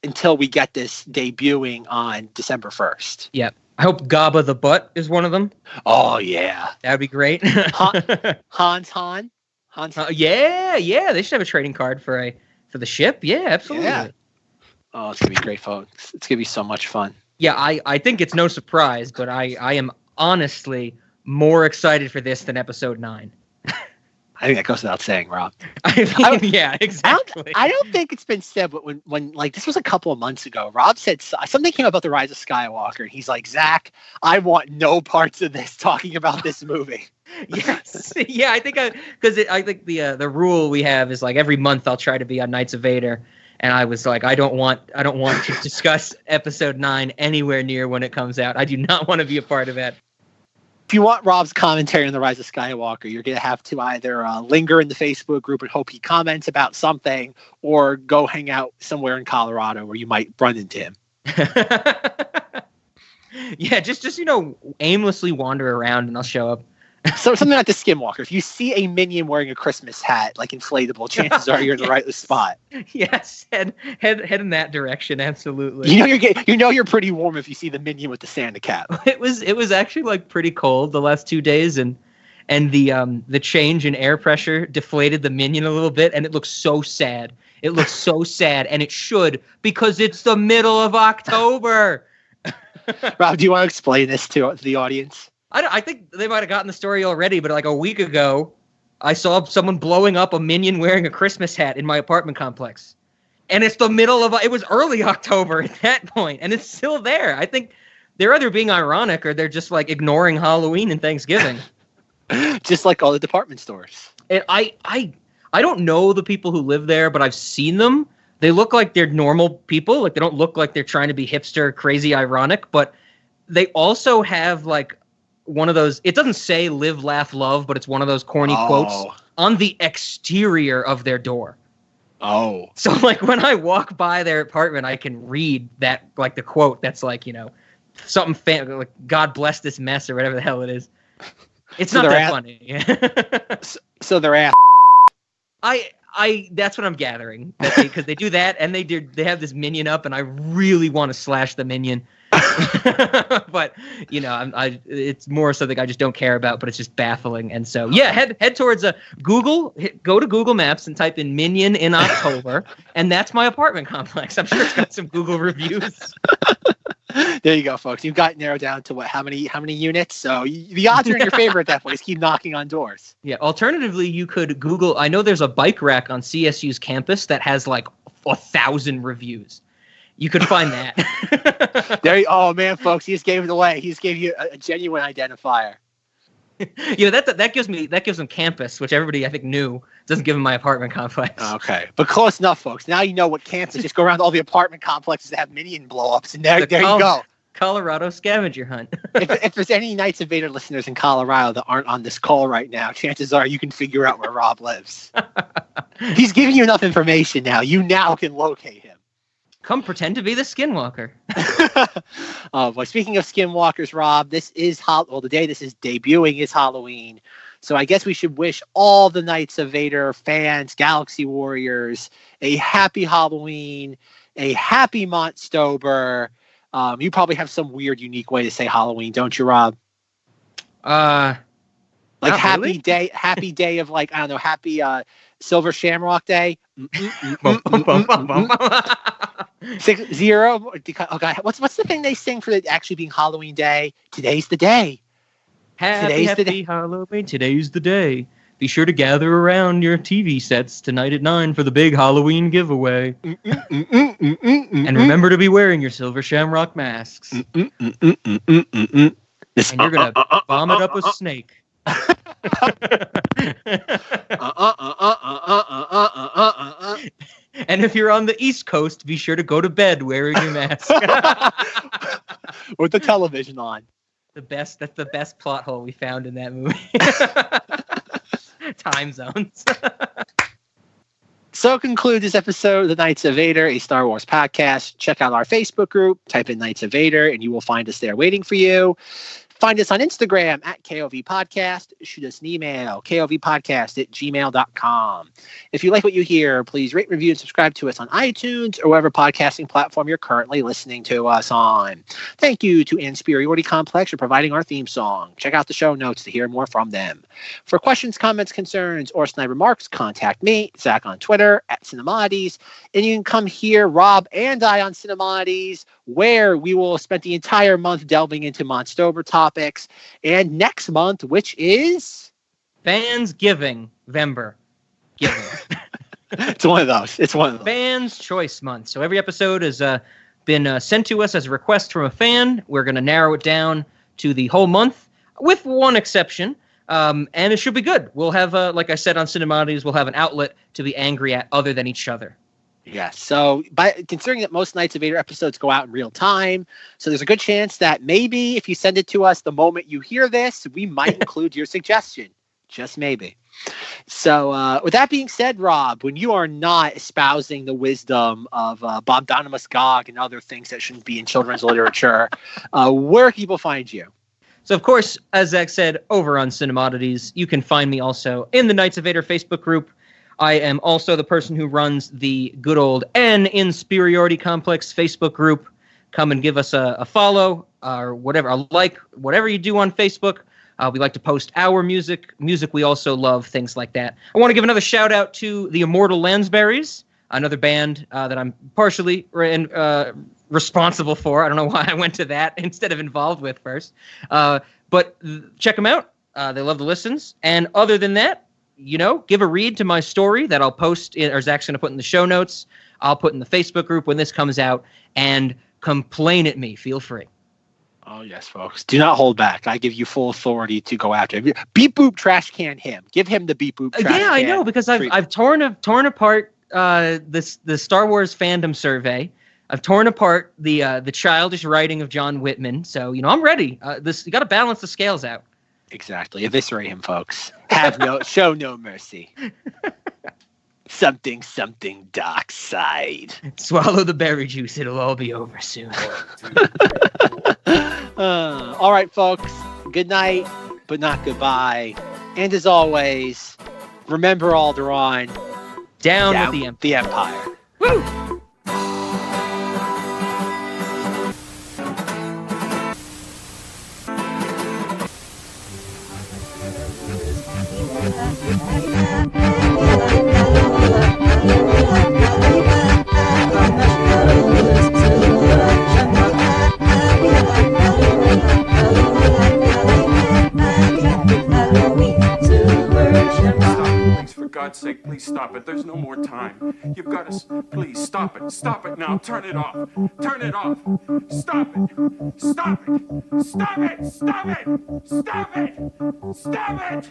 until we get this debuting on December 1st. Yep. I hope Gaba the Butt is one of them. Oh, yeah. That'd be great. Hans. Yeah. They should have a trading card for the ship. Yeah, absolutely. Yeah. Oh, it's going to be great, folks. It's going to be so much fun. Yeah, I think it's no surprise, but I am honestly more excited for this than episode 9. I think that goes without saying, Rob. Yeah, exactly. I don't think it's been said, but when this was a couple of months ago, Rob said something came about The Rise of Skywalker, and he's like, Zach, I want no parts of this talking about this movie. Yes. Yeah, I think the rule we have is every month I'll try to be on Knights of Vader. And I was like, I don't want to discuss episode 9 anywhere near when it comes out. I do not want to be a part of that. If you want Rob's commentary on The Rise of Skywalker, you're going to have to either linger in the Facebook group and hope he comments about something, or go hang out somewhere in Colorado where you might run into him. Yeah, just aimlessly wander around and I'll show up. So something like the Skinwalker. If you see a minion wearing a Christmas hat, inflatable, chances are you're in the right spot. Yes, head in that direction. Absolutely. You're pretty warm if you see the minion with the Santa cap. It was actually pretty cold the last 2 days, and the change in air pressure deflated the minion a little bit, and it looks so sad. It looks so sad, and it should, because it's the middle of October. Rob, do you want to explain this to the audience? I think they might have gotten the story already, but a week ago, I saw someone blowing up a minion wearing a Christmas hat in my apartment complex. And it's the middle of it was early October at that point, and it's still there. I think they're either being ironic or they're just ignoring Halloween and Thanksgiving. Just like all the department stores. And I don't know the people who live there, but I've seen them. They look like they're normal people. They don't look like they're trying to be hipster, crazy, ironic, but they also have one of those, it doesn't say live, laugh, love, but it's one of those corny quotes on the exterior of their door. Oh. So when I walk by their apartment, I can read that, the quote that's something God bless this mess or whatever the hell it is. It's not that funny. So they're ass. That's what I'm gathering, because they do that, and they have this minion up, and I really want to slash the minion. But it's more something I just don't care about, but it's just baffling. And so head towards Google, go to Google Maps and type in minion in October, and that's my apartment complex. I'm sure it's got some Google reviews. There you go, folks. You've got narrowed down to how many units? So the odds are in your favor at that point. Just keep knocking on doors. Yeah. Alternatively, you could Google. I know there's a bike rack on CSU's campus that has 1,000 reviews. You could find that. Oh man, folks, he just gave it away. He just gave you a genuine identifier. That gives them campus, which everybody I think knew. Doesn't give them my apartment complex. Okay, but close enough, folks. Now you know what campus. Just go around to all the apartment complexes that have minion blow-ups, and there you go. Colorado scavenger hunt. if there's any Knights of Vader listeners in Colorado that aren't on this call right now, chances are you can figure out where Rob lives. He's giving you enough information now. You now can locate him. Come pretend to be the Skinwalker. Well, speaking of Skinwalkers, Rob, this is the day this is debuting is Halloween. So I guess we should wish all the Knights of Vader fans, Galaxy Warriors, a happy Halloween, a happy Montstober. You probably have some weird, unique way to say Halloween, don't you, Rob? Like happy really? happy day of like, I don't know, happy Silver Shamrock Day. 6-0. Oh God, what's the thing they sing for it actually being Halloween Day? Today's the day. Happy Halloween. Today's the day. Be sure to gather around your TV sets tonight at 9 for the big Halloween giveaway. And remember to be wearing your Silver Shamrock masks. And you're going to vomit up a snake. And if you're on the East Coast, be sure to go to bed wearing your mask. With the television on. That's the best plot hole we found in that movie. Time zones. So conclude this episode of the Knights of Vader, a Star Wars podcast. Check out our Facebook group, type in Knights of Vader, and you will find us there waiting for you. Find us on Instagram at KOV Podcast. Shoot us an email, kovpodcast@gmail.com. If you like what you hear, please rate, review, and subscribe to us on iTunes or whatever podcasting platform you're currently listening to us on. Thank you to An Inspiriority Complex for providing our theme song. Check out the show notes to hear more from them. For questions, comments, concerns, or snide remarks, contact me, Zach, on Twitter, at Cinemoddities. And you can come hear Rob and I on Cinemoddities, where we will spend the entire month delving into Montstober topics. And next month, which is? Fansgiving. Vember. Giving. It's one of those. Fans Choice Month. So every episode has been sent to us as a request from a fan. We're going to narrow it down to the whole month, with one exception. And it should be good. We'll have, like I said on Cinemoddities, we'll have an outlet to be angry at other than each other. Yes. So, considering that most Knights of Vader episodes go out in real time, so there's a good chance that maybe if you send it to us the moment you hear this, we might include your suggestion. Just maybe. So, with that being said, Rob, when you are not espousing the wisdom of Bobdonimus Gog and other things that shouldn't be in children's literature, where can people find you? So, of course, as Zach said, over on Cinemoddities, you can find me also in the Knights of Vader Facebook group. I am also the person who runs the good old An Inspiriority Complex Facebook group. Come and give us a follow or whatever, a like, whatever you do on Facebook. We like to post our music we also love, things like that. I want to give another shout out to the Immortal Lansberries, another band that I'm partially responsible for. I don't know why I went to that instead of involved with first. But check them out. They love the listens. And other than that, give a read to my story that I'll post or Zach's going to put in the show notes. I'll put in the Facebook group when this comes out, and complain at me. Feel free. Oh, yes, folks. Do not hold back. I give you full authority to go after him. Beep boop trash can him. Give him the beep boop trash can. Yeah, I know, because I've torn apart the Star Wars fandom survey. I've torn apart the childish writing of John Whitman. So, I'm ready. You got to balance the scales out. Exactly. Eviscerate him, folks. Show no mercy. Something dark side. Swallow the berry juice. It'll all be over soon. All right, folks. Good night, but not goodbye. And as always, remember Alderaan. Down with the Empire. Woo! For God's sake, please stop it. There's no more time. You've got to... Please, stop it. Stop it now. Turn it off. Turn it off. Stop it. Stop it. Stop it. Stop it. Stop it. Stop it.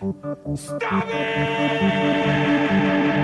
Stop it.